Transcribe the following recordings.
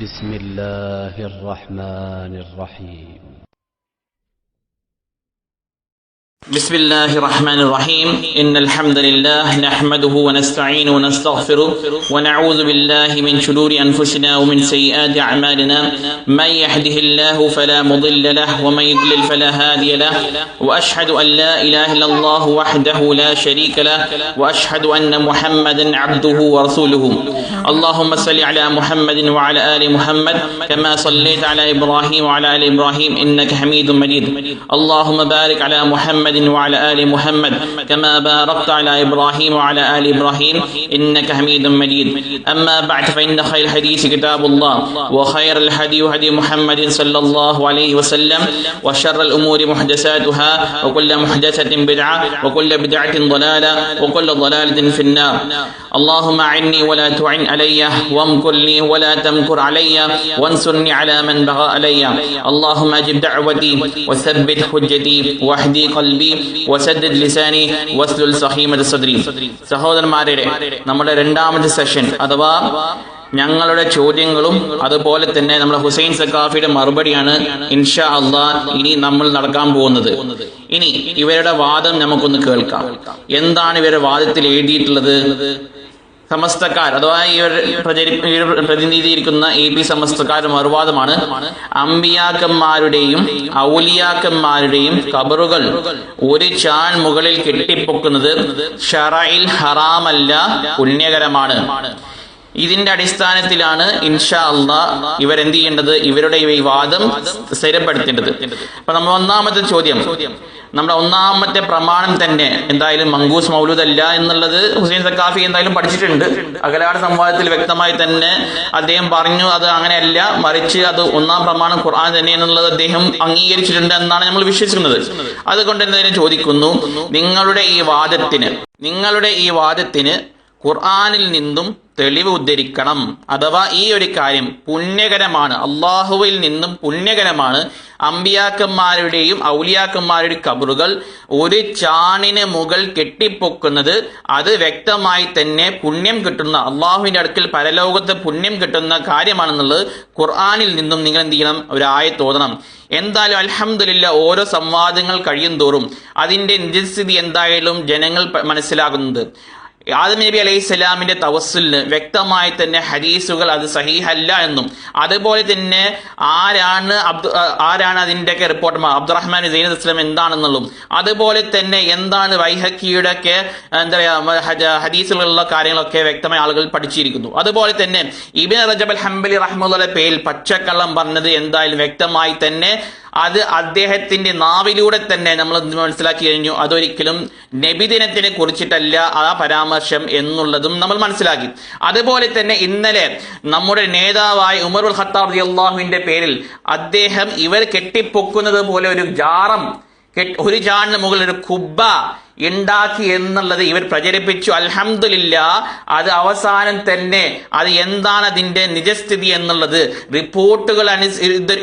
بسم الله الرحمن الرحيم. بسم الله الرحمن الرحيم. إن الحمد لله نحمده ونستعينه ونستغفره ونعوذ بالله من شرور أنفسنا ومن سيئات أعمالنا. من يهده الله فلا مضل له ومن يضلل فلا هادي له. وأشهد أن لا إله إلا الله وحده لا شريك له وأشهد أن محمدا عبده ورسوله. اللهم صل على محمد وعلى آل محمد كما صليت على إبراهيم وعلى آل إبراهيم إنك حميد مجيد. اللهم بارك على محمد وعلى آل محمد كما باركت على إبراهيم وعلى آل إبراهيم إنك حميد مجيد. أما بعد فإن خير الحديث كتاب الله وخير الهدي هدي محمد صلى الله عليه وسلم وشر الأمور محدثاتها وكل محدثة بدعة وكل بدعة ضلالة وكل ضلالة في النار. اللهم أعني ولا تعن علي وامكر لي ولا تمكر علي وانصرني على من بغى علي. اللهم أجب دعوتي وثبت حجتي واهدي قلبي വസദ്ദിദ് ലിസാനി വസ്ലുൽ സഖീമത സദ്രി. സഹോദരന്മാരെ, നമ്മുടെ രണ്ടാമത്തെ സെഷൻ അഥവാ ഞങ്ങളുടെ ചോദ്യങ്ങളും അതുപോലെ തന്നെ നമ്മുടെ ഹുസൈൻ സഖാഫിയുടെ മറുപടിയാണ് ഇൻഷാ അള്ളാഹ് ഇനി നമ്മൾ നടക്കാൻ പോകുന്നത്. ഇനി ഇവരുടെ വാദം നമുക്കൊന്ന് കേൾക്കാം. എന്താണ് ഇവരുടെ വാദത്തിൽ എഴുതിയിട്ടുള്ളത്? സമസ്തക്കാർ അഥവാ ഇവർ പ്രതിനിധീകരിക്കുന്ന AP സമസ്തക്കാരുടെ മറുവാദമാണ്, അമ്പിയാക്കന്മാരുടെയും ഔലിയാക്കന്മാരുടെയും ഖബറുകൾ ഒരു ചാൺ മുകളിൽ കെട്ടിപ്പൊക്കുന്നത് ശറഇൽ ഹറാമല്ല, പുണ്യകരമാണ്. ഇതിന്റെ അടിസ്ഥാനത്തിലാണ് ഇൻഷാ അള്ളാഹ് ഇവരെന്ത് ചെയ്യേണ്ടത്, ഇവരുടെ ഈ വാദം സ്ഥിരപ്പെടുത്തേണ്ടത്. അപ്പൊ നമ്മൾ ഒന്നാമത്തെ ചോദ്യം, നമ്മുടെ ഒന്നാമത്തെ പ്രമാണം തന്നെ എന്തായാലും മങ്കൂസ് മൗലൂദ് അല്ല എന്നുള്ളത് ഹുസൈൻ സഖാഫി എന്തായാലും പഠിച്ചിട്ടുണ്ട്. അഖിലാട് സംവാദത്തിൽ വ്യക്തമായി തന്നെ അദ്ദേഹം പറഞ്ഞു അത് അങ്ങനെയല്ല, മറിച്ച് അത് ഒന്നാം പ്രമാണം ഖുർആൻ തന്നെ എന്നുള്ളത് അദ്ദേഹം അംഗീകരിച്ചിട്ടുണ്ട് എന്നാണ് നമ്മൾ വിശ്വസിക്കുന്നത്. അതുകൊണ്ട് എന്തായാലും ചോദിക്കുന്നു, നിങ്ങളുടെ ഈ വാദത്തിന് ഖുർആനിൽ നിന്നും തെളിവ് ഉദ്ധരിക്കണം. അഥവാ ഈ ഒരു കാര്യം പുണ്യകരമാണ്, അള്ളാഹുവിൽ നിന്നും പുണ്യകരമാണ്. അമ്പിയാക്കന്മാരുടെയും ഔലിയാക്കന്മാരുടെയും ഖബറുകൾ ഒരു ചാണിന് മുകൾ കെട്ടിപ്പൊക്കുന്നത് അത് വ്യക്തമായി തന്നെ പുണ്യം കിട്ടുന്ന, അള്ളാഹുവിന്റെ അടുക്കൽ പരലോകത്ത് പുണ്യം കിട്ടുന്ന കാര്യമാണെന്നുള്ളത് ഖുർആനിൽ നിന്നും നിങ്ങൾ എന്ത് ചെയ്യണം, ഒരു ആയത്ത് ഓതണം. എന്തായാലും അൽഹംദുലില്ലാ ഓരോ സംവാദങ്ങൾ കഴിയും തോറും അതിന്റെ നിജസ്ഥിതി എന്തായാലും ജനങ്ങൾ മനസ്സിലാകുന്നത്. ആദം നബി അലൈഹിസ്സലാമിന്റെ തവസ്സുലിന് വ്യക്തമായി തന്നെ ഹദീസുകൾ അത് സഹീഹല്ല എന്നും, അതുപോലെ തന്നെ ആരാണ് അതിന്റെയൊക്കെ റിപ്പോർട്ടർമാർ, അബ്ദുറഹ്മാൻ സൈനുൽ ഇസ്ലാം എന്താണെന്നുള്ളതും, അതുപോലെ തന്നെ എന്താണ് വൈഹക്കിയുടെ ഒക്കെ എന്താ പറയാ ഹദീസുകളുള്ള കാര്യങ്ങളൊക്കെ വ്യക്തമായ ആളുകൾ പഠിച്ചിരിക്കുന്നു. അതുപോലെ തന്നെ ഇബ്നു റജബ് അൽ ഹംബലി റഹ്മത്തുള്ളാഹിയുടെ പേരിൽ പച്ചക്കള്ളം പറഞ്ഞത് എന്തായാലും വ്യക്തമായി തന്നെ അത് അദ്ദേഹത്തിന്റെ നാവിലൂടെ തന്നെ നമ്മൾ മനസ്സിലാക്കി കഴിഞ്ഞു. അതൊരിക്കലും നബിദിനത്തിനെ കുറിച്ചിട്ടല്ല ആ പരാമർശം എന്നുള്ളതും നമ്മൾ മനസ്സിലാക്കി. അതുപോലെ തന്നെ ഇന്നലെ നമ്മുടെ നേതാവായ ഉമറുൽ ഖത്താബ് റളിയല്ലാഹുവിന്റെ പേരിൽ അദ്ദേഹം ഇവർ കെട്ടിപ്പൊക്കുന്നത് പോലെ ഒരു ജാണിന് മുകളിൽ ഒരു കുബ്ബ ഉണ്ടാക്കി എന്നുള്ളത് ഇവർ പ്രചരിപ്പിച്ചു. അൽഹംദുലില്ലാ അത് അവസാനം തന്നെ അത് എന്താണ് അതിന്റെ നിജസ്ഥിതി എന്നുള്ളത് റിപ്പോർട്ടുകൾ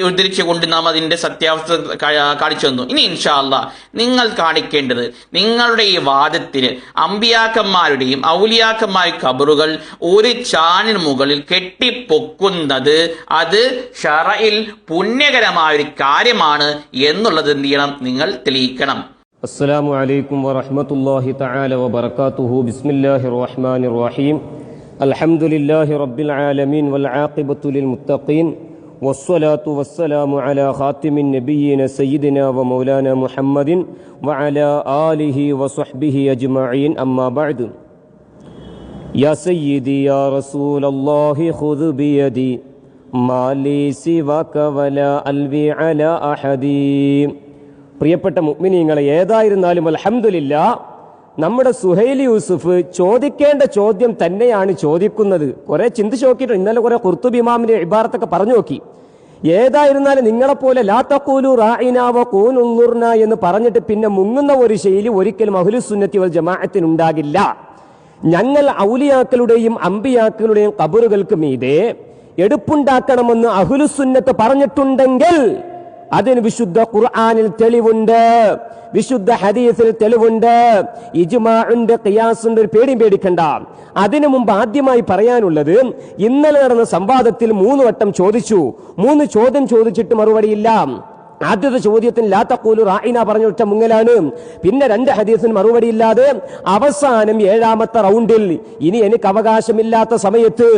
ഉദ്ധരിച്ചുകൊണ്ട് നാം അതിന്റെ സത്യാവസ്ഥ കാണിച്ചു തന്നു. ഇനി ഇൻഷാ അല്ലാഹ് നിങ്ങൾ കാണിക്കേണ്ടത്, നിങ്ങളുടെ ഈ വാദത്തിന് അമ്പിയാക്കന്മാരുടെയും ഔലിയാക്കന്മാരുടെയും ഖബറുകൾ ഒരു ചാണിന് മുകളിൽ കെട്ടിപ്പൊക്കുന്നത് അത് ശറഇൽ പുണ്യകരമായ ഒരു കാര്യമാണ് എന്നുള്ളത് എന്ത് ചെയ്യണം, നിങ്ങൾ തെളിയിക്കണം. അസ്സലാമു അലൈക്കും വറഹ്മത്തുള്ളാഹി തആല വബറകാതുഹു. ബിസ്മില്ലാഹിർ റഹ്മാനിർ റഹീം. അൽഹംദുലില്ലാഹി റബ്ബിൽ ആലമീൻ വൽ ആഖിബത്തു ലിൽ മുത്തഖീൻ വസ്സലാത്തു വസ്സലാമു അലാ ഖാതിമിൻ നബിയ്യിന സയ്യിദിനാ വ മൗലാനാ മുഹമ്മദിൻ വഅലാ ആലിഹി വസ്വഹ്ബിഹി അജ്മഈൻ. അമ്മാ ബഅദ്. യാ സയ്യിദി യാ റസൂലല്ലാഹി ഖുദ് ബിയദി മാ ലീ സിവാക വലാ അൽവി അലാ അഹദി. പ്രിയപ്പെട്ട മുഅ്മിനീങ്ങളെ, ഏതായിരുന്നാലും അൽഹംദുലില്ലാ നമ്മുടെ സുഹൈൽ യൂസുഫ് ചോദിക്കേണ്ട ചോദ്യം തന്നെയാണ് ചോദിക്കുന്നത്. കുറെ ചിന്തിച്ചു നോക്കിയിട്ട് ഇന്നലെ കുറെ ഖുർത്തുബി ഇമാമിന്റെ ഇബാറത്തൊക്കെ പറഞ്ഞു നോക്കി. ഏതായിരുന്നാലും നിങ്ങളെപ്പോലെ ലാ തഖൂലു റാഇനാ വ ഖൂലു ഉൻദുർന എന്ന് പറഞ്ഞിട്ട് പിന്നെ മുങ്ങുന്ന ഒരു ശൈലി ഒരിക്കലും അഹ്ലുസ് സുന്നത്തി വൽ ജമാഅത്തിന് ഉണ്ടാകില്ല. ഞങ്ങൾ ഔലിയാക്കളുടെയും അമ്പിയാക്കളുടെയും ഖബറുകൾക്ക് മീതെ എടുപ്പുണ്ടാക്കണമെന്ന് അഹ്ലുസ് സുന്നത്ത് പറഞ്ഞിട്ടുണ്ടെങ്കിൽ അതിന് വിശുദ്ധ ഖുർആനിൽ തെളിവുണ്ട്, വിശുദ്ധ ഹദീസിൽ തെളിവുണ്ട്, ഇജ്മാഉണ്ട്, ഖിയാസുണ്ട്. ഒരു പേടിയും പേടിക്കണ്ട. അതിനു മുമ്പ് ആദ്യമായി പറയാനുള്ളത്, ഇന്നലെ നടന്ന സംവാദത്തിൽ 3 വട്ടം ചോദിച്ചു. 3 ചോദ്യം ചോദിച്ചിട്ട് മറുപടിയില്ല. ആദ്യത്തെ ചോദ്യത്തിന് ലാ തഖൂലു റാഇന പറഞ്ഞൊറ്റ മുങ്ങലാണ്. പിന്നെ 2 ഹദീസിന് മറുപടി ഇല്ലാതെ അവസാനം 7ാമത്തെ റൗണ്ടിൽ, ഇനി എനിക്ക് അവകാശമില്ലാത്ത സമയത്ത്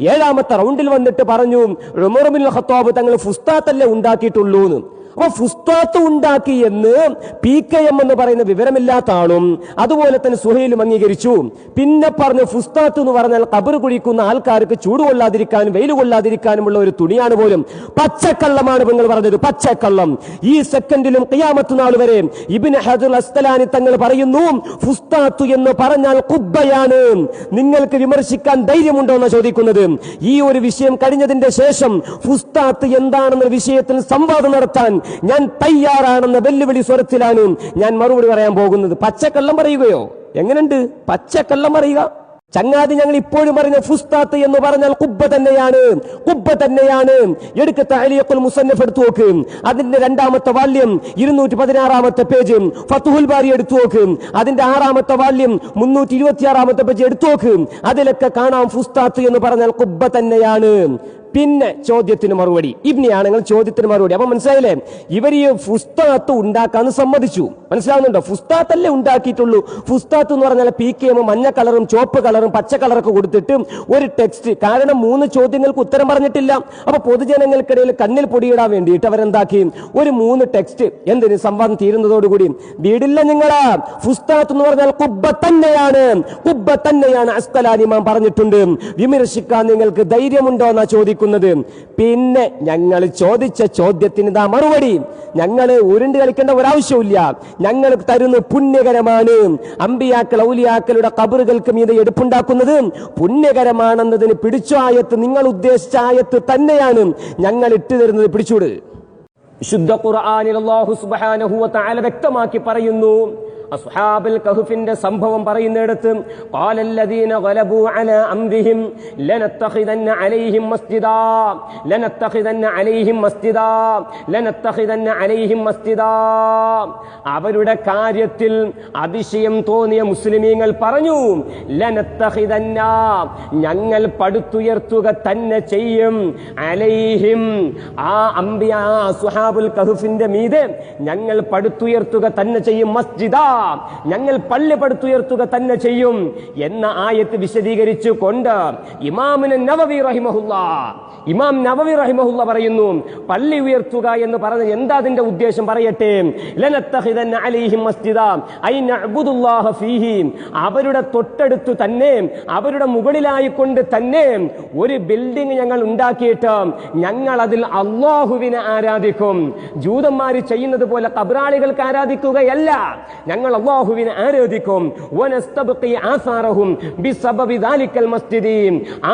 7ാമത്തെ റൗണ്ടിൽ വന്നിട്ട് പറഞ്ഞു, ഉമർ ഇബ്നുൽ ഖത്താബ് തങ്ങൾ ഫുസ്താത്തല്ലേ ഉണ്ടാക്കിയിട്ടുള്ളൂ. അപ്പൊ ഫുസ്താത്ത് ഉണ്ടാക്കി എന്ന് PKM എന്ന് പറയുന്ന വിവരമില്ലാത്ത ആളും അതുപോലെ തന്നെ സുഹൈലും അംഗീകരിച്ചു. പിന്നെ പറഞ്ഞു ഫുസ്താത്ത് എന്ന് പറഞ്ഞാൽ ഖബർ കുഴിക്കുന്ന ആൾക്കാർക്ക് ചൂട് കൊള്ളാതിരിക്കാനും വെയിൽ കൊള്ളാതിരിക്കാനുമുള്ള ഒരു തുണിയാണ് പോലും. പച്ചക്കള്ളമാണ് നിങ്ങൾ പറഞ്ഞത്, പച്ചക്കള്ളം. ഈ സെക്കൻഡിലും ഖിയാമത്ത് നാൾ വരെ ഇബ്നു ഹജർ അസ്ഖലാനി തങ്ങൾ പറയുന്നു ഫുസ്താത്ത് എന്ന് പറഞ്ഞാൽ ഖുബ്ബയാണ്. നിങ്ങൾക്ക് വിമർശിക്കാൻ ധൈര്യമുണ്ടോ എന്ന് ചോദിക്കുന്നത്. ഈ ഒരു വിഷയം കഴിഞ്ഞതിന്റെ ശേഷം ഫുസ്താത്ത് എന്താണെന്ന വിഷയത്തിൽ സംവാദം നടത്താൻ ഞാൻ തയ്യാറാണെന്ന വെല്ലുവിളി സ്വരത്തിലാണ് ഞാൻ മറുപടി പറയാൻ പോകുന്നത്. പച്ചക്കള്ളം പറയുകയോ? എങ്ങനെയുണ്ട് പച്ചക്കള്ളം പറയുക? ചങ്ങാതി, ഞങ്ങൾ ഇപ്പോഴും പറയുന്ന ഫുസ്താത്ത് എന്ന് പറഞ്ഞാൽ ഖുബ്ബ തന്നെയാണ്, ഖുബ്ബ തന്നെയാണ്. എടുക്ക തഅലീഖുൽ മുസന്നഫ് എടുത്തു നോക്ക്, അതിന്റെ 2ാമത്തെ വാല്യം 216ാമത്തെ പേജ്. ഫത്ഹുൽ ബാരി എടുത്തു നോക്ക്, അതിന്റെ 6ാമത്തെ വാല്യം 326ാമത്തെ പേജ് എടുത്തു നോക്ക്. അതിലൊക്കെ കാണാം ഫുസ്താത്ത് എന്ന് പറഞ്ഞാൽ ഖുബ്ബ തന്നെയാണ്. പിന്നെ ചോദ്യത്തിന് മറുപടി ഇബ്നിയാണ് നിങ്ങൾ ചോദ്യത്തിന് മറുപടി. അപ്പൊ മനസ്സിലായില്ലേ, ഇവർ ഈ ഫുസ്താത്ത് ഉണ്ടാക്കാന്ന് സമ്മതിച്ചു. മനസ്സിലാവുന്നുണ്ടോ? ഫുസ്താത്തല്ലേ ഉണ്ടാക്കിയിട്ടുള്ളൂ. ഫുസ്താത്ത് എന്ന് പറഞ്ഞാൽ PKM മഞ്ഞ കളറും ചുവപ്പ് കളറും പച്ച കളറൊക്കെ കൊടുത്തിട്ട് ഒരു ടെക്സ്റ്റ്. കാരണം 3 ചോദ്യങ്ങൾക്ക് ഉത്തരം പറഞ്ഞിട്ടില്ല. അപ്പൊ പൊതുജനങ്ങൾക്കിടയിൽ കണ്ണിൽ പൊടിയിടാൻ വേണ്ടിയിട്ട് അവരെന്താക്കി ഒരു 3 ടെക്സ്റ്റ്. എന്തിന്? സംവാദം തീരുന്നതോടുകൂടി വീടില്ല നിങ്ങളാ. ഫുസ്താത്ത് എന്ന് പറഞ്ഞാൽ ഖുബ്ബ തന്നെയാണ്, ഖുബ്ബ തന്നെയാണ്. അസ്ഖലാനി ഇമാം പറഞ്ഞിട്ടുണ്ട്. വിമർശിക്കാൻ നിങ്ങൾക്ക് ധൈര്യമുണ്ടോ എന്നാ ചോദിക്കുന്നത്. പിന്നെ ഞങ്ങൾ ചോദിച്ച ചോദ്യത്തിന് ഇതാ മറുപടി. ഞങ്ങൾ ഉരുണ്ട് കളിക്കേണ്ട ഒരാവശ്യമില്ല. ഞങ്ങൾ തരുന്ന പുണ്യകരമാണ്. അമ്പിയാക്കൾ ഔലിയാക്കളുടെ ഖബറുകൾക്ക് മീതെ എടുപ്പുണ്ടാക്കുന്നത് പുണ്യകരമാണെന്നതിന് പിടിച്ച ആയത്ത്, നിങ്ങൾ ഉദ്ദേശിച്ച ആയത്ത് തന്നെയാണ് ഞങ്ങൾ ഇട്ടു തരുന്നത്. പിടിച്ചൂട്. വിശുദ്ധ ഖുർആനിൽ അല്ലാഹു സുബ്ഹാനഹു വ തആല വ്യക്തമാക്കി പറയുന്നു. അസ്ഹാബുൽ കഹ്ഫിന്റെ സംഭവം പറയുന്നിടത്ത് ഖാലല്ലദീന ഗലബൂ അലാ അംരിഹിം ലനത്തഖിദന്ന അലൈഹിം മസ്ജിദാ ലനത്തഖിദന്ന അലൈഹിം മസ്ജിദാ ലനത്തഖിദന്ന അലൈഹിം മസ്ജിദാ. അവരുടെ കാര്യത്തിൽ അതിശയം തോന്നിയ മുസ്ലിമീങ്ങൾ പറഞ്ഞു, ലനത്തഖിദന്ന, ഞങ്ങൾ പടുത്തുയർത്തുക തന്നെ ചെയ്യും, അലൈഹിം, ആ അംബിയാ അസ്ഹാബുൽ കഹ്ഫിന്റെ മീതെ ഞങ്ങൾ പടുത്തുയർത്തുക തന്നെ ചെയ്യും, മസ്ജിദാ, ഞങ്ങൾ പള്ളി പടുത്തുയർത്തുക തന്നെ ചെയ്യും എന്ന ആയത്ത് വിശദീകരിച്ചു കൊണ്ട് ഇമാം നവവി റഹിമഹുല്ലാ പറയുന്നു, പള്ളി ഉയർത്തുക എന്ന് പറഞ്ഞ എന്താ അതിന്റെ ഉദ്ദേശം പറയട്ടെ. ലനത്തഖിദന്ന അലൈഹിം മസ്ജിദാ ഐ നഅ്ബുദുല്ലാഹ ഫീഹി, അവരുടെ തൊട്ടടുത്ത് തന്നെ അവരുടെ മുകളിലായിക്കൊണ്ട് തന്നെ ഒരു ബിൽഡിംഗ് ഞങ്ങൾ ഉണ്ടാക്കിയിട്ട് ഞങ്ങൾ അതിൽ അല്ലാഹുവിനെ ആരാധിക്കും. ജൂതന്മാർ ചെയ്യുന്നത് പോലെ ഖബറാളികൾക്ക് ആരാധിക്കുകയല്ല, ഞങ്ങൾ അല്ലാഹുവിനെ ആരാധിക്കും. വനസ്തബ്ഖി ആസാറഹും ബിസബബി ദാലിക്കൽ മസ്ജിദി,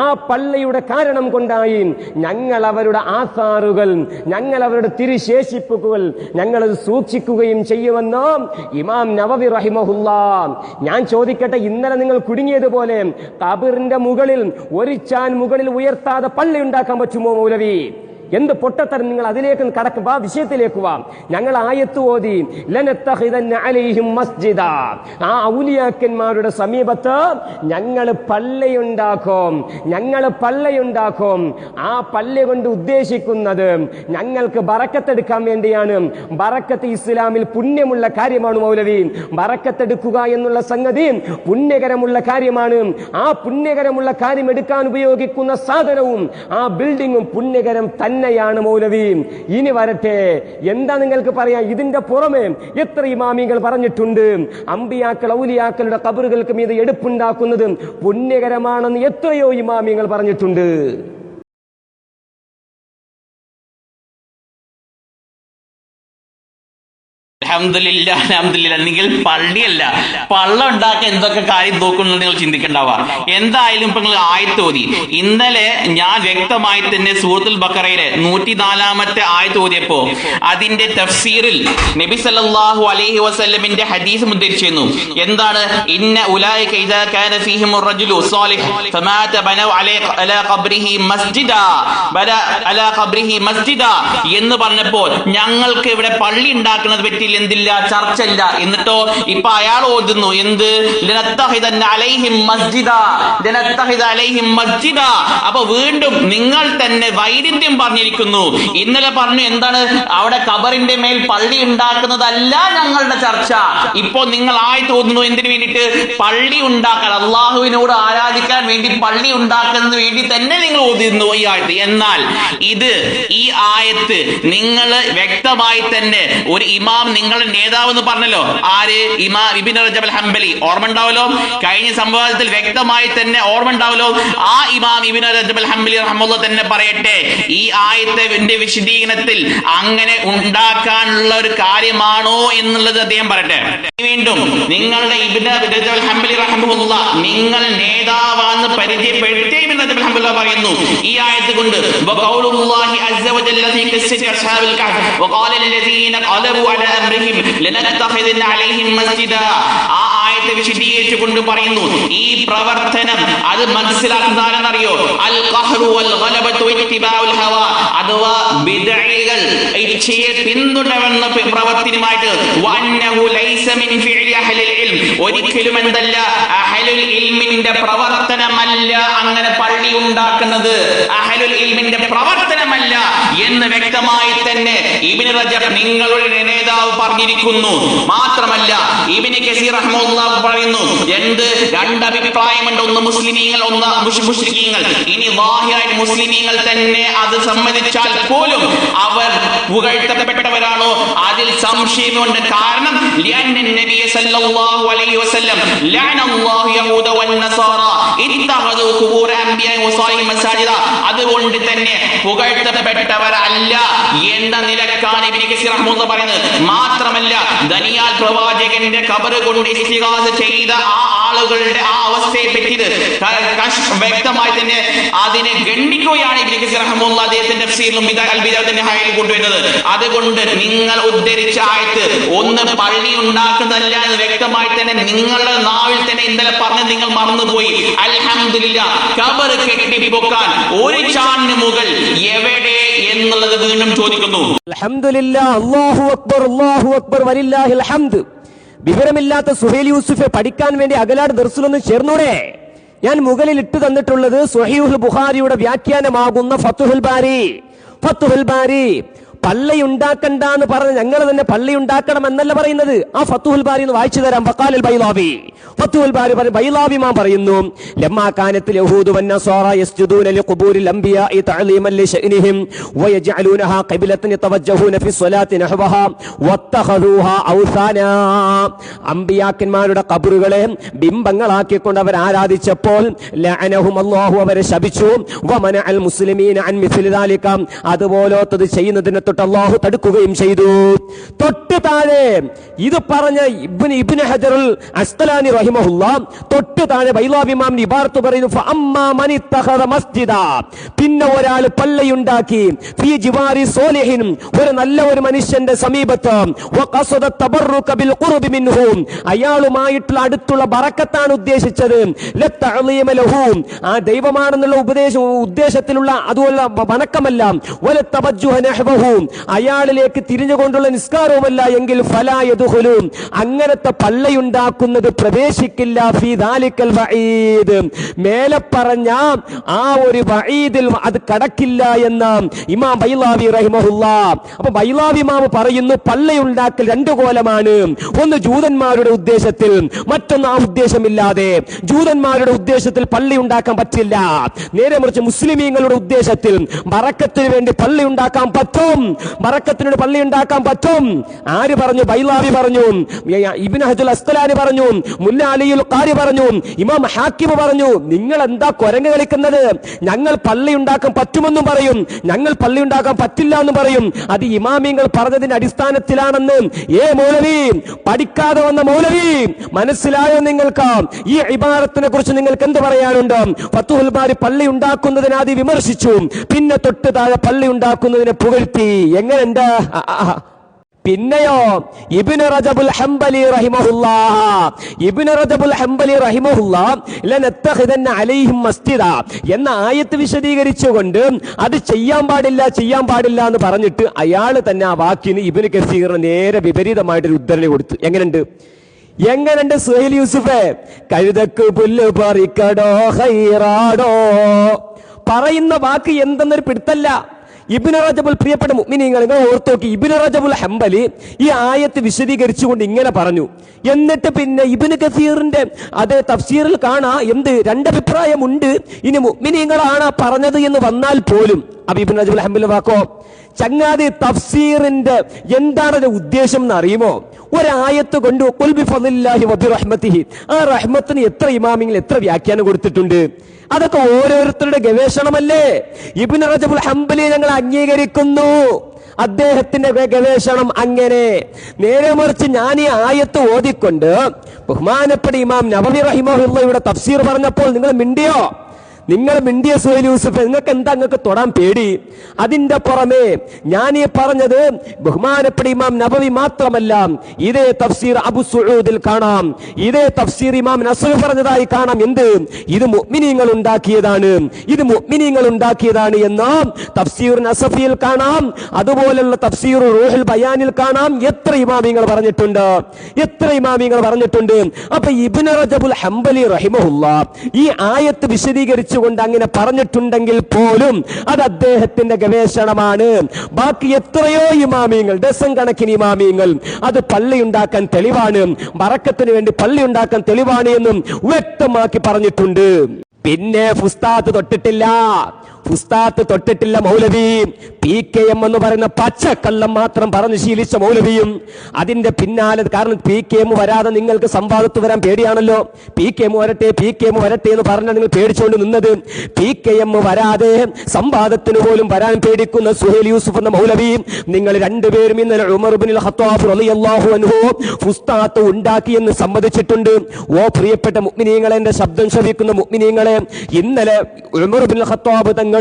ആ പള്ളിയുടെ കാരണം കൊണ്ടായി ഞങ്ങൾ അവരുടെ ആസാറുകൾ, ഞങ്ങൾ അവരുടെ തിരുശേഷിപ്പുകൾ ഞങ്ങൾ അത് സൂക്ഷിക്കുകയും ചെയ്യുമെന്ന് ഇമാം നവവി റഹിമഹുല്ലാ. ഞാൻ ചോദിക്കട്ടെ, ഇന്നലെ നിങ്ങൾ കുടുങ്ങിയതുപോലെ ഖബറിന്റെ മുകളിൽ ഒരു ചാൻ മുകളിൽ ഉയർത്താതെ പള്ളി ഉണ്ടാക്കാൻ പറ്റുമോ മൗലവി? എന്ത് പൊട്ടത്തരം! നിങ്ങൾ അതിലേക്ക് കടക്കുക, വിഷയത്തിലേക്ക് വാ. ഞങ്ങൾ ആയത്ത് ഓതി, ലനത്തഖിദന്ന അലൈഹിം മസ്ജിദാ, ആ ഔലിയാക്കന്മാരുടെ സമീപത്ത് ഞങ്ങൾ പള്ളിയുണ്ടാക്കും, ഞങ്ങൾ പള്ളിയുണ്ടാക്കും. ആ പള്ളി കൊണ്ട് ഉദ്ദേശിക്കുന്നത് ഞങ്ങൾക്ക് ബറക്കത്തെടുക്കാൻ വേണ്ടിയാണ്. ബറക്കത്ത് ഇസ്ലാമിൽ പുണ്യമുള്ള കാര്യമാണ് മൗലവി. ബറക്കത്തെടുക്കുക എന്നുള്ള സംഗതി പുണ്യകരമുള്ള കാര്യമാണ്. ആ പുണ്യകരമുള്ള കാര്യം എടുക്കാൻ ഉപയോഗിക്കുന്ന സാധനവും ആ ബിൽഡിങ്ങും പുണ്യകരം തന്നെയാണ് മൗലവി. ഇനി വരട്ടെ, എന്താ നിങ്ങൾക്ക് പറയാം? ഇതിന്റെ പുറമെ എത്ര ഇമാമികൾ പറഞ്ഞിട്ടുണ്ട്, അമ്പിയാക്കൾ ഔലിയാക്കളുടെ ഖബറുകൾക്ക് മീതെ എടുപ്പുണ്ടാക്കുന്നത് പുണ്യകരമാണെന്ന് എത്രയോ ഇമാമികൾ പറഞ്ഞിട്ടുണ്ട്. അൽഹംദുലില്ലാഹ് അൽഹംദുലില്ലാഹ്. നിങ്ങൾ പള്ളിയല്ല പള്ള ഉണ്ടാക്കാൻ എന്തൊക്കെ കാര്യം നോക്കുന്നത് നിങ്ങൾ ചിന്തിക്കണ്ടാവുക. എന്തായാലും ഇപ്പൊ നിങ്ങൾ ആയത്ത് ഓതി. ഇന്നലെ ഞാൻ വ്യക്തമായി തന്നെ സൂറത്തുൽ ബഖറയിലെ 104-ാമത്തെ ആയത്ത് ഓതിയപ്പോ അതിന്റെ തഫ്സീറിൽ നബി സല്ലല്ലാഹു അലൈഹി വസല്ലമിന്റെ ഹദീസ് ഉദ്ധരിച്ചിരുന്നു. എന്താണ്? ഇന്ന ഉലൈക ഇദാ കാന ഫീഹിം റജുലു സാലിഹ് ഫമാത ബനൗ അലാ ഖബ്രിഹി മസ്ജിദാ അലാ ഖബ്രിഹി മസ്ജിദാ എന്ന് പറഞ്ഞപ്പോൾ ഞങ്ങൾക്ക് ഇവിടെ പള്ളി ഉണ്ടാക്കുന്നത് പറ്റില്ല, എന്തില്ല, ചർച്ചയില്ല. എന്നിട്ടോ ഇപ്പൊ അയാൾ ഓതുന്നു എന്ത്? അലൈഹിം മസ്ജിദാ, അലൈഹിം മസ്ജിദാ. അപ്പൊ വീണ്ടും നിങ്ങൾ തന്നെ വൈരുദ്ധ്യം പറഞ്ഞിരിക്കുന്നു. ഇന്നലെ പറഞ്ഞു എന്താണ്? അവിടെ ഖബറിന്റെ മേൽ പള്ളി ഉണ്ടാക്കുന്നതല്ല ഞങ്ങളുടെ ചർച്ച. ഇപ്പോ നിങ്ങൾ ആയത്ത് ഓതുന്നു എന്തിനു വേണ്ടിയിട്ട്? പള്ളി ഉണ്ടാക്കാൻ, അള്ളാഹുവിനോട് ആരാധിക്കാൻ വേണ്ടി പള്ളി ഉണ്ടാക്കുന്നതിന് വേണ്ടി തന്നെ നിങ്ങൾ ഓതുന്നു ഈ ആയത്ത്. എന്നാൽ ഈ ആയത്ത് നിങ്ങൾ വ്യക്തമായി തന്നെ ഒരു ഇമാം നിങ്ങളുടെ നേതാവ് എന്ന് പറഞ്ഞല്ലോ. ആര്? ഇമാം ഇബ്നു റജബ് അൽ ഹംബലി. ഓർമ്മ ഉണ്ടാവല്ലോ, കഴിഞ്ഞ സംവാദത്തിൽ വ്യക്തമായി തന്നെ ഓർമ്മ ഉണ്ടാവല്ലോ. ആ ഇമാം ഇബ്നു റജബ് അൽ ഹംബലി റഹ്മത്തുള്ളാഹി തന്നെ പറയട്ടെ, ഈ ആയത്തിന്റെ വിശദീകരണത്തിൽ അങ്ങനെ ഉണ്ടാക്കാനുള്ള ഒരു കാര്യമാണോ എന്നുള്ളത് അദ്ദേഹം പറയട്ടെ. വീണ്ടും നിങ്ങളുടെ ഇബ്നു റജബ് അൽ ഹംബലി റഹ്മത്തുള്ളാഹി നിങ്ങൾ നേതാവാന്ന് പരിചയപ്പെടുത്തി ഇബ്നു റജബ് അൽ ഹംബലി പറയുന്നു ഈ ആയത്ത് കൊണ്ട് വഖൗലുല്ലാഹി അസ്സ വജല്ല ഫീ ഖിസ്സത്തി അസ്ഹാബിൽ കഹ്ഫ് വഖാല അല്ലദീന ഖലബു അലാ അംരിഹിം ലനത്തഖിദന അലൈഹിം മസ്ജിദാ. ആ ആയത്തെ വിശദീകരിച്ചു കൊണ്ട് പറയുന്നു ഈ പ്രവർത്തനം അത് മനസ്സിലാക്കുന്നതാണെന്നറിയോ? അൽ ഖഹ്റു വൽ ഗലബതു ഇത്തിബാഉൽ ഹവാ, അഥവാ ബിദ്അകൾ ഇച്ഛയെ പിന്തുടരുന്ന പ്രവർത്തനമായിട്ട് വഅന്നഹു ലൈസ മിൻ ഫിഅലി അഹ്ലിൽ ഇൽം, ഒരിക്കലും എന്തല്ല അഹ്ലുൽ ഇൽമിന്റെ പ്രവർത്തനമല്ല അങ്ങനെ പള്ളി ഉണ്ടാക്കുന്നത്, അഹ്ലുൽ ഇൽമിന്റെ പ്രവർത്തനമല്ല എന്ന് വ്യക്തമായി തന്നെ ഇബ്നു റജബ് നിങ്ങളുടെ നേതാവ് പറഞ്ഞിരിക്കുന്നു. മാത്രമല്ല ഇബ്നു കസീർ റഹ്മത്തുള്ളാഹി പറയുന്നു രണ്ട് അഭിപ്രായമുണ്ട്, ഒന്ന് മുസ്ലിമീങ്ങൾ, ഒന്ന് മുശ്രിക്കീങ്ങൾ. ഇനി വാഹിറായി മുസ്ലിമീങ്ങൾ തന്നെ അത് സമ്മതിച്ചാൽ പോലും അവർ പുകഴ്ത്തപ്പെട്ടവരാണോ? അതിൽ സംശയമുണ്ട്. കാരണം നബി സല്ലല്ലാഹു അലൈഹി വസല്ലം ലഅനല്ലാഹു യഹൂദ വന്നസാറ ഇത്തഖദു ഖുബൂർ അംബിയാഇ വസാലിഹിൻ മസാജിദ. അതുകൊണ്ട് തന്നെ പുകഴ്ത്തപ്പെട്ടവരല്ല എന്ന നിലക്കാണ് ഇബ്നു കസീർ റഹ്മത്തുള്ളാഹി പറയുന്നത്. മാത്രമല്ല ദനിയാൽ പ്രവാചകന്റെ ഖബർ കൊണ്ട് ഇസ്തിഗാസ ചെയ്ത ആ ആളുകളുടെ ആ അവസ്ഥയെ പറ്റി വ്യക്തമായി തന്നെ അതിനെ ഗണ്ണിക്കുകയാണ് ഇബ്നു കസീർ റഹ്മത്തുള്ളാഹി അദ്ദേഹത്തിന്റെ തഫ്സീറിലും അൽ ബിദഅത്തിന്റെ ഹൈൽ കൊണ്ടുവരുന്നത്. അതുകൊണ്ട് നിങ്ങൾ ഉദ്ധരിച്ച ആയത്ത് ഒന്ന് പള്ളി ഉണ്ടാക്കുന്നതല്ല എന്ന് വ്യക്തമായി തന്നെ നിങ്ങളുടെ നാവിൽ തന്നെ ഇന്നലെ പറഞ്ഞ് നിങ്ങൾ മറന്നുപോയി. അൽഹംദുലില്ലാഹ്, ഖബർ കെട്ടിപ്പൊക്കാൻ ഒരു ചാണിന് മുകൾ എവിടെ എന്നുള്ളത് വീണ്ടും ചോദിക്കുന്നു. അൽഹംദുലില്ലാഹ്, അല്ലാഹു അക്ബർ, അല്ലാഹു അക്ബർ, വലില്ലാഹിൽ ഹംദ്. വിവരമില്ലാത്ത സുഹൈൽ യൂസുഫെ പഠിക്കാൻ വേണ്ടി അകലാട് ദർസിലൊന്ന് ചേർന്നൂടെ? ഞാൻ മുകളിൽ ഇട്ടു തന്നിട്ടുള്ളത് സ്വഹീഹുൽ ബുഖാരിയുടെ വ്യാഖ്യാനമാകുന്ന ഫത്ഹുൽ ബാരി. ഫത്ഹുൽ ബാരി പള്ളി ഉണ്ടാക്കണ്ടെന്ന് പറഞ്ഞ് ഞങ്ങൾ തന്നെ പള്ളി ഉണ്ടാക്കണം എന്നല്ല പറയുന്നത്. ആ ഫത്ഹുൽ ബാരി എന്ന് വായിച്ചു തരാം. വഖാലൽ ബൈളാവി, ഫത്ഹുൽ ബാരി ബൈളാവി മാം പറയുന്നു, ലമ്മാ കാനത്തിൽ യഹൂദു വന്നസാറ യസ്ജുദൂന ലിഖുബൂരിൽ അംബിയാഇ തഅലീമൻ ലിശഅനിഹിം വയജഅലൂനഹാ ഖിബ്ലതൻ യതവജ്ജഹൂന ഫി സ്വലാത്തി നഹ്വഹാ വത്തഖദൂഹാ ഔസാനാ. അംബിയാക്കന്മാരുടെ ഖബറുകളെ ബിംബങ്ങളാക്കിക്കൊണ്ട് അവർ ആരാധിച്ചപ്പോൾ ലഅനഹും, അല്ലാഹു അവരെ ശപിച്ചു. വമനഅൽ മുസ്ലിമീന അൻ മിസ്ലി ദാലിക, അതുപോലത്തത് ചെയ്യുന്നതിനെ അല്ലാഹു തടുക്കുകയും ചെയ്തു. തൊട്ട് താഴെ ഇത് പറഞ്ഞ ഇബ്നു ഹജറുൽ അസ്ഖലാനി റഹിമഹുല്ലാഹ് തൊട്ട് താഴെ ബൈളാവി ഇമാം ഇബാറത്ത് പറയുന്നു, ഫഅമ്മാ മൻ ഇത്തഖദ മസ്ജിദ, പിന്നെ ഒരാൾ പള്ളിയുണ്ടാക്കി ഫീ ജിവാരി സോലിഹിൻ, ഒരു നല്ല ഒരു മനുഷ്യന്റെ സമീപത്ത്, വഖസദ തബറുക ബിൽ ഖുർബി മിൻഹു, അയാളുമായിട്ടുള്ള അടുത്തുള്ള ബറക്കത്താണ് ഉദ്ദേശിച്ചത്, ലതഅലീമ ലഹു, ആ ദൈവമാണെന്നുള്ള ഉദ്ദേശത്തിലുള്ള അതുപോലെ വണക്കമല്ല, വല തവജ്ജുഹ നഹ്വഹു, അയാളിലേക്ക് തിരിഞ്ഞുകൊണ്ടുള്ള നിസ്കാരവുമല്ല എങ്കിൽ ഫലാ യദ്ഖുലു, അങ്ങനത്തെ പള്ളിയുണ്ടാക്കുന്നത് പ്രവേശിക്കില്ല. ഫീ ദാലിക്കൽ വഈദ്, മേലെ പറഞ്ഞ ആ ഒരു വഈദിൽ അത് കടക്കില്ല എന്ന് ഇമാം ബൈളാവി റഹിമഹുല്ലാഹ്. അപ്പൊ ബൈളാവി ഇമാം പറയുന്നു പള്ളിയുണ്ടാക്കൽ രണ്ടു കോലമാണ്. ഒന്ന് ജൂതന്മാരുടെ ഉദ്ദേശത്തിൽ, മറ്റൊന്ന് ആ ഉദ്ദേശമില്ലാതെ. ജൂതന്മാരുടെ ഉദ്ദേശത്തിൽ പള്ളി ഉണ്ടാക്കാൻ പറ്റില്ല. നേരെ മറിച്ച് മുസ്ലിമീങ്ങളുടെ ഉദ്ദേശത്തിൽ ബറക്കത്തിന് വേണ്ടി പള്ളി ഉണ്ടാക്കാൻ പറ്റും. ബറക്കത്തിനോട് പള്ളി ഉണ്ടാക്കാൻ പറ്റും. ആര് പറഞ്ഞു? ബൈലാവി പറഞ്ഞു, ഇബ്നു ഹജർ അസ്ഖലാനി പറഞ്ഞു, മുല്ല അലിയുൽ ഖാരി പറഞ്ഞു, ഇമാം ഹാക്കിം പറഞ്ഞു. നിങ്ങൾ എന്താ കുരങ്ങ് കളിക്കുന്നത്? ഞങ്ങൾ പള്ളി ഉണ്ടാക്കാൻ പറ്റുമെന്നും പറയും, ഞങ്ങൾ പള്ളി ഉണ്ടാക്കാൻ പറ്റില്ല എന്നും പറയും. അത് ഇമാമിങ്ങൾ പറഞ്ഞതിന്റെ അടിസ്ഥാനത്തിലാണെന്ന് മൗലവി, പഠിക്കാതെ വന്ന മൗലവി, മനസ്സിലായോ നിങ്ങൾക്ക്? ഈ ഇബാറത്തിനെ കുറിച്ച് നിങ്ങൾക്ക് എന്ത് പറയാനുണ്ട്? ഫത്തുഹുൽ ബാരി പള്ളി ഉണ്ടാക്കുന്നതിനെ ആദ്യം വിമർശിച്ചു, പിന്നെ തൊട്ട് താഴെ പള്ളി ഉണ്ടാക്കുന്നതിനെ പുകഴ്ത്തി. എങ്ങനെയുണ്ട്? പിന്നെയോ ഇബ്നു റജബുൽ ഹംബലി റഹിമഹുല്ലാ ലനത്തഖിദന്ന അലൈഹിം മസ്ജിദ എന്ന ആയത്ത് വിശദീകരിച്ചുകൊണ്ട് അത് ചെയ്യാൻ പാടില്ല എന്ന് പറഞ്ഞിട്ട് അയാൾ തന്നെ ആ വാക്കിന് ഇബ്നു കസീറിന് നേരെ വിപരീതമായിട്ടൊരു ഉദ്ധരണി കൊടുത്തു. എങ്ങനെയുണ്ട് സുഹൈൽ യൂസുഫേ? കഴുതക്ക് പുല്ല് പറിക്കടോ ഹൈറാടോ. പറയുന്ന വാക്ക് എന്തെന്നൊരു പിടുത്തല്ല. ഇബ്നു റജബുൽ, പ്രിയപ്പെട്ട മുഅ്മിനീങ്ങൾ, നിങ്ങൾ ഓർത്തു നോക്കി, ഇബ്നു റജബുൽ ഹംബലി ഈ ആയത്ത് വിശദീകരിച്ചുകൊണ്ട് ഇങ്ങനെ പറഞ്ഞു. എന്നിട്ട് പിന്നെ ഇബ്നു കസീറിന്റെ അതേ തഫ്സീറിൽ കാണാം എന്ത് രണ്ടഭിപ്രായമുണ്ട്, ഇനി മുഅ്മിനീങ്ങളാണ് പറഞ്ഞത് എന്ന് വന്നാൽ പോലും. അപ്പൊ ഇബ്നു റജബുൽ ഹംബലി വാക്കോ, ചങ്ങാതി തഫ്സീറിന്റെ എന്താണ് ഉദ്ദേശം എന്ന് അറിയുമോ? ഒരായത്ത് കൊണ്ട് ഖുൽ ബിഫളില്ലാഹി വബിറഹ്മതിഹി, ആ റഹ്മത്തിന് എത്ര ഇമാമിങ്ങൾ എത്ര വ്യാഖ്യാനം കൊടുത്തിട്ടുണ്ട്? അതൊക്കെ ഓരോരുത്തരുടെ ഗവേഷണമല്ലേ? ഇബ്നു റജബുൽ ഹംബലി ഞങ്ങൾ അംഗീകരിക്കുന്നു, അദ്ദേഹത്തിന്റെ ഗവേഷണം അങ്ങനെ. നേരെ മറിച്ച് ഞാൻ ഈ ആയത്ത് ഓതിക്കൊണ്ട് ബഹുമാനപ്പെട്ട ഇമാം നവവി റഹിമഹുള്ളയുടെ തഫ്സീർ പറഞ്ഞപ്പോൾ നിങ്ങൾ മിണ്ടിയോ? സുഹൈൽ യൂസുഫ്, നിങ്ങൾക്ക് എന്താ നിങ്ങൾക്ക് തൊടാൻ പേടി? അതിന്റെ പുറമെ ഞാൻ ഈ പറഞ്ഞത് ബഹുമാനപ്പെട്ട ഇമാം നബവി മാത്രമല്ല, ഇതേ തഫ്സീർ അബു സുഊദിൽ കാണാം, ഇതേ തഫ്സീർ ഇമാം നസ്വി പറഞ്ഞതായി കാണാം. എന്ത്? ഇത് മുഅ്മിനീങ്ങൾ ഉണ്ടാക്കിയതാണ് എന്ന് തഫ്സീർ നസഫിയിൽ കാണാം, അതുപോലുള്ള തഫ്സീർ റൂഹുൽ ബയാനിൽ കാണാം. എത്ര ഇമാമിങ്ങൾ പറഞ്ഞിട്ടുണ്ട്. അപ്പൊ ഇബ്നു റജബുൽ ഹംബലി റഹിമഹുല്ലാ ഈ ആയത്ത് വിശദീകരിച്ചു കൊണ്ട് അങ്ങനെ പറഞ്ഞിട്ടുണ്ടെങ്കിൽ പോലും അത് അദ്ദേഹത്തിന്റെ ഗവേഷണമാണ്. ബാക്കി എത്രയോ ഇമാമിയങ്ങൾ, ഡസൻ കണക്കിന് ഇമാമിയങ്ങൾ അത് പള്ളി ഉണ്ടാക്കാൻ തെളിവാണ്, ബറക്കത്തിന് വേണ്ടി പള്ളി ഉണ്ടാക്കാൻ തെളിവാണ് എന്നും വ്യക്തമാക്കി പറഞ്ഞിട്ടുണ്ട്. പിന്നെ ഫുസ്താത്ത് തൊട്ടിട്ടില്ല മൗലവി. PKM എന്ന് പറയുന്ന പച്ചക്കള്ളം മാത്രം പറഞ്ഞു ശീലിച്ച മൗലവിയും അതിന്റെ പിന്നാലെ, കാരണം PKM വരാതെ നിങ്ങൾക്ക് സംവാദത്ത് വരാൻ പേടിയാണല്ലോ. PKM വരട്ടെ എന്ന് പറഞ്ഞാൽ നിങ്ങൾ പേടിച്ചുകൊണ്ട് നിന്നത്. PKM വരാതെ സംവാദത്തിന് പോലും വരാൻ പേടിക്കുന്ന സുഹൈൽ യൂസുഫ് എന്ന മൗലവി, നിങ്ങൾ രണ്ടുപേരും ഇന്നലെ ഉമർ ഇബ്നുൽ ഖത്താബ് റളിയല്ലാഹു അൻഹു ഫുസ്താത്ത് ഉണ്ടാക്കിയെന്ന് സമ്മതിച്ചിട്ടുണ്ട്. ഓ പ്രിയപ്പെട്ട മുഅ്മിനീങ്ങളെ, എന്റെ ശബ്ദം ശ്രവിക്കുന്ന മുഅ്മിനീങ്ങളെ, ഇന്നലെ ഉമർ ഇബ്നുൽ ഖത്താബ് തങ്ങൾ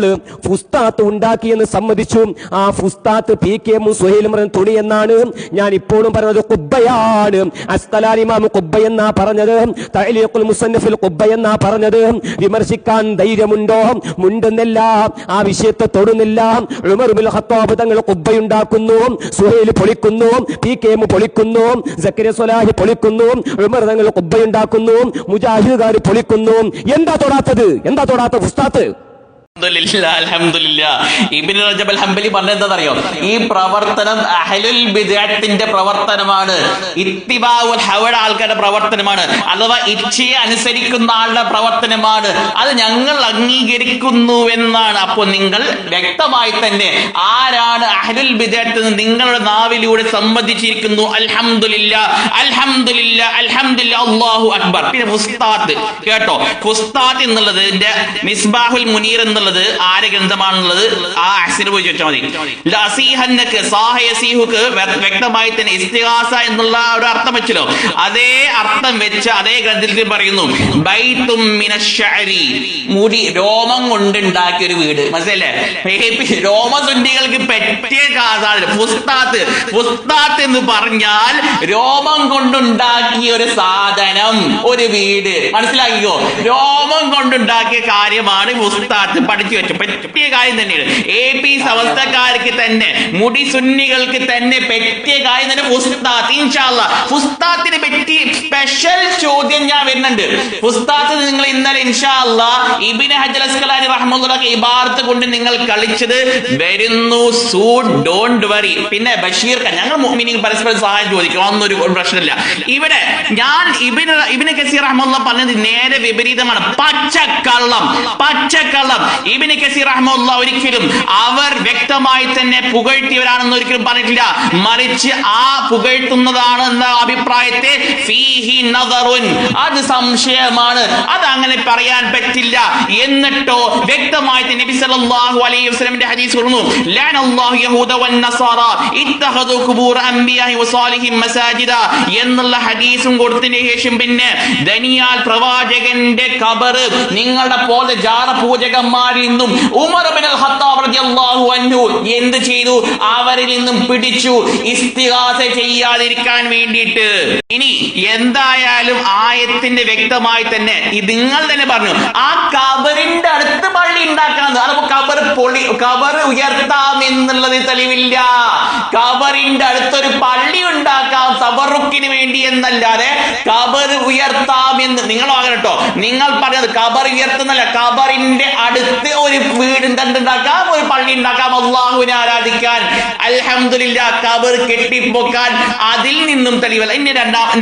ഫുസ്താത്ത് ഉണ്ടാക്കിയെന്ന് സമ്മതിച്ചു. ആ ഫുസ്താത്ത് PKM സുഹൈലും തുണി എന്നാണ്. ഞാൻ ഇപ്പോഴും പറഞ്ഞത് ഖുബ്ബയാണ്. അസ്ഖലാനി ഇമാം ഖുബ്ബ എന്നാ പറഞ്ഞത്, തഅലീഖുൽ മുസന്നഫിൽ ഖുബ്ബ എന്നാ പറഞ്ഞത്. വിമർശിക്കാൻ ധൈര്യമുണ്ടോ? മുണ്ടുന്നില്ല, ആ വിഷയത്തെ തൊടുന്നില്ല. ഉമർ ഇബ്നുൽ ഖത്താബ് തങ്ങൾ ഖുബ്ബയുണ്ടാക്കുന്നു, സുഹൈൽ പൊളിക്കുന്നു, PKM പൊളിക്കുന്നു, സക്കരിയ സ്വലാഹി പൊളിക്കുന്നു, ഉമർ തങ്ങൾ ഖുബ്ബയുണ്ടാക്കുന്നു, മുജാഹിദുകാർ പൊളിക്കുന്നു. എന്താ തൊടാത്ത ഫുസ്താത്ത്? ഇബ്നു റജബ് ഹംബലി പറഞ്ഞെന്താണെന്നറിയോ? ഈ പ്രവർത്തനം അഹ്ലുൽ ബിദ്അത്തിന്റെ പ്രവർത്തനമാണ്, ഇത്തിബാഉൽ ഹവയുടെ ആൾക്കാരുടെ പ്രവർത്തനമാണ്, അഥവാ ഇച്ഛയെ അനുസരിക്കുന്ന ആളുടെ പ്രവർത്തനമാണ്. അത് ഞങ്ങൾ അംഗീകരിക്കുന്നു എന്നാണ്. അപ്പോൾ നിങ്ങൾ വ്യക്തമായി തന്നെ ആരാണ് അഹ്ലുൽ ബിദ്അത്ത് എന്ന് നിങ്ങളുടെ നാവിലൂടെ സമ്മതിച്ചിരിക്കുന്നു. അൽഹംദുലില്ലാഹ്, അൽഹംദുലില്ലാഹ്, അൽഹംദുലില്ലാഹ്, അല്ലാഹു അക്ബർ. പിന്നെ ഫുസ്താത്ത് കേട്ടോ, ഫുസ്താത്ത് എന്നുള്ളത് മിസ്ബാഹുൽ മുനീർ എന്നുള്ളത് ആരെ ഗ്രന്ഥമാണുള്ളത്? ആ അഹ്സിന് പോയി ചോദിച്ചാൽ മതി. ലഅസീഹന്നക സാഹയസീഹുക്ക് വ്യക്തമായി തന്നെ ഇസ്തിഗാസ എന്നുള്ള ഒരു അർത്ഥം വെച്ചല്ലോ, അതേ അർത്ഥം വെച്ച് അതേ ഗ്രന്ഥത്തിൽ പറയുന്നു ബൈത്തും മിനശ്ശഅരി, മുടി രോമം കൊണ്ടുണ്ടാക്കിയ ഒരു വീട്. മനസ്സിലല്ലേ? രോമസുന്നികൾക്ക് പറ്റിയ ഫുസ്താത്ത് എന്ന് പറഞ്ഞാൽ രോമം കൊണ്ടുണ്ടാക്കിയ ഒരു സാധനം, ഒരു വീട്. മനസ്സിലാക്കിക്കോ, രോമം കൊണ്ടുണ്ടാക്കിയ കാര്യമാണ് ഫുസ്താത്ത്. പഠിച്ചു വെച്ചു പറ്റിയ കാര്യം തന്നെയാണ്. AP സമസ്തക്കാർക്ക് തന്നെ, മുടി സുന്നികൾക്ക് തന്നെ പറ്റിയ കാര്യം തന്നെ ഫുസ്താത്ത്. ഇൻഷാ അല്ലാഹ് ഫുസ്താത്തിനെ പറ്റി സ്പെഷ്യൽ ചോദ്യം ഞാൻ വരുന്നുണ്ട്. ഫുസ്താത്ത് നിങ്ങൾ ഇന്നലെ ഇൻഷാ അല്ലാഹ് ഇബ്നു ഹജർ അസ്ഖലാനി റഹ്മത്തുള്ളാഹി ഇബാറത്ത് കൊണ്ട് നിങ്ങൾ കളിച്ചത് വരുന്നു. So don't worry. പിന്നെ ബഷീർ ഖാൻ, ഞങ്ങൾ മുഅ്മിനീൻ പരസ്പരം സഹായം ചോദിക്കും, ഒന്നൊരു പ്രശ്നമില്ല. ഇവിടെ ഞാൻ ഇബ്നു കസീർ റഹ്മത്തുള്ളാഹി പറഞ്ഞത് നേരെ വിപരീതമാണ്. പച്ചക്കള്ളം. ഇബ്നു കസീർ റഹ്മത്തുള്ളാഹി ഒരിക്കലും അവർ വ്യക്തമായി തന്നെ പുകഴ്ത്തിയവരാണെന്ന് ഒരിക്കലും പറഞ്ഞിട്ടില്ല. മറിച്ച് ആ പുകഴ്ത്തുന്നതാണ് എന്ന അഭിപ്രായത്തെ ഫീഹി നദറുൻ, അത് സംശയമാണ്, അത് അങ്ങനെ പറയാൻ പറ്റില്ല. എന്നിട്ടോ വ്യക്തമായി നബി സല്ലല്ലാഹു അലൈഹി വസല്ലമിന്റെ ഹദീസ് പറഞ്ഞു, ലഅനല്ലാഹു യഹൂദ വൻ നസാറ ഇത്തഖദു ഖുബൂർ അംബിയാഇ വസാലിഹിൻ മസാജിദ എന്നുള്ള ഹദീസും കൊടുത്തതിന് ശേഷം പിന്നെ ദനിയാൽ പ്രവാചകന്റെ ഖബർ നിങ്ങളുടെ പോലെ ജാറ പൂജകന്മാരിൽ നിന്നും ഉമർ ഇബ്നുൽ ഖത്താബ് റളിയല്ലാഹു അൻഹു എന്ത് ചെയ്തു? അവരിൽ നിന്നും പിടിച്ചു ഇസ്തിഗാസ ചെയ്യാതിരിക്കാൻ വേണ്ടിയിട്ട്. ഇനി എന്തായാലും ആയത്തിന്റെ വ്യക്തമായി തന്നെ നിങ്ങൾ തന്നെ പറഞ്ഞു, ആ ഖബറിന്റെ അടുത്ത് പള്ളി ഉണ്ടാക്കണം. അതിപ്പോ ഖബർ ഉയർത്താം എന്നുള്ളത് തെളിവില്ല. ഖബറിന്റെ അടുത്തൊരു പള്ളി ഉണ്ടാക്കാം തബറുക്കിന് വേണ്ടി എന്നല്ലാതെ ഖബർ ഉയർത്താം എന്ന് നിങ്ങൾ ആകട്ടോ. നിങ്ങൾ പറഞ്ഞത് ഖബർ ഉയർത്തുന്നല്ല, ഖബറിന്റെ അടുത്ത് ഒരു വീട് ഉണ്ടാക്കാം, ഒരു പള്ളി ഉണ്ടാക്കാം, അല്ലാഹുവിനെ ആരാധിക്കാൻ. അൽഹംദുലില്ലാഹ്, ഖബർ കെട്ടിപ്പൊക്കാൻ അതിൽ നിന്നും തെളിവല്ല. എന്റെ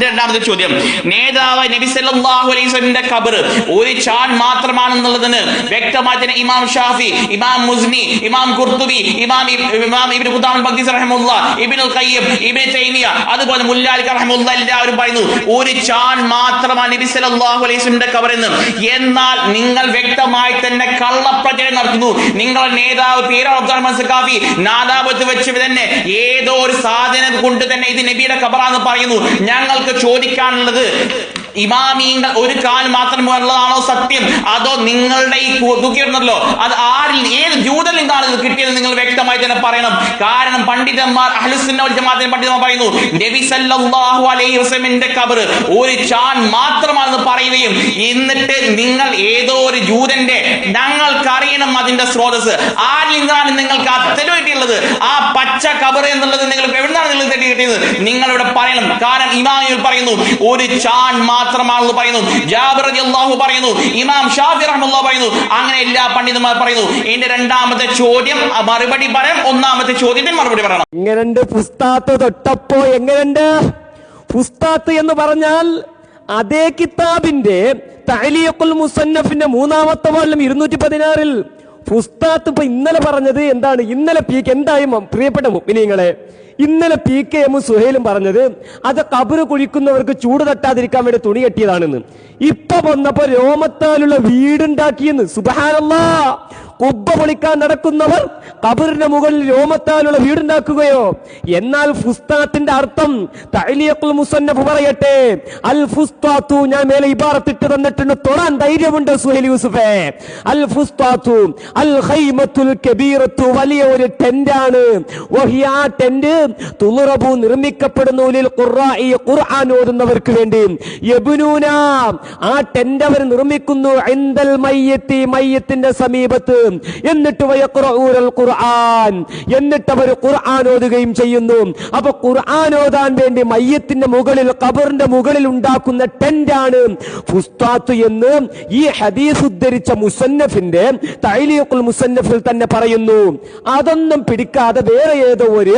രണ്ടാമത്തെ ചോദ്യം, നേതാവ് നബി സല്ലല്ലാഹു അലൈഹി വസല്ലമിന്റെ ഖബർ ഒരു ചാൺ മാത്രമാണെന്നുള്ളതിന് വ്യക്തമായി തന്നെ ഇമാം ഷാഫി, ഇമാം മുസ്നി, ഇമാം ഖുർത്തുബി, ഇമാം ഇബ്നു ഖുദാമ അൽ-മഖ്ദിസി റഹിമഹുല്ലാഹ്, ഇബ്നുൽ ഖയ്യിം, ഇബ്നു തൈമിയ, അതുപോലെ മുല്ലാലിക റഹിമഹുല്ലാഹ് എല്ലാവരും പറയുന്നു ഒരു ചാൺ മാത്രമാണ് നബി സല്ലല്ലാഹു അലൈഹി വസല്ലമിന്റെ ഖബർ എന്ന്. എന്നാൽ നിങ്ങൾ വ്യക്തമായി തന്നെ കള്ളപ്രചരണം നടത്തുന്നു. നിങ്ങളുടെ നേതാവ് പീർ അബ്ദുറഹ്മാൻ സഖാഫി നാദാപത്ത് വെച്ച് തന്നെ ഏതോ ഒരു സാധനം കൊണ്ട് തന്നെ ഇത് നബിയുടെ ഖബറാണെന്ന് പറയുന്നു. ഞങ്ങൾക്ക് ചോദിക്കാനുള്ളത്, ഇമാമീങ്ങൾ ഒരു കാൽ മാത്രമുള്ളതാണോ സത്യം, അതോ നിങ്ങളുടെ ഈ തൂക്കിയിടുന്നല്ലോ അത് ആരിൽ ഏത് ജൂതനിൽ നിന്നാണ് ഇത് കിട്ടിയത് നിങ്ങൾ വ്യക്തമായി തന്നെ പറയണം. കാരണം പണ്ഡിതന്മാർ അഹ്ലുസുന്ന വൽ ജമാഅത്തിന്റെ പണ്ഡിതന്മാർ പറയുന്നു നബി സല്ലല്ലാഹു അലൈഹി വസല്ലമിന്റെ ഖബർ ഒരു ചാൺ മാത്രമാണെന്ന് പറയുകയും എന്നിട്ട് നിങ്ങൾ ഏതോ ഒരു ജൂതന്റെ, ഞങ്ങൾക്കറിയണം അതിന്റെ സ്രോതസ് ആരിൽ നിന്നാണ് നിങ്ങൾക്ക് അത്തരം കിട്ടിയുള്ളത്, ആ പച്ച ഖബർ എന്നുള്ളത് നിങ്ങൾ എവിടുന്നാണ് നിങ്ങൾ കിട്ടിയത് നിങ്ങളിവിടെ പറയണം. കാരണം ഇമാമികൾ പറയുന്നു ഒരു ചാൺ മാത്രമാണെന്ന് പറയുന്നു, ജാബിർ റളിയല്ലാഹു പറയുന്നു, ഇമാം ഷാഫി റഹ്മത്തുള്ളാഹി പറയുന്നു, അങ്ങനെ എല്ലാ പണ്ഡിതന്മാർ പറയുന്നു. എന്റെ രണ്ടാമത്തെ ചോദ്യം മറുപടി പറയാം, ഒന്നാമത്തെ ചോദ്യത്തിന് മറുപടി പറയണം. എങ്ങനെയുണ്ട് ഫുസ്താത്ത് തൊട്ടപ്പോ? എങ്ങനെയുണ്ട് ഫുസ്താത്ത് എന്ന് പറഞ്ഞാൽ അതേ കിതാബിന്റെ തഅലീഖുൽ മുസന്നഫിന്റെ 3-ാമത്തെ വാള്യം 216 ഫുസ്താത്ത് ഇപ്പൊ ഇന്നലെ പറഞ്ഞത് എന്താണ്? ഇന്നലെ പീക്ക് എന്തായി പ്രിയപ്പെട്ട മുഅ്മിനീങ്ങളെ, ഇന്നലെ PKM സുഹൈലും പറഞ്ഞത് അത് ഖബർ കുഴിക്കുന്നവർക്ക് ചൂട് തട്ടാതിരിക്കാൻ വേണ്ടി തുണി കെട്ടിയതാണെന്ന്. ഇപ്പൊ വന്നപ്പോ രോമത്താലുള്ള വീടുണ്ടാക്കിയെന്ന്. സുബ്ഹാനല്ലാഹ്, കുബ്ബ പൊളിക്കാൻ നടക്കുന്നവർ ഖബറിന്റെ മുകളിൽ രോമത്താലുള്ള വീടുണ്ടാക്കുകയോ? എന്നാൽ ഫുസ്താത്തിന്റെ അർത്ഥം തഅലീഖുൽ മുസന്നഫ് പറയട്ടെ, അൽ ഫുസ്താത്തു, ഞാൻ മേലെ ഇബാറത്തിട്ട് തന്നിട്ടുണ്ട്, തൊടാൻ ധൈര്യമുണ്ട് സുഹൈൽ യൂസുഫേ. അൽ ഫുസ്താത്തു അൽ ഖൈമത്തുൽ കബീറത്തു, വലിയ ഒരു ടെന്റാണ്. വഹിയ, ആ ടെന്റ് തുളറബു, നിർമ്മിക്കപ്പെടുന്നു, ലിൽ ഖുർആഇ, ഖുർആൻ ഓതുന്നവർക്ക് വേണ്ടി. യബ്നൂന, ആ ടെന്റ് അവർ നിർമ്മിക്കുന്നു, ഇൻദൽ മയ്യത്തി, മയ്യത്തിന്റെ സമീപത്ത്. എന്നിട്ട് വയഖറഊനൽ ഖുർആൻ, എന്നിട്ട് അവർ ഖുർആൻ ഓതുകയും ചെയ്യുന്നു. അപ്പൊ ഖുർആൻ ഓതാൻ വേണ്ടി മയ്യത്തിന്റെ മുകളിൽ, ഖബറിന്റെ മുകളിൽ ഉണ്ടാക്കുന്ന ടെന്റാണ് ഫുസ്താത്ത് എന്ന് ഈ ഹദീസ് ഉദ്ധരിച്ച മുസന്നഫിന്റെ തഅലീഖുൽ മുസന്നഫിൽ തന്നെ പറയുന്നു. അതൊന്നും പിടിക്കാതെ വേറെ ഏതോ ഒരു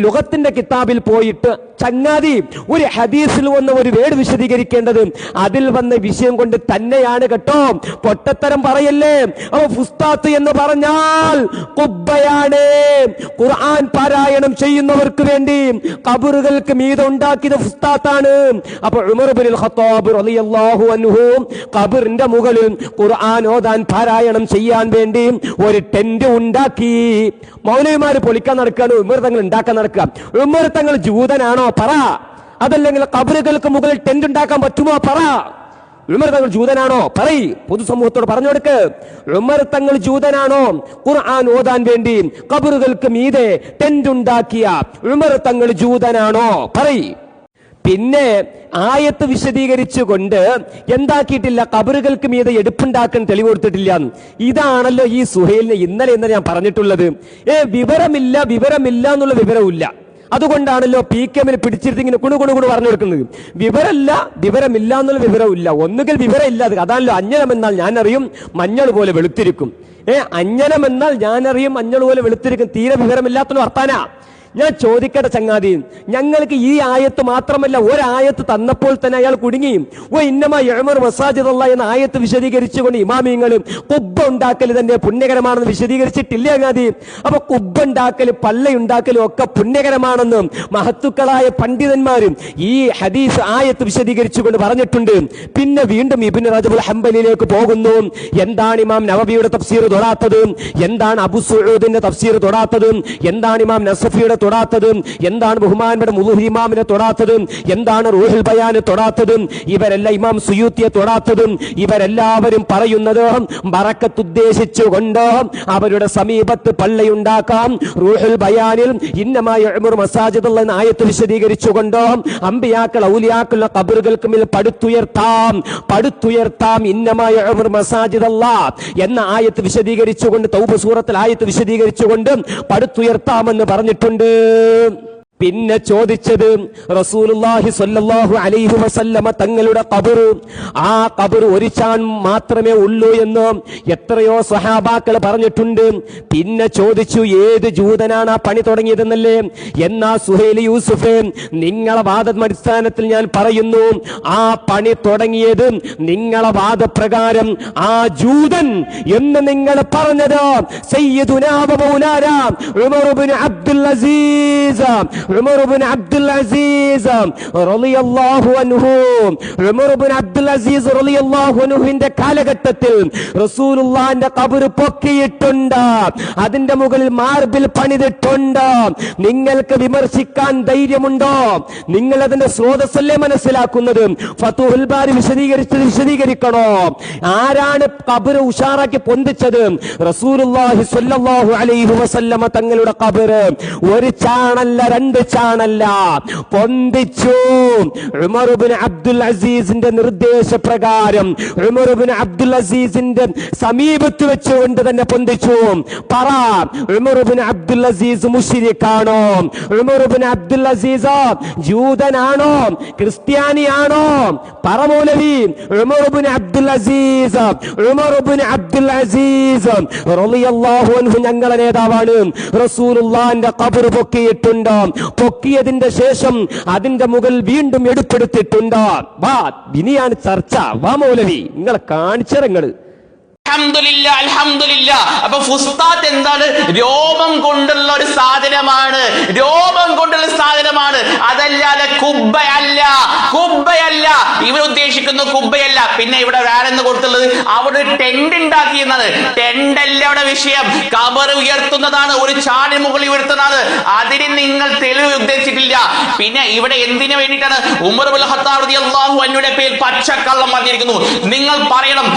ലുഗത്തിന്റെ കിതാബിൽ പോയിട്ട് ചങ്ങാതി ഒരു ഹദീസിൽ വന്ന ഒരു വേർഡ് വിശദീകരിക്കേണ്ടത് അതിൽ വന്ന വിഷയം കൊണ്ട് തന്നെയാണ് കേട്ടോ, പൊട്ടത്തരം പറയല്ലേ. അപ്പൊ ഫുസ്താത്ത് എന്ന് പറഞ്ഞാൽ ഖുബ്ബയാണ്, ഖുർആൻ പാരായണം ചെയ്യുന്നവർക്ക് വേണ്ടി ഖബറുകൾക്ക് മീതെ ഉണ്ടാക്കിയത് ഫുസ്താത്താണ്. അപ്പൊ ഉമർ ഇബ്നുൽ ഖത്താബ് റളിയല്ലാഹു അൻഹു ഖബറിന്റെ മുകളിൽ ഖുർആൻ ഓതാൻ പാരായണം ചെയ്യാൻ വേണ്ടി ഒരു ടെന്റ് ഉണ്ടാക്കി. മൗലവിമാര് പൊളിക്കാൻ നടക്കാണ്, ഉമർ തങ്ങൾ ഉണ്ടാക്കാൻ നടക്കുക. ഉമർ തങ്ങൾ ജൂതനാണോ? പറ. അതല്ലെങ്കിൽ ഖബറുകൾക്ക് മുകളിൽ ടെന്റ് ഉണ്ടാക്കാൻ പറ്റുമോ? പറ. ഉമർ തങ്ങൾ ജൂതനാണോ? പറയ്, പൊതുസമൂഹത്തോട് പറഞ്ഞു കൊടുക്ക്. ഉമർ തങ്ങൾ ജൂതനാണോ? ഖുർആൻ ഓതാൻ വേണ്ടി ഖബറുകൾക്ക് മീതെ ടെന്റ് ഉണ്ടാക്കിയ ഉമർ തങ്ങൾ ജൂതനാണോ? പറയ്. പിന്നെ ആയത്ത് വിശദീകരിച്ചുകൊണ്ട് എന്താക്കിയിട്ടില്ല, ഖബറുകൾക്ക് മീതെ എടുപ്പുണ്ടാക്കാൻ തെളിവ് കൊടുത്തിട്ടില്ല. ഇതാണല്ലോ ഈ സുഹൈലിനെ ഇന്നലെ ഞാൻ പറഞ്ഞിട്ടുള്ളത്. വിവരമില്ല എന്നുള്ള വിവരമില്ല. അതുകൊണ്ടാണല്ലോ PKM പിടിച്ചിരുത്തി ഇങ്ങനെ കുണു പറഞ്ഞു കൊടുക്കുന്നത്. വിവരമില്ല എന്നുള്ള വിവരമില്ല. ഒന്നുകിൽ വിവരം ഇല്ലാതെ, അതാണല്ലോ അഞ്ഞനം എന്നാൽ ഞാൻ അറിയും, മഞ്ഞൾ പോലെ വെളുത്തിരിക്കും. അഞ്ഞനം എന്നാൽ ഞാൻ അറിയും, മഞ്ഞൾ പോലെ വെളുത്തിരിക്കും. തീരെ വിവരമില്ലാത്തൊരു വർത്താന. ഞാൻ ചോദിക്കട്ടെ ചങ്ങാതി, ഞങ്ങൾക്ക് ഈ ആയത്ത് മാത്രമല്ല ഒരായത്ത് തന്നപ്പോൾ തന്നെ അയാൾ കുടുങ്ങി. ഇന്നമാ യഅ്മറു മസാജിദല്ലാഹ് എന്ന ആയത്ത് വിശദീകരിച്ചുകൊണ്ട് ഇമാമിയങ്ങളും കുബ്ബ ഉണ്ടാക്കൽ തന്നെ പുണ്യകരമാണെന്ന് വിശദീകരിച്ചിട്ടില്ല ചങ്ങാതി. അപ്പൊ കുബ്ബ ഉണ്ടാക്കല് പള്ളയുണ്ടാക്കലും ഒക്കെ പുണ്യകരമാണെന്നും മഹത്തുക്കളായ പണ്ഡിതന്മാരും ഈ ഹദീസ് ആയത്ത് വിശദീകരിച്ചുകൊണ്ട് പറഞ്ഞിട്ടുണ്ട്. പിന്നെ വീണ്ടും ഇബ്നു റജബുൽ ഹംബലിയിലേക്ക് പോകുന്നു. എന്താണ് ഇമാം നവവിയുടെ തഫ്സീർ തൊടാത്തത്? എന്താണ് അബു സുഊദിന്റെ തഫ്സീർ തൊടാത്തത്? എന്താണ് ഇമാം നസഫിയുടെ തൊടാത്തത്? എന്താണ് ബഹുമാനപ്പെട്ട മുളുഹി ഇമാമിനെ തൊടാത്തത്? എന്താണ് റൂഹുൽ ബയാന് തൊടാത്തത്? ഇവരെല്ലാം ഇമാം സുയൂത്തിയെ തൊടാത്തതും. ഇവരെല്ലാവരും പറയുന്നത് ബറക്കത്ത് ഉദ്ദേശിച്ചുകൊണ്ട് അവരുടെ സമീപത്ത് പള്ളിയുണ്ടാക്കാം. റൂഹുൽ ബയാനിൽ ഇന്നമാ യഅ്മുറു മസാജിദല്ലാഹ് എന്ന ആയത്ത് വിശദീകരിച്ചുകൊണ്ട് അമ്പിയാക്കൾ ഔലിയാക്കളുടെ ഖബറുകൾക്ക് മേൽ പടുത്തുയർത്താം ഇന്നമാ യഅ്മുറു മസാജിദല്ലാഹ് എന്ന ആയത്ത് വിശദീകരിച്ചുകൊണ്ട് തൗബ സൂറത്തിൽ ആയത്ത് വിശദീകരിച്ചുകൊണ്ട് പടുത്തുയർത്താമെന്ന് പറഞ്ഞിട്ടുണ്ട്. പിന്നെ ചോദിച്ചത് റസൂലുള്ളാഹി സ്വല്ലല്ലാഹു അലൈഹി വസല്ലമ തങ്ങളുടെ ഖബർ, ആ ഖബർ ഒരു ചാൺ മാത്രമേ ഉള്ളൂ എന്ന് എത്രയോ സ്വഹാബാക്കൾ പറഞ്ഞിട്ടുണ്ട്. പിന്നെ ചോദിച്ചു ഏത് ജൂതനാണ് ആ പണി തുടങ്ങിയതെന്നല്ലേ? എന്നാ സുഹൈൽ യൂസുഫ്, നിങ്ങളെ വാദമടിസ്ഥാനത്തിൽ ഞാൻ പറയുന്നു, ആ പണി തുടങ്ങിയത് നിങ്ങളെ വാദപ്രകാരം ആ ജൂതൻ എന്ന് നിങ്ങൾ പറഞ്ഞത് സയ്യിദുനാ വ മൗലാനാ ഉമർ ഇബ്നു അബ്ദുൽ അസീസ്, ഉമർ ഇബ്നു അബ്ദുൽ അസീസ് റളിയല്ലാഹു അൻഹു, ഉമർ ഇബ്നു അബ്ദുൽ അസീസ് റളിയല്ലാഹു അൻഹുവിന്റെ കാലഘട്ടത്തിൽ റസൂലുള്ളാഹിന്റെ ഖബർ പൊക്കിയിട്ടുണ്ട്, അതിന്റെ മുകളിൽ മാർബിൾ പണിതിട്ടുണ്ട്. നിങ്ങൾക്ക് വിമർശിക്കാൻ ധൈര്യമുണ്ടോ? നിങ്ങൾ അതിന്റെ സ്രോതസ്സല്ലേ മനസ്സിലാക്കുന്നത്? ഫതുഹുൽ ബാരി വിശദീകരിക്കണോ? ആരാണ് ഖബർ ഉഷാറാക്കി പൊന്തിച്ചത്? റസൂലുള്ളാഹി സ്വല്ലല്ലാഹു അലൈഹി വസല്ലമ തങ്ങളുടെ ഖബർ ഒരു ചാണല്ല രണ്ട് ചാണല്ല പൊന്തിച്ചു. ഉമർ ഇബ്നു അബ്ദുൽ അസീസിന്റെ നിർദ്ദേശപ്രകാരം ഉമർ ഇബ്നു അബ്ദുൽ അസീസിന്റെ സമീപത്ത് വെച്ചുകൊണ്ട് തന്നെ പൊന്തിച്ചു. പറ, ഉമർ ഇബ്നു അബ്ദുൽ അസീസ് മുശ്രിക്കാണോ? ഉമർ ഇബ്നു അബ്ദുൽ അസീസ് ജൂതനാണോ? ക്രിസ്ത്യാനിയാണോ? പറ മൗലവി. ഉമർ ഇബ്നു അബ്ദുൽ അസീസ്, ഉമർ ഇബ്നു അബ്ദുൽ അസീസ് റളിയല്ലാഹു അൻഹു ഞങ്ങളുടെ നേതാവാണ്. റസൂലുള്ളാഹിന്റെ ഖബർ പൊക്കിയിട്ടുണ്ട്. പൊക്കിയതിന്റെ ശേഷം അതിന്റെ മുകളിൽ വീണ്ടും എടുപ്പെടുത്തിട്ടുണ്ട്. വാ, ഇനിയാണ് ചർച്ച. വാ മൗലവി, നിങ്ങളെ കാണിച്ചരങ്ങള്. അൽഹംദുലില്ലാ, അൽഹംദുലില്ലാ. അപ്പൊ ഫുസ്താത്ത് എന്താണ്? രോമം കൊണ്ടുള്ള ഒരു സാധനമാണ്, രോമം കൊണ്ടുള്ള സാധനമാണ്, അതല്ലാതെ കുബ്ബയല്ല, കുബ്ബയല്ല. ഇവർ ഉദ്ദേശിക്കുന്ന കുബ്ബയല്ല. പിന്നെ ഇവിടെ വേറെന്ന് കൊടുത്തുള്ളത് അവിടെ ഒരു ടെന്റ് ഉണ്ടാക്കിയെന്നാണ്. ടെന്റ് അല്ല അവിടെ വിഷയം, ഖബർ ഉയർത്തുന്നതാണ്, ഒരു ചാണിന് മുകളിൽ ഉയർത്തുന്നതാണ്. അതിന് നിങ്ങൾ തെളിവ് ഉദ്ദേശിച്ചിട്ടില്ല. പിന്നെ ഇവിടെ എന്തിനു വേണ്ടിയിട്ടാണ് ഉമർ ഇബ്നുൽ ഖത്താബ് റളിയല്ലാഹു അൻഹുവിന്റെ പേരിൽ പച്ചക്കള്ളം പറഞ്ഞിരിക്കുന്നു? നിങ്ങൾ പറയണം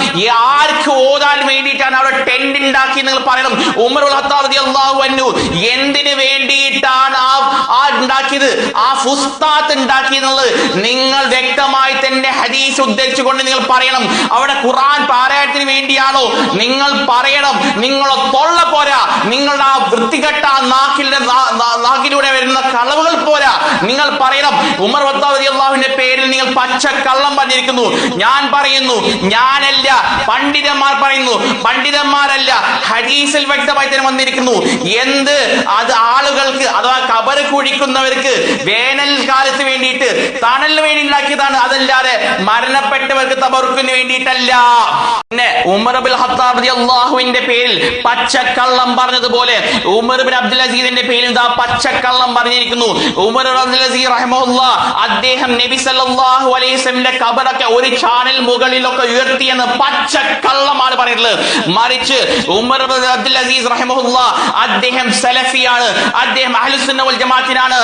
ആർക്ക് ഓതാൻ വേണ്ടിയിട്ടാണ് അവിടെ ടെന്റ് ഉണ്ടാക്കി നിങ്ങൾ പറയണം. ഉമർ ഇബ്നുൽ ഖത്താബ് റളിയല്ലാഹു അൻഹു എന്തിനു വേണ്ടിയിട്ടാണ് ആ ഉണ്ടാക്കിയത്, ആ ഫുസ്താത്ത് ഉണ്ടാക്കി എന്നുള്ളത് നിങ്ങൾ വ്യക്തമായി തന്നെ ഹദീസ് ഉദ്ധരിച്ചുകൊണ്ട് നിങ്ങൾ പറയണം. അവിടെ ഖുർആൻ പാരായണത്തിന് വേണ്ടിയാണോ? നിങ്ങൾ പറയണം. നിങ്ങളെ തൊള്ള പോരാ, നിങ്ങളുടെ ആ വൃത്തികെട്ട നാക്കിലൂടെ വരുന്ന കളവുകൾ പോരാ. നിങ്ങൾ പറയണം ഉമർ റളിയല്ലാഹുവിന്റെ പേരിൽ നിങ്ങൾ പച്ചക്കള്ളം പറഞ്ഞിരിക്കുന്നു. ഞാൻ പറയുന്നു, ഞാനല്ല, പണ്ഡിതന്മാർ പറയുന്നു, പണ്ഡിതന്മാരല്ല, ഹദീസിൽ വ്യക്തമായി തന്നെ വന്നിരിക്കുന്നു. എന്ത് അത് ആളുകൾക്ക് അഥവാ ഖബർ കുഴിക്കുന്നവർക്ക് വേനൽക്കാലത്ത് വേണ്ടിയിട്ട് തണലിന് വേണ്ടി ഉണ്ടാക്കിയതാണ്, അതല്ലാതെ മരണപ്പെട്ടവർക്ക് തബറുക്കിന് വേണ്ടിയിട്ടല്ല. പിന്നെ ഉമർ ഇബ്നുൽ ഖത്താബ് റളിയല്ലാഹുവിന്റെ പേരിൽ പച്ചക്കള്ളം പറഞ്ഞതുപോലെ ഉമർ ഇബ്നു അബ്ദുൽ അസീസിന്റെ പേരിൽ ദാ പച്ചക്കള്ളം പറഞ്ഞിരിക്കുന്നു. ഉമർ അബ്ദുൽ അസീസ് റഹിമഹുല്ലാഹ് അദ്ദേഹം നബി സല്ലല്ലാഹു അലൈഹി വസല്ലമിന്റെ ഖബറൊക്കെ ഒരു ചാനൽ മുകളിലൊക്കെ ഉയർത്തിയെന്ന് പച്ചക്കള്ളമാണ് പറയുന്നത്. മറിച്ച് ഉമർ അബ്ദുൽ അസീസ് റഹിമഹുല്ലാഹ് അദ്ദേഹം സലഫിയാണ്, അദ്ദേഹം അഹ്ലുസുന്ന വൽ ജമാഅത്തിനാണ്.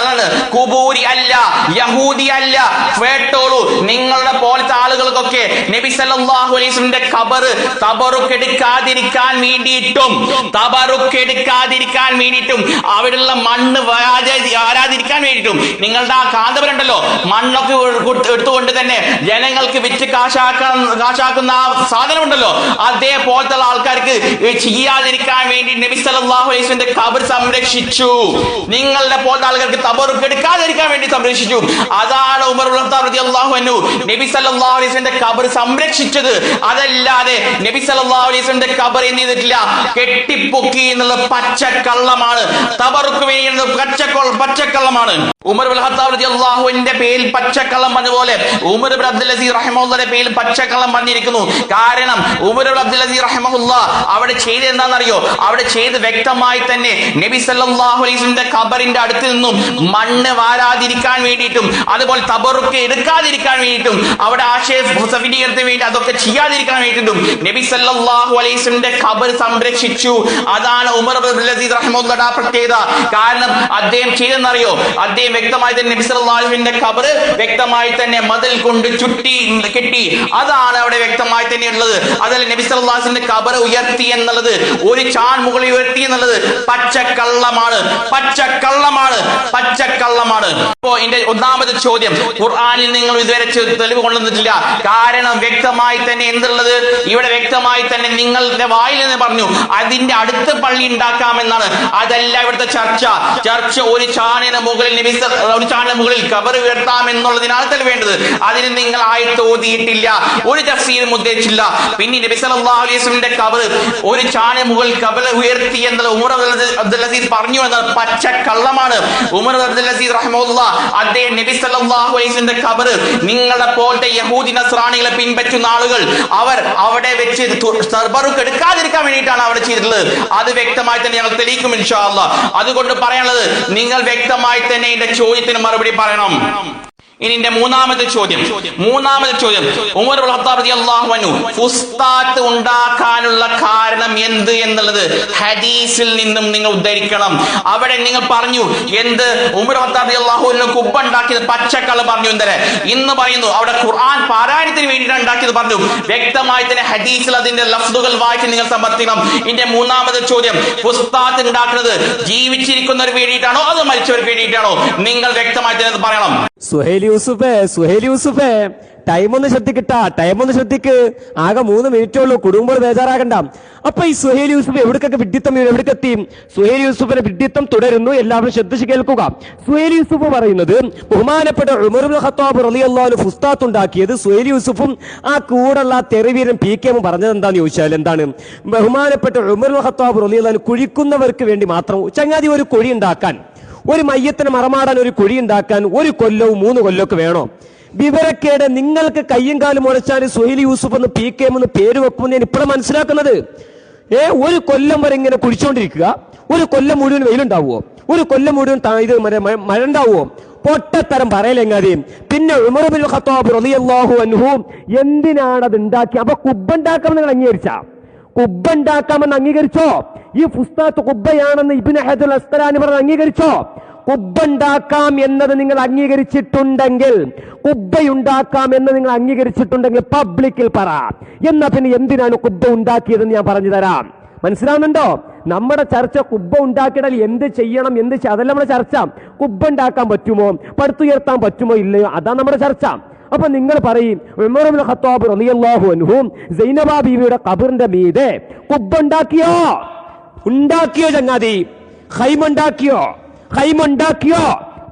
ഖുബൂരി അല്ല, യഹൂദി അല്ല. കേട്ടോളൂ, നിങ്ങളുടെ പോലത്തെ ആളുകൾക്കൊക്കെ നബി സല്ലല്ലാഹു അലൈഹി വസല്ലമിന്റെ ഖബർ തബറുക്കെടുക്കാതിരിക്കാൻ വേണ്ടിയിട്ടും അവിടെയുള്ള മണ്ണ് ആരാധിക്കാൻ വേണ്ടിയിട്ടും നിങ്ങളുടെ ആ കാന്തപുരണ്ടല്ലോ മണ്ണൊക്കെ എടുത്തുകൊണ്ട് തന്നെ ജനങ്ങൾക്ക് വിറ്റ് കാശാക്കുന്ന ആ സാധനമുണ്ടല്ലോ, അത് അതേപോലത്തെ ആൾക്കാർക്ക് ചെയ്യാതിരിക്കാൻ വേണ്ടി നബി സല്ലല്ലാഹു അലൈഹി വസല്ലം ഖബർ സംരക്ഷിച്ചു. നിങ്ങളുടെ പോലത്തെ ആൾക്കാർക്ക് തബറുക്ക് എടുക്കാതിരിക്കാൻ വേണ്ടി സംരക്ഷിച്ചു. അതാണ് ഉമർ ഇബ്നു ഖത്താബ് റളിയല്ലാഹു അൻഹു നബി സല്ലല്ലാഹു അലൈഹി വസല്ലം ഖബർ സംരക്ഷിച്ചത്. അതല്ലാതെ നബി സല്ലല്ലാഹു അലൈഹി വസല്ലം ഖബർ എന്ത് ചെയ്തിട്ടില്ല, കെട്ടിപ്പൊക്കി എന്നുള്ളത് പച്ചക്കള്ളമാണ്. തബറുക്ക് വേണ്ടി പച്ചക്കള്ളമാണ്. ഉമർ ഇബ്നു ഖത്താബ് റളിയല്ലാഹു അൻഹുവിന്റെ പേരിൽ പച്ചക്കള്ളം പറഞ്ഞപോലെ ഉമർ ഇബ്നു അബ്ദുൽ അസീസ് റഹിമഹുള്ളാഹിന്റെ പേരിൽ പച്ചക്കള്ളം പറഞ്ഞിരിക്കുന്നു. കാരണം ഉമർ ഇബ്നു അബ്ദുൽ അസീസ് റഹിമഹുല്ലാഹ് അവിടെ ചെയ്ത് എന്താണെന്നറിയോ? അവിടെ ചെയ്ത് വ്യക്തമായി തന്നെ നബി സല്ലല്ലാഹു അലൈഹി വസല്ലം ഖബറിന്റെ അടുത്ത് നിന്നും മണ്ണ് വാരാതിരിക്കാൻ വേണ്ടിയിട്ടും അതുപോലെ തബറുക്ക് എടുക്കാതിരിക്കാൻ വേണ്ടിയിട്ടും അവിടെ ആശയസഫലീകരണത്തിന് വേണ്ടി അതൊക്കെ ചെയ്യാതിരിക്കാൻ വേണ്ടിയിട്ടും നബി സല്ലല്ലാഹു അലൈഹി വസല്ലം ഖബർ സംരക്ഷിച്ചു. അതാണ് ഉമർ ഇബ്നു അബ്ദുൽ അസീസ് റഹിമഹുള്ളാഹിന്റെ പ്രത്യേകത. കാരണം അദ്ദേഹം ചെയ്തെന്നറിയോ? അദ്ദേഹം വ്യക്തമായി തന്നെ നബി സല്ലല്ലാഹു അലൈഹി വസല്ലം ഖബർ വ്യക്തമായി തന്നെ മതിൽ കൊണ്ട് ചുറ്റി കെട്ടി. അതാണ് അവിടെ വ്യക്തമായി തന്നെ ഉള്ളത്. അതല്ല നബി സല്ലല്ലാഹു അലൈഹി വസല്ലം ഖബർ ഉയർത്തി എന്നുള്ളത്, ഒരു ചാൺ മുകളിൽ ഉയർത്തി എന്നുള്ളത് പച്ചക്കള്ളമാണ്. ഇപ്പോ എന്റെ ഒന്നാമത്തെ ചോദ്യം, ഖുർആനിൽ നിങ്ങൾ ഇതുവരെ തെളിവ് കൊണ്ടുവന്നിട്ടില്ല. കാരണം വ്യക്തമായി തന്നെ എന്തുള്ളത്, ഇവിടെ വ്യക്തമായി തന്നെ നിങ്ങളുടെ വായിൽ നിന്ന് പറഞ്ഞു അതിന്റെ അടുത്ത് പള്ളി ഉണ്ടാക്കാമെന്നാണ്. അതല്ല ഇവിടുത്തെ ചർച്ച. ഒരു ചാണിന് മുകളിൽ ഖബർ ഉയർത്താമെന്നുള്ളതിനാണ് തെളിവേണ്ടത്. അതിന് നിങ്ങൾ ആയത്ത് ഓതിയിട്ടില്ല, ഒരു തഫ്സീറും ഉദ്ദേശിച്ചില്ല. പിന്നെ നബി സല്ലല്ലാഹു അലൈഹി വസല്ലം ഖബർ ഒരു ചാണിന് മുകളിൽ ഖബർ ഉയർത്തി എന്നത് ഉമർ അബ്ദുൽ അസീസ് പറഞ്ഞു എന്നത് പച്ചക്കള്ളമാണ്. ഉമർ അബ്ദുൽ അസീസ് റഹിമഹുല്ലാഹ് അദ്ദേഹം നബി സല്ലല്ലാഹു അലൈഹി വസല്ലം ഖബർ നിങ്ങളെ പോലത്തെ യഹൂദി നസ്രാണികളെ പിൻപറ്റുന്ന ആളുകൾ അവർ അവിടെ വെച്ച് തബറുക്ക് എടുക്കാതിരിക്കാൻ വേണ്ടിയിട്ടാണ് അവിടെ ചെയ്തിട്ടുള്ളത്. അത് വ്യക്തമായി തന്നെ ഞങ്ങൾ തെളിയിക്കും ഇൻഷാ അല്ലാഹ്. അതുകൊണ്ട് പറയാനുള്ളത്, നിങ്ങൾ വ്യക്തമായി തന്നെ എന്റെ ചോദ്യത്തിന് മറുപടി പറയണം. ഇനി എന്റെ മൂന്നാമത്തെ ചോദ്യം, ഉമർ ഇബ്നു ഖത്താബ് റളിയല്ലാഹു അൻഹു ഫുസ്താത്ത് ഉണ്ടാക്കാനുള്ള കാരണം എന്ത് എന്നുള്ളത് ഹദീസിൽ നിന്നും നിങ്ങൾ ഉദ്ധരിക്കണം. അവിടെ നിങ്ങൾ പറഞ്ഞു എന്ത്, ഉമർ ഇബ്നു ഖത്താബ് റളിയല്ലാഹു അൻഹു കുബ്ബ ഉണ്ടാക്കിയത് പച്ചക്കള്ളം പറഞ്ഞു. എന്തല്ലേ ഇന്ന് പറയുന്നു അവിടെ ഖുർആൻ പാരായണത്തിന് വേണ്ടിയിട്ടാണ് ഉണ്ടാക്കിയത് പറഞ്ഞു. വ്യക്തമായി തന്നെ ഹദീസിൽ അതിന്റെ ലഫ്ദുകൾ വായിച്ച് നിങ്ങൾ സമർത്ഥിക്കണം. എന്റെ മൂന്നാമത്തെ ചോദ്യം, ഫുസ്താത്ത് ഉണ്ടാക്കുന്നത് ജീവിച്ചിരിക്കുന്നവർക്ക് വേണ്ടിയിട്ടാണോ അതോ മരിച്ചവർക്ക് വേണ്ടിയിട്ടാണോ? നിങ്ങൾ വ്യക്തമായി തന്നെ പറയണം. സുഹൈൽ യൂസുഫേ ടൈം ഒന്ന് ശ്രദ്ധിക്ക്. ആകെ 3 മിനിറ്റേ ഉള്ളൂ. കുടുംബം ബേജാറാകണ്ട. അപ്പൊ ഈ സുഹൈൽ യൂസുഫ് എവിടേക്കൊക്കെ എവിടേക്കെത്തി? സുഹൈൽ യൂസുഫിന്റെ വിഡ്ഢിത്തം തുടരുന്നു. എല്ലാവരും ശ്രദ്ധിച്ച് കേൾക്കുക. സുഹൈൽ യൂസുഫ് പറയുന്നത് ബഹുമാനപ്പെട്ട ഉമർ ഇബ്നു ഖത്താബ് റളിയല്ലാഹു അൻഹു ഫുസ്താത്ത് ഉണ്ടാക്കിയത് സുഹൈൽ യൂസുഫും ആ കൂടെയുള്ള തെറിവീരൻ PK പറഞ്ഞത് എന്താന്ന് ചോദിച്ചാൽ എന്താണ്? ബഹുമാനപ്പെട്ട ഉമർ ഇബ്നു ഖത്താബ് റളിയല്ലാഹു അൻഹു കുഴിക്കുന്നവർക്ക് വേണ്ടി മാത്രം ചങ്ങാതി ഒരു കുഴി ഉണ്ടാക്കാൻ, ഒരു മയ്യത്തിന് മറമാടാൻ ഒരു കുഴി ഉണ്ടാക്കാൻ 1 കൊല്ലവും 3 കൊല്ലമൊക്കെ വേണോ? വിവരക്കേട്. നിങ്ങൾക്ക് കയ്യും കാലും മുടച്ചാൽ സുഹൈൽ യൂസുഫ് എന്ന് PK എന്ന് പേര് വെക്കുമെന്ന് ഞാൻ ഇപ്പോഴും മനസ്സിലാക്കുന്നത്. 1 കൊല്ലം വരെ ഇങ്ങനെ കുഴിച്ചുകൊണ്ടിരിക്കുക. 1 കൊല്ലം മുഴുവൻ വെയിലുണ്ടാവുമോ? 1 കൊല്ലം മുഴുവൻ ഇത് മഴ ഉണ്ടാവുമോ? പൊട്ടത്തരം പറയലെങ്ങാതെയും. പിന്നെ ഉമർ ഇബ്നു ഖത്താബ് റളിയല്ലാഹു അൻഹു എന്തിനാണ് അത് ഉണ്ടാക്കി? അപ്പൊ കുബ്ബുണ്ടാക്കാമെന്ന് നിങ്ങൾ അംഗീകരിച്ചോ? ഈ ഫുസ്താത്ത് കുബ്ബയാണെന്ന് ഇബ്നു ഹജർ അസ്ഖലാനി പറഞ്ഞ് അംഗീകരിച്ചോ? കുബ്ബുണ്ടാക്കാം എന്നത് നിങ്ങൾ അംഗീകരിച്ചിട്ടുണ്ടെങ്കിൽ, പബ്ലിക്കിൽ പറ. എന്നാ പിന്നെ എന്തിനാണ് കുബ്ബ ഉണ്ടാക്കിയതെന്ന് ഞാൻ പറഞ്ഞു തരാം. മനസ്സിലാവുന്നുണ്ടോ? നമ്മുടെ ചർച്ച കുബ്ബ ഉണ്ടാക്കിയാൽ എന്ത് ചെയ്യണം, അതല്ല നമ്മുടെ ചർച്ച. കുബ്ബ ഉണ്ടാക്കാൻ പറ്റുമോ, പടുത്തുയർത്താൻ പറ്റുമോ ഇല്ലയോ, അതാണ് നമ്മുടെ ചർച്ച. അപ്പൊ നിങ്ങൾ പറയും ഉമർ ഇബ്നു ഖത്താബ് റളിയല്ലാഹു അൻഹു സൈനബ ബീവിയുടെ ഖബറിന്റെ മീതെ കുബ്ബ ഉണ്ടാക്കിയോ ചങ്ങാതി? ഹൈമുണ്ടാക്കിയോ?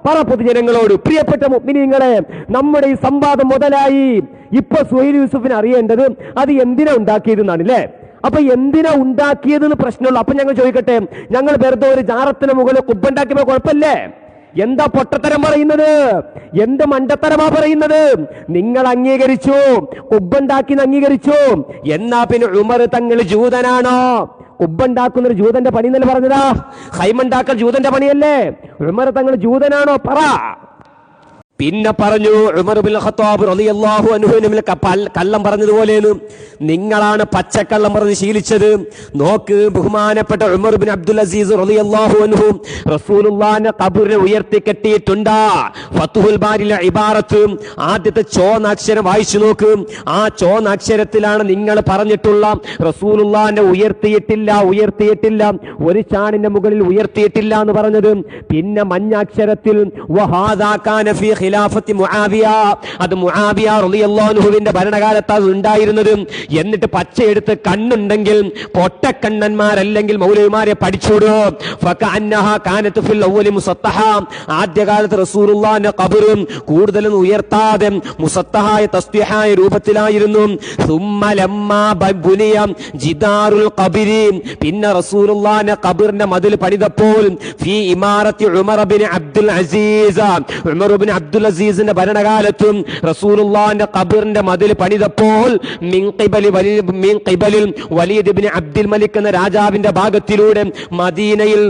പറ പൊതുജനങ്ങളോട്. പ്രിയപ്പെട്ട മുഅ്മിനീങ്ങളെ, നമ്മുടെ ഈ സംവാദം മുതലായി ഇപ്പൊ സുഹൈൽ യൂസുഫിന് അറിയേണ്ടത് അത് എന്തിനാ ഉണ്ടാക്കിയതെന്നാണ് അല്ലേ? അപ്പൊ എന്തിനാ ഉണ്ടാക്കിയതെന്ന് പ്രശ്നമുള്ളൂ. അപ്പൊ ഞങ്ങൾ ചോദിക്കട്ടെ, ഞങ്ങൾ വെറുതെ ഒരു ജാറത്തിന് മുകളിൽ കുബ്ബ ഉണ്ടാക്കിയപ്പോ കുഴപ്പമില്ലേ? എന്താ പൊട്ടത്തരം പറയുന്നത്? എന്ത് മണ്ടത്തരമാ പറയുന്നത്? നിങ്ങൾ അംഗീകരിച്ചു, കുബ്ബുണ്ടാക്കി അംഗീകരിച്ചു. എന്നാ പിന്നെ ഉമർ തങ്ങൾ ജൂതനാണോ? കുബ്ബുണ്ടാക്കുന്നൊരു ജൂതന്റെ പണി എന്നല്ലേ പറഞ്ഞതാ? ഹൈമുണ്ടാക്കൽ ജൂതന്റെ പണിയല്ലേ? ഉമർ തങ്ങൾ ജൂതനാണോ? പറ. പിന്നെ പറഞ്ഞു ഉമർ ഇബ്നു ഖത്താബ് റളിയല്ലാഹു അൻഹുവിനെ കള്ളം പറഞ്ഞതുപോലെയാണ്. നിങ്ങളാണ് പച്ചക്കള്ളം പറഞ്ഞ് ശീലിച്ചത്. നോക്ക്, ബഹുമാനപ്പെട്ട ഉമർ ഇബ്നു അബ്ദുൽ അസീസ് റളിയല്ലാഹു അൻഹു റസൂലുള്ളാഹിന്റെ ഖബറിനെ ഉയർത്തി കെട്ടിയിട്ടുണ്ട്. ഫത്ഹുൽ ബാരിലെ ഇബാറത്ത് ആദ്യത്തെ ചോന്നാക്ഷരം വായിച്ചു നോക്ക്. ആ ചോന്നാക്ഷരത്തിലാണ് നിങ്ങൾ പറഞ്ഞിട്ടുള്ള റസൂലുള്ളാഹിനെ ഉയർത്തിയിട്ടില്ല, ഒരു ചാണിന്റെ മുകളിൽ ഉയർത്തിയിട്ടില്ല എന്ന് പറഞ്ഞത്. പിന്നെ മഞ്ഞാക്ഷരത്തിൽ വഹാദാ കാന ഫീ ഖിലാഫത്തി മുആവിയ, അത് മുആവിയ റളിയല്ലാഹു അൻഹുവിന്റെ ഭരണകാലത്ത് അത് ഉണ്ടായിരുന്നത്. എന്നിട്ട് പച്ചയെടുത്ത് കണ്ണുണ്ടെങ്കിൽ പൊട്ടക്കണ്ണന്മാരല്ലെങ്കിൽ മൗലവിമാരെ പഠിച്ചുവിടും. ഫകഅന്നഹാ കാനത്ത് ഫിൽ അവ്വലി മുസത്തഹ, ആദ്യകാലത്ത് റസൂലുള്ളാഹിന്റെ ഖബർ കൂടുതലും ഉയർത്താതെ മുസത്തഹായ തസ്ബീഹായ രൂപത്തിലായിരുന്നു. സുമ്മ ലമ്മാ ബുനിയ ജിദാറുൽ ഖബരി, പിന്നെ റസൂലുള്ളാഹിന്റെ ഖബറിന്റെ മതിൽ പണിതപ്പോൾ ഫീ ഇമാറത്തി ഉമർ ഇബ്നു അബ്ദുൽ അസീസ്, ഉമർ ഇബ്നു അബ്ദുൽ അസീസിന്റെ ഭരണകാലത്തും റസൂലുള്ളാഹിന്റെ ഖബറിന്റെ മതിൽ പണിതപ്പോൾ മിൻ ഖിബലിൽ വലീദ് ഇബ്നു അബ്ദുൽ മലിക് എന്ന രാജാവിന്റെ ഭാഗത്തിലൂടെ മദീനയിൽ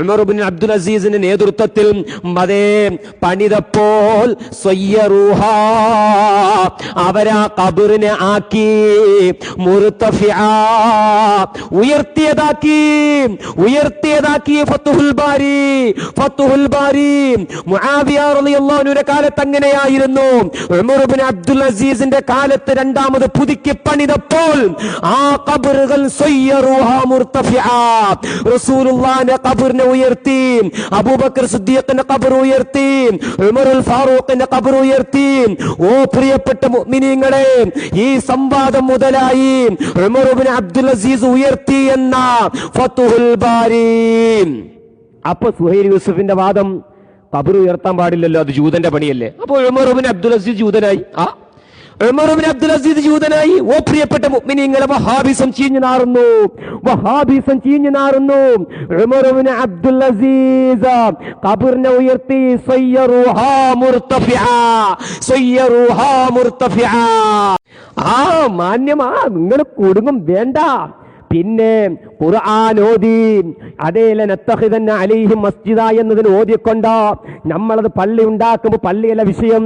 ഉമർ ഇബ്നു അബ്ദുൽ അസീസിന്റെ നേതൃത്വത്തിൽ മതേ പണിതപ്പോൾ സയ്യറൂഹാ, അവരാ ഖബറിനെ ആക്കി മുർതഫിഅ, ഉയർത്തിയതാക്കി. ഫത്ഹുൽ ബാരി മുആവിയ റളിയല്ലാഹു അൻഹുവിന്റെ കാലത്ത് അങ്ങനെയായിരുന്നു. ഉമർ ഇബ്നു അബ്ദുൽ അസീസിന്റെ കാലത്ത് രണ്ടാമത് പുതുക്കി പണിതപ്പോൾ ആ ഖബറുകൾ സയ്യറൂഹാ മുർതഫിഅ, റസൂലുള്ളാഹിന്റെ ഖബറിനെ ഉയർത്തി, അബൂബക്കർ സിദ്ദീഖിന്റെ ഖബർ ഉയർത്തി, ഉമറുൽ ഫാറൂഖിന്റെ ഖബർ ഉയർത്തി. ഓ പ്രിയപ്പെട്ട മുഅ്മിനീങ്ങളെ, ഈ സംവാദം മുതലായി ഉമർ ഇബ്നു അബ്ദുൽ അസീസ് ഉയർത്തി എന്ന ഫത്ഹുൽ ബാരി. അപ്പൊ സുഹൈൽ യൂസുഫിന്റെ വാദം ഖബർ ഉയർത്താൻ പാടില്ലല്ലോ, അത് ജൂതന്റെ പണിയല്ലേ. അപ്പോൾ ഉമർ ഇബ്നു അബ്ദുൽ അസീസ് ജൂതനായി. ഉമർ ഇബ്നു അബ്ദുൽ അസീസ് ജൂതനായി. ഓ പ്രിയപ്പെട്ട മുഅ്മിനീങ്ങളെ, വഹാബിസം ചീഞ്ഞു നാറുന്നു. ഉമർ ഇബ്നു അബ്ദുൽ അസീസ് ഖബറിനെ ഉയർത്തി, സയ്യറൂഹാ മുർതഫിഅ. മാന്യമാ, നിങ്ങൾ കൊടുങ്ങും വേണ്ട. പിന്നെ ഖുർആൻ ഓതി, അതേല നത്തഖിദന്ന അലൈഹിം മസ്ജിദ എന്നതിന് ഓതിക്കൊണ്ടോ നമ്മളത് പള്ളി ഉണ്ടാക്കുമ്പോൾ പള്ളിയല്ല വിഷയം.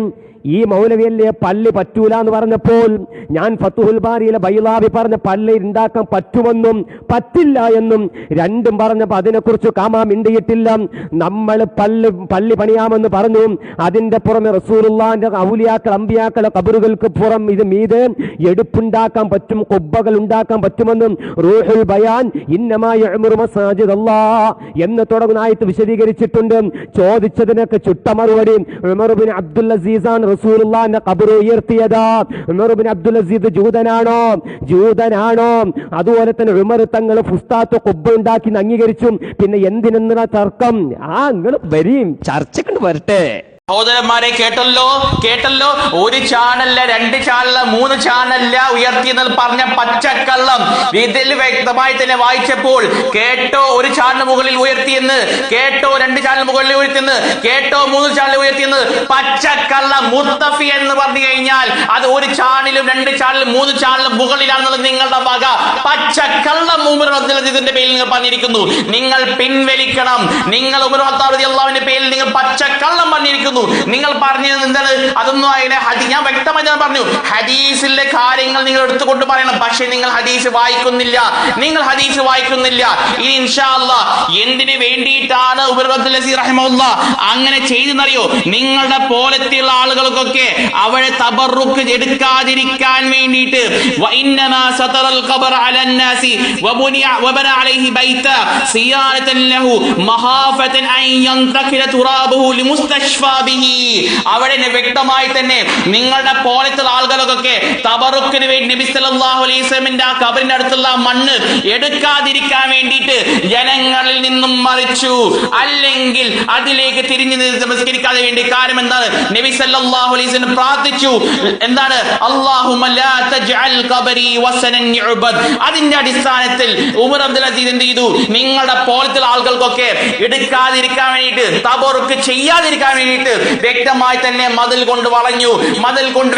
ഈ മൗലവിയല്ലേ പള്ളി പറ്റൂല എന്ന് പറഞ്ഞപ്പോൾ ഞാൻ ഫത്ഹുൽ ബാരിയിലെ ബൈളാവി പറഞ്ഞ പള്ളി ഉണ്ടാക്കാൻ പറ്റുമെന്നും പറ്റില്ല എന്നും രണ്ടും പറഞ്ഞപ്പോൾ അതിനെക്കുറിച്ച് കാമാ മിണ്ടിയിട്ടില്ല. നമ്മൾ പള്ളി പണിയാമെന്ന് പറഞ്ഞു. അതിന്റെ പുറമെ റസൂലുള്ളാഹിന്റെ ഔലിയാക്കൾ അമ്പിയാക്കളെ ഖബറുകൾക്ക് പുറം ഇത് മീതെ എടുപ്പുണ്ടാക്കാൻ പറ്റും, ഖുബ്ബകൾ ഉണ്ടാക്കാൻ പറ്റുമെന്നും റൂഹുൽ ബയാൻ ഇന്നമാ യഅ്മുറു മസാജിദ് അല്ലാഹ് എന്ന് തുടങ്ങുന്ന ആയത്ത് വിശദീകരിച്ചിട്ടുണ്ട്. ചോദിച്ചതിനൊക്കെ ചുട്ട മറുപടി ഉമർ ഇബ്നു അബ്ദുൽ അസീസാണ് റസൂലുള്ളാഹിന്റെ ഖബർ ഉയർത്തിയതാ. ഉമർ ഇബ്നു അബ്ദുൽ അസീസ് ജൂതനാണോ? അതുപോലെ തന്നെ ഉമർ തങ്ങൾ ഫുസ്താത്ത് ഖുബ്ബ ഉണ്ടാക്കി അംഗീകരിച്ചു. പിന്നെ എന്തിനെന്ന തർക്കം? നിങ്ങൾ വരും, ചർച്ചക്ക് വരട്ടെ. സഹോദരന്മാരെ, കേട്ടല്ലോ. ഒരു ചാനല്ല, രണ്ട് ചാനല്ല, മൂന്ന് ചാനല്ല ഉയർത്തിയെന്ന് പറഞ്ഞ പച്ചക്കള്ളം ഇതിൽ വ്യക്തമായി തന്നെ വായിച്ചപ്പോൾ കേട്ടോ ഒരു ചാനൽ മുകളിൽ ഉയർത്തിയെന്ന്, കേട്ടോ രണ്ട് ചാനൽ മുകളിൽ ഉയർത്തിയെന്ന്, കേട്ടോ മൂന്ന് ചാനൽ ഉയർത്തിയെന്ന്. പച്ചക്കള്ളം. മുർതഫി എന്ന് പറഞ്ഞു കഴിഞ്ഞാൽ അത് ഒരു ചാനലും രണ്ട് ചാനലും മൂന്ന് ചാനലും മുകളിലാണെന്നുള്ളത് നിങ്ങളുടെ വക പച്ചക്കള്ളം. ഉമർ റളിയല്ലാഹുവിന്റെ പേരിൽ നിങ്ങൾ പറഞ്ഞിരിക്കുന്നു, നിങ്ങൾ പിൻവലിക്കണം. നിങ്ങൾ ഉമർ റളിയല്ലാഹുവിന്റെ പേരിൽ നിങ്ങൾ പച്ചക്കള്ളം പറഞ്ഞിരിക്കുന്നു. നിങ്ങൾ പറഞ്ഞത് എന്താണ്? അതൊന്നും ഞാൻ വ്യക്തമായി പറഞ്ഞു. ഹദീസിലെ കാര്യങ്ങൾ നിങ്ങൾ എടുത്തുകൊണ്ട് പറയണം. പക്ഷെ നിങ്ങൾ ഹദീസ് വായിക്കുന്നില്ല. ഇനി ഇൻഷാ അല്ലാഹ് എന്തിനു വേണ്ടിയിട്ടാണ് ഉമർ അബ്ദുൽ അസീസ് റഹിമഹുല്ലാഹ് അങ്ങനെ ചെയ്തെന്നറിയോ? നിങ്ങളുടെ പോലത്തെയുള്ള ആളുകൾക്കൊക്കെ അവരെ തബറുക്ക് എടുക്കാതിരിക്കാൻ വേണ്ടിയിട്ട് വഇന്നമാ സതറൽ ഖബർ അലൻ നാസി വബന അലൈഹി ബൈത സിയാറതൻ ലഹു മഹാഫതൻ അൻ യൻതഖില തുറാബുഹു ലിമുസ്തശ്ഫാ ബിഹി. അവിടെ വ്യക്തമായി തന്നെ നിങ്ങളുടെ പോലത്തുള്ള ആളുകൾക്കൊക്കെ തബറുക്കിന് വേണ്ടി നബി സല്ലല്ലാഹു അലൈഹി വസല്ലമിന്റെ ആ ഖബറിന്റെ അടുത്തുള്ള മണ്ണ് എടുക്കാതിരിക്കാൻ വേണ്ടിയിട്ട് ജനങ്ങളിൽ നിന്നും മറിച്ചു, അല്ലെങ്കിൽ അതിലേക്ക് തിരിഞ്ഞു നമസ്കരിക്കാതെ വേണ്ടി. കാരണം എന്താണ്? നബി സല്ലല്ലാഹു അലൈഹി വസല്ലം പ്രാർത്ഥിച്ചു, എന്താണ്? അല്ലാഹുമ്മ ലാ തജ്അൽ ഖബരി വസനൻ യുഅബദ്. അതിന്റെ അടിസ്ഥാനത്തിൽ ഉമർ അബ്ദുൽ അസീസ് എന്ത് ചെയ്തു? നിങ്ങളുടെ പോലത്തുള്ള ആളുകൾക്കൊക്കെ എടുക്കാതിരിക്കാൻ വേണ്ടിയിട്ട്, തബറുക്ക് ചെയ്യാതിരിക്കാൻ വേണ്ടിയിട്ട് വ്യക്തമായി തന്നെ മതിൽ കൊണ്ട്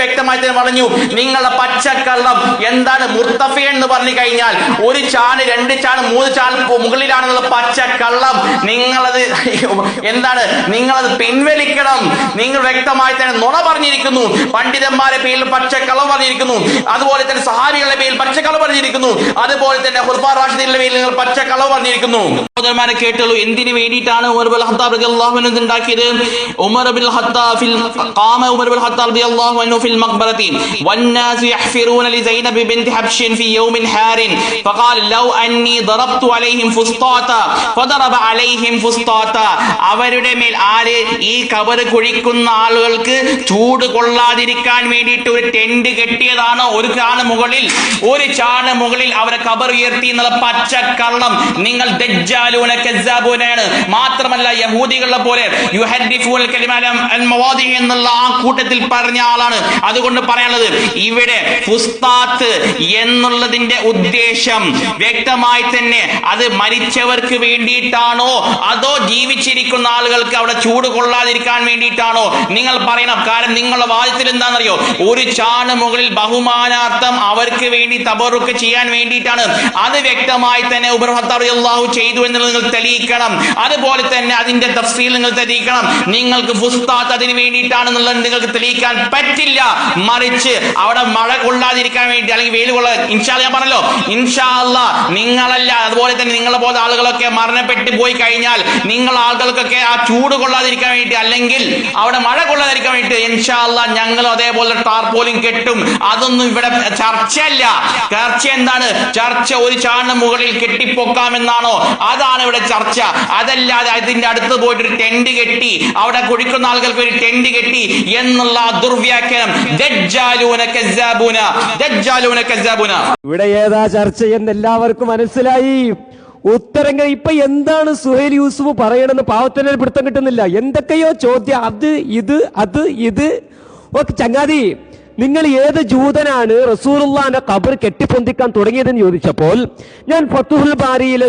വ്യക്തമായി തന്നെ വളഞ്ഞു. നിങ്ങളുടെ പച്ചക്കള്ളം എന്താണ്? മുർതഫി എന്ന് പറഞ്ഞു കഴിഞ്ഞാൽ ഒരു ചാണ്, രണ്ട് ചാണ്, മൂന്ന് ചാണ് മുകളിലാണെന്നുള്ള പച്ചക്കള്ളം. നിങ്ങളത് എന്താണ്? നിങ്ങളത് പിൻവലിക്കണം. നിങ്ങൾ വ്യക്തമായി തന്നെ നുണ പറഞ്ഞിരിക്കുന്നു. പണ്ഡിതന്മാരുടെ പേരിൽ പച്ചക്കള്ളം പറഞ്ഞിരിക്കുന്നു. അതുപോലെ തന്നെ സഹാബികളുടെ പേരിൽ പച്ചക്കള്ളം പറഞ്ഞിരിക്കുന്നു. അതുപോലെ തന്നെ ഖുലഫാ റാഷിദീന്റെ പേരിൽ നിങ്ങൾ പച്ചക്കള്ളം പറഞ്ഞിരിക്കുന്നു. സഹോദരന്മാരെ കേട്ടുള്ളൂ. എന്തിനു വേണ്ടിയിട്ടാണ് ഉമർ ഇബ്നുൽ ഖത്താബ് റളിയല്ലാഹു അൻഹു ഉണ്ടാക്കിയത്? ഉമർ ഇബ്നുൽ ഖത്താബ് റളിയല്ലാഹു അൻഹു ഫിൽ മഖ്ബറതി വന്നാസ് യഹ്ഫിറൂന ലി സൈനബ് ബിൻത് ഹബ്ശിൻ ഫി യൗമിൻ ഹാരിൻ ഫഖാല ലൗ അന്നി ദറബ്തു അലൈഹിം ഫുസ്താത ഫദറബ അലൈഹിം ഫുസ്താത. അവരുടെ മേൽ ആര് ഈ ഖബർ കുഴിക്കുന്ന ആളുകൾക്ക് ചൂട് കൊള്ളാതിരിക്കാൻ വേണ്ടിയിട്ട് ഒരു ടെന്റ് കെട്ടിയതാണ്. ഒരു ചാണ് മുകളിൽ അവരെ ഖബർ ഉയർത്തി എന്നുള്ള പച്ചക്കള്ളം. നിങ്ങൾ ദജ്ജാലൂന കസ്സാബൂനാണ്. മാത്രമല്ല യഹൂദികളെ പോലെ യുഹർരിഫൂൽ കലിമ അൻ മവാദിഹി എന്നുള്ള ആ കൂട്ടത്തിൽ പറഞ്ഞ ആളാണ്. അതുകൊണ്ട് പറയാനുള്ളത് ഇവിടെ ഫുസ്താത്ത് എന്നുള്ളതിന്റെ ഉദ്ദേശം വ്യക്തമായി തന്നെ അത് മരിച്ചവർക്ക് വേണ്ടിയിട്ടാണോ അതോ ജീവിച്ചിരിക്കുന്ന ആളുകൾക്ക് അവിടെ ചൂട് കൊള്ളാതിരിക്കാൻ വേണ്ടിയിട്ടാണോ നിങ്ങൾ പറയണം. കാരണം നിങ്ങളുടെ വാദത്തിൽ എന്താണെന്നറിയോ? ഒരു ചാണ് മുകളിൽ ബഹുമാനാർത്ഥം അവർക്ക് വേണ്ടി തബറുക്ക് ചെയ്യാൻ വേണ്ടിയിട്ടാണ്. അത് വ്യക്തമായി തന്നെ ഉമർ ഖത്താബ് റളിയല്ലാഹു ചെയ്തു എന്നുള്ളത് നിങ്ങൾ തെളിയിക്കണം. അതുപോലെ തന്നെ അതിന്റെ തഫ്സീൽ നിങ്ങൾ തെളിയിക്കണം. നിങ്ങൾക്ക് ഫുസ്താത്ത് അതിന് വേണ്ടിയിട്ടാണെന്നുള്ളത് നിങ്ങൾക്ക് തെളിയിക്കാൻ പറ്റില്ല. മറിച്ച് അവിടെ മഴ കൊള്ളാതിരിക്കാൻ വേണ്ടി അല്ലെങ്കിൽ വെയിൽ കൊള്ളാൻ ഇൻഷാ അല്ലാഹ് ഞാൻ പറഞ്ഞല്ലോ, ഇൻഷാ അല്ലാഹ് നിങ്ങളല്ല അതുപോലെ തന്നെ നിങ്ങളെ പോലെ ആളുകളൊക്കെ മരണപ്പെട്ടു പോയി കഴിഞ്ഞാൽ നിങ്ങൾ ആളുകൾക്കൊക്കെ ആ ചൂട് കൊള്ളാതിരിക്കാൻ വേണ്ടി അല്ലെങ്കിൽ അവിടെ മഴ കൊള്ളാതിരിക്കാൻ വേണ്ടി ഇൻഷാ അല്ലാഹ് ഞങ്ങൾ അതേപോലെ ടാർപോളിൻ കെട്ടും. അതൊന്നും ഇവിടെ ചർച്ചയല്ല. ചർച്ച എന്താണ്? ചർച്ച ഒരു ചാണ് മുകളിൽ കെട്ടിപ്പൊക്കാമെന്നാണോ? അതാണ് ഇവിടെ ചർച്ച. അതല്ലാതെ അതിന്റെ അടുത്ത് പോയിട്ട് ഒരു ടെന്റ് കെട്ടി അവിടെ കുഴിക്കുന്ന ആളുകൾക്ക് ഒരു ടെന്റ് കെട്ടി എന്നുള്ള ദുർവ്യാഖ്യാനം. ദജ്ജാലൂന കസ്സാബൂന, ദജ്ജാലൂന കസ്സാബൂന. ഇവിടെ ഏതാ ചർച്ച എന്ന് എല്ലാവർക്കും മനസ്സിലായി. ഉത്തരങ്ങൾ ഇപ്പൊ എന്താണ് സുഹൈൽ യൂസുഫ് പറയണമെന്ന് പാവത്തിന് പിടുത്തം കിട്ടുന്നില്ല. എന്തൊക്കെയോ ചോദ്യം, അത് ഇത് ഒക്കെ. ചങ്ങാതി, നിങ്ങൾ ഏത് ജൂതനാണ് റസൂലുള്ളാഹിന്റെ ഖബർ കെട്ടിപ്പൊന്തിക്കാൻ തുടങ്ങിയതെന്ന് ചോദിച്ചപ്പോൾ ഞാൻ ഫത്ഹുൽ ബാരിയിലെ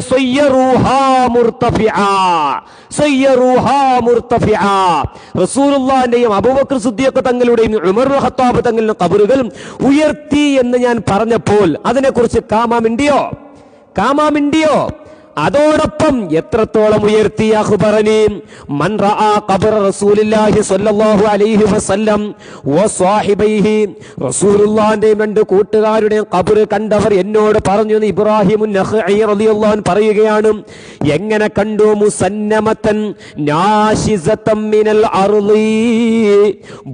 റസൂലുള്ളാഹിന്റെയും അബൂബക്കർ സിദ്ദീഖ് തങ്ങളുടെയും ഉമർ ഇബ്നുൽ ഖത്താബ് തങ്ങളുടെ ഖബറുകൾ ഉയർത്തി എന്ന് ഞാൻ പറഞ്ഞപ്പോൾ അതിനെക്കുറിച്ച് കാമാമിണ്ടിയോ? അതോടൊപ്പം എത്രത്തോളം ഉയർത്തി? അഖ്ബറനി മൻ റആ ഖബറ റസൂലുള്ളാഹി സ്വല്ലല്ലാഹു അലൈഹി വസല്ലം വസ്വാഹിബൈഹി. റസൂലുള്ളാഹിന്റെ രണ്ട് കൂട്ടുകാരുടെ ഖബർ കണ്ടവർ എന്നോട് പറഞ്ഞു. ഇബ്രാഹിമുൻ നഖഈ റളിയല്ലാഹു അൻഹു പറയുകയാണ്, എങ്ങനെ കണ്ടു? മുസന്നമതൻ നാശിസതൻ മിനൽ അർളി,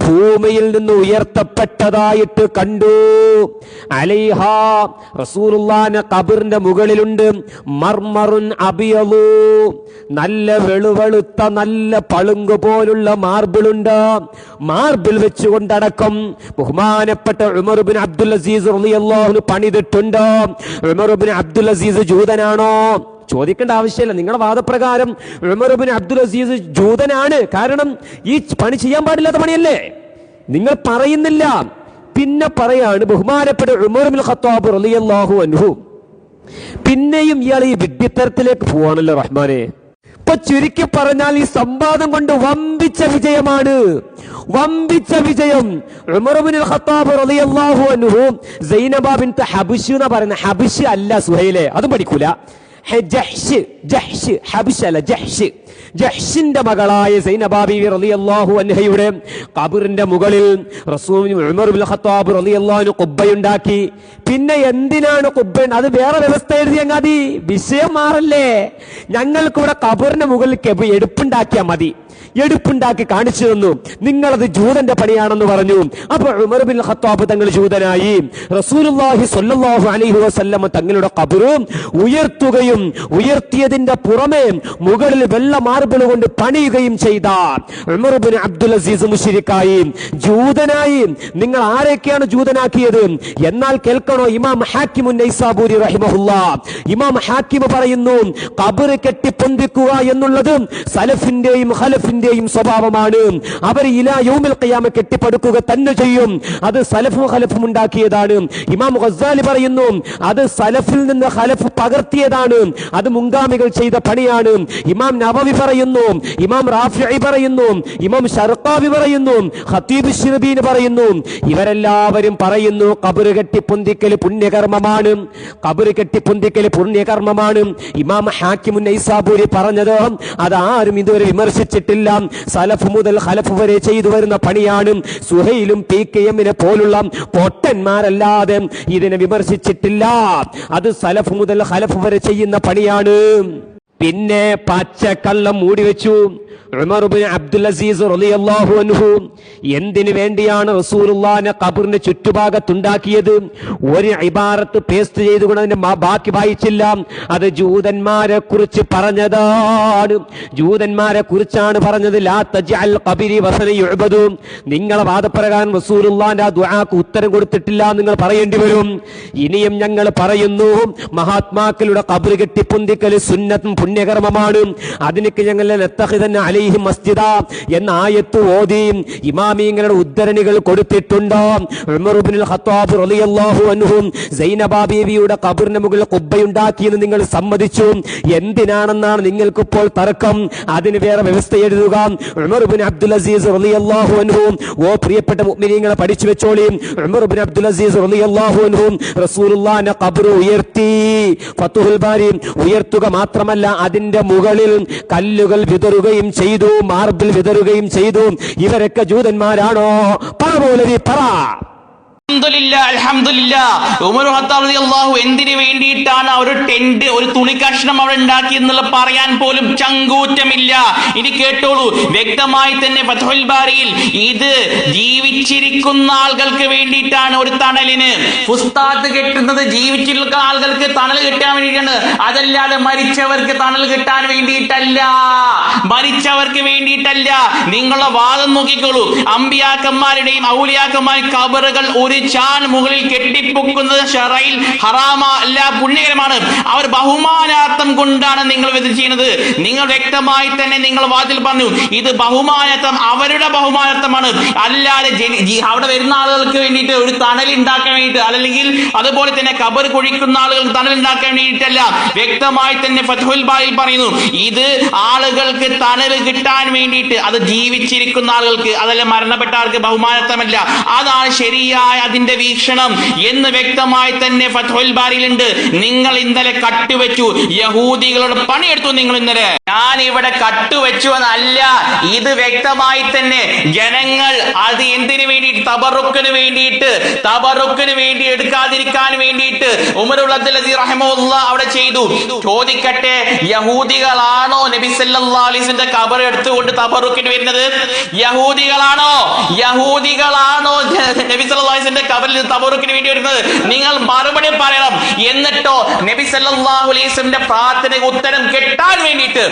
ഭൂമിയിൽ നിന്ന് ഉയർത്തപ്പെട്ടതായിട്ട് കണ്ടു. അലൈഹാ, റസൂലുള്ളാഹിന്റെ ഖബറിന്റെ മുകളിലുണ്ട് മർമർ അബിയലു, നല്ല വെളുവെളുത്ത നല്ല പളുങ്ക് പോലുള്ള മാർബിളുണ്ട്. മാർബിൾ വെച്ചുകൊണ്ടടക്കം ബഹുമാനപ്പെട്ട ഉമർ ഇബ്നു അബ്ദുൽ അസീസ് റളിയല്ലാഹു അൻഹു പണിതിട്ടുണ്ട്. ഉമർ ഇബ്നു അബ്ദുൽ അസീസ് ജൂതനാണോ? ചോദിക്കേണ്ട ആവശ്യമില്ല. നിങ്ങളുടെ വാദപ്രകാരം ഉമർ ഇബ്നു അബ്ദുൽ അസീസ് ജൂതനാണ്. കാരണം ഈ പണി ചെയ്യാൻ പാടില്ലാത്ത പണിയല്ലേ? നിങ്ങൾ പറയുന്നില്ല. പിന്നെ പറയാണ് ബഹുമാനപ്പെട്ട ഉമർ ഇബ്നുൽ ഖത്താബ് റളിയല്ലാഹു അൻഹു. പിന്നെയും ഇയാൾ ഈ വിഡ്ഢിത്തരത്തിലേക്ക് പോവാണല്ലോ റഹ്മാനെ. ഇപ്പൊ ചുരുക്കി പറഞ്ഞാൽ ഈ സംവാദം കൊണ്ട് വമ്പിച്ച വിജയമാണ്. ഉമർ ഇബ്നുൽ ഖത്താബ് റളിയല്ലാഹു അൻഹു സൈനബ ബിൻത് ഹബ്ശ് എന്ന് പറയുന്ന ഹബ്ശ് അല്ല സുഹൈലെ, അതും പഠിക്കൂല. ജഹ്ഷിന്റെ മകളായ സൈനബ ബീവി റളിയല്ലാഹു അൻഹയുടെ ഖബറിന്റെ മുകളിൽ റസൂൽ ഉമർ ഇബ്നുൽ ഖത്താബ് റളിയല്ലാഹു അൻഹു ഖുബ്ബയുണ്ടാക്കി. പിന്നെ എന്തിനാണ് ഖുബ്ബ? അത് വേറെ വ്യവസ്ഥ എഴുതിയാൽ മതി, വിഷയം മാറല്ലേ. ഞങ്ങൾക്ക് ഇവിടെ ഖബറിന്റെ മുകളിൽ എടുപ്പുണ്ടാക്കിയാൽ മതി. എടുപ്പുണ്ടാക്കി കാണിച്ചു തന്നു. നിങ്ങളത് ജൂതന്റെ പണിയാണെന്ന് പറഞ്ഞു. അപ്പൊ ഉമർ ഇബ്നുൽ ഖത്താബ് തങ്ങൾ ജൂതനായി. റസൂലുള്ളാഹി സ്വല്ലല്ലാഹു അലൈഹി വസല്ലം തങ്ങളുടെ ഖബറും ഉയർത്തുകയും ഉയർത്തിയതിന്റെ പുറമെ മുകളിൽ വെള്ള മാർബിൾ കൊണ്ട് പണിയുകയും ചെയ്ത ഉമർ ഇബ്നു അബ്ദുൽ അസീസ് മുശ്രിക്കായി, ജൂതനായി. നിങ്ങൾ ആരൊക്കെയാണ് ജൂതനാക്കിയത്? എന്നാൽ കേൾക്കണോ, ഇമാം ഹാക്കിമുൻ നൈസാബൂരി റഹിമഹുല്ലാഹ്, ഇമാം ഹാക്കിം പറയുന്നു, ഖബർ കെട്ടിപ്പൊന്തിക്കുക എന്നുള്ളത് സലഫിന്റെയും ഖലഫിന്റെയും സ്വഭാവമാണ്. അവർ ഇലാ യൗമിൽ ഖിയാമ കെട്ടിപ്പടുക്കുക തന്നെ ചെയ്യും. അത് സലഫും ഖലഫും ഉണ്ടാക്കിയതാണ്. ഇമാം ഗസ്സാലി പറയുന്നു, അത് സലഫിൽ നിന്ന് ഖലഫ് പകർത്തിയതാണ്. അത് മുൻഗാമികൾ ചെയ്ത പണിയാണ്. ഇമാം നവവി പറയുന്നു, ഇമാം റാഫിഈ പറയുന്നു, ഇമാം ശർഖാവി പറയുന്നു, ഖതീബ് ശിർബീൻ പറയുന്നു. ഇവരെല്ലാവരും പറയുന്നു ഖബർ കെട്ടിപ്പൊന്തിക്കൽ പുണ്യകർമ്മമാണ്. ഖബർ കെട്ടിപ്പൊന്തിക്കൽ പുണ്യകർമ്മമാണ്. ഇമാം ഹാക്കിമുൻ നൈസാബൂരി പറഞ്ഞത് അതാരും ഇതുവരെ വിമർശിച്ചിട്ടില്ല. സലഫ് മുതൽ ഖലഫ് വരെ ചെയ്തു വരുന്ന പണിയാണ്. സുഹൈലും PKM പോലുള്ള പൊട്ടന്മാരല്ലാതെ ഇതിനെ വിമർശിച്ചിട്ടില്ല. അത് സലഫ് മുതൽ ഖലഫ് വരെ ചെയ്യുന്ന പണിയാണ്. പിന്നെ പച്ചക്കള്ളം മൂടിവെച്ചു. ഉമർ ഇബ്നു അബ്ദുൽ അസീസ് റളിയല്ലാഹു അൻഹു എന്തിനു വേണ്ടിയാണ് റസൂലുള്ളാഹിന്റെ ഖബറിന്റെ ചുറ്റുഭാഗത്തുണ്ടാക്കിയത്? ഒരു ഇബാറത്ത് പേസ്റ്റ് ചെയ്തുകൊണ്ട് അതിന്റെ ബാക്കി വായിച്ചില്ല. അത് ജൂതന്മാരെ കുറിച്ച് പറഞ്ഞതാണ്. ജൂതന്മാരെ കുറിച്ചാണ് പറഞ്ഞത്. ലാ തജ്അൽ ഖബരി വസന യുഅബദു. നിങ്ങളെ വാദപ്രകാരം റസൂലുള്ളാഹിന്റെ ആ ദുആക്ക് ഉത്തരം കൊടുത്തിട്ടില്ല നിങ്ങൾ പറയേണ്ടി വരും. ഇനിയും ഞങ്ങൾ പറയുന്നു, മഹാത്മാക്കളുടെ ഖബർ കെട്ടിപ്പൊന്തിക്കൽ സുന്നത്തും പുണ്യകർമ്മമാണ്. അതിനൊക്കെ ഞങ്ങൾ ലത്തഖിദന അലൈഹി മസ്ജിദ എന്ന ആയത്ത് ഓതി ഇമാമിങ്ങളുടെ ഉദ്ധരണികൾ കൊടുത്തിട്ടുണ്ട്. ഉമർ ഇബ്നുൽ ഖത്താബ് റളിയല്ലാഹു അൻഹു സൈനബ ബീവിയുടെ ഖബറിന് മുകളിൽ ഖുബ്ബയുണ്ടാക്കിയെന്ന് നിങ്ങൾ സമ്മതിച്ചു. എന്തിനാണെന്നാണ് നിങ്ങൾക്കിപ്പോൾ തർക്കം? അതിന് വേറെ വ്യവസ്ഥ എഴുതുക. ഉമർ ഇബ്നു അബ്ദുൽ അസീസ് റളിയല്ലാഹു അൻഹു, ഓ പ്രിയപ്പെട്ട മുഅ്മിനീങ്ങളെ പഠിച്ചു വെച്ചോളി. ഉമർ ഇബ്നു അബ്ദുൽ അസീസ് റളിയല്ലാഹു അൻഹു റസൂലുള്ളാഹിന്റെ ഖബർ ഉയർത്തി. ഫത്ഹുൽ ബാരി ഉയർത്തുക മാത്രമല്ല, അതിന്റെ മുകളിൽ കല്ലുകൾ വിതറുകയും ചെയ്തു, മാർബിൾ വിതറുകയും ചെയ്തു. ഇവരൊക്കെ ജൂതന്മാരാണോ? പറ മൗലവി പറ. ഉമർ ഖത്താബ് റളിയല്ലാഹു എന്തിനു വേണ്ടിയിട്ടാണ് ഒരു ടെന്റ്, ഒരു തുണി കഷ്ണം അവിടെ ഉണ്ടാക്കി എന്നുള്ള പറയാൻ പോലും ചങ്കൂറ്റമില്ല. ഇനി കേട്ടോളൂ, വ്യക്തമായി തന്നെ ഫത്ഹുൽ ബാരിയിൽ ഇത് ജീവിച്ചിരിക്കുന്ന ആളുകൾക്ക് വേണ്ടിയിട്ടാണ്. ഒരു തണലിന് ഫുസ്താത്ത് കെട്ടുന്നത് ജീവിച്ചിരിക്കുന്ന ആളുകൾക്ക് തണൽ കിട്ടാൻ വേണ്ടിയിട്ടാണ്, അതല്ലാതെ മരിച്ചവർക്ക് തണൽ കിട്ടാൻ വേണ്ടിയിട്ടല്ല. മരിച്ചവർക്ക് വേണ്ടിയിട്ടല്ല. നിങ്ങളുടെ വാദം നോക്കിക്കോളൂ. അമ്പിയാക്കന്മാരുടെയും ഔലിയാക്കന്മാരുടെയും ഖബറുകൾ ഒരു ചാൻ മുകളിൽ കെട്ടിപ്പൊക്കുന്നത് ശറയിൽ ഹറാമ അല്ല, പുണ്യകരമാണ്. അവർ ബഹുമാനാർത്ഥം കൊണ്ടാണ് നിങ്ങൾ ഇത് ചെയ്യുന്നത്. നിങ്ങൾ വ്യക്തമായി തന്നെ നിങ്ങൾ വാതിൽ പറഞ്ഞു, ഇത് ബഹുമാനാർത്ഥം, അവരുടെ ബഹുമാനാർത്ഥമാണ്, അല്ലാതെ അവിടെ വരുന്ന ആളുകൾക്ക് വേണ്ടിയിട്ട് ഒരു തണൽ ഉണ്ടാക്കാൻ വേണ്ടിയിട്ട്, അല്ലെങ്കിൽ അതുപോലെ തന്നെ ഖബർ കുഴിക്കുന്ന ആളുകൾക്ക് തണൽ ഉണ്ടാക്കാൻ വേണ്ടിയിട്ടല്ല. വ്യക്തമായി തന്നെ ഫത്ഹുൽ ബാരിയിൽ പറയുന്നു, ഇത് ആളുകൾക്ക് തണൽ കിട്ടാൻ വേണ്ടിയിട്ട്, അത് ജീവിച്ചിരിക്കുന്ന ആളുകൾക്ക്, അതല്ല മരണപ്പെട്ട ആൾക്ക് ബഹുമാനാർത്ഥമല്ല. അതാണ് ശരിയായ അതിന്റെ വീക്ഷണം എന്ന് വ്യക്തമായി തന്നെ ഫത്ഹുൽ ബാരിയിലുണ്ട്. നിങ്ങൾ ഇന്നലെ കട്ടുവെച്ചു, യഹൂദികളോട് പണിയെടുത്തു. നിങ്ങൾ ഇന്നലെ, ഞാൻ ഇവിടെ കട്ടുവെച്ചു എന്നല്ല, ഇത് വ്യക്തമായി തന്നെ ജനങ്ങൾ അത് എന്തിനു വേണ്ടി, തബറുക്കിന് വേണ്ടി എടുക്കാതിരിക്കാൻ വേണ്ടിയിട്ട് ഉമറുൽ അബ്ദുൽ അസീസ് റഹിമഹുല്ലാഹ് അവിടെ ചെയ്തു. ചോദിക്കട്ടെ, യഹൂദികളാണോ നബി സല്ലല്ലാഹു അലൈഹി വസല്ലം ഖബർ എടുത്തുകൊണ്ട് തബറുക്കിന് വരുന്നത്? യഹൂദികളാണോ നബി സല്ലല്ലാഹു അലൈഹി വസല്ലം ഖബറിൽ തബറുക്കിന് വേണ്ടി വരുന്നത്? നിങ്ങൾ മറുപടി പറയണം. എന്നിട്ടോ നബി സല്ലല്ലാഹു അലൈഹി വസല്ലം പ്രാർത്ഥനയ്ക്ക് ഉത്തരം കിട്ടാൻ വേണ്ടിയിട്ട്,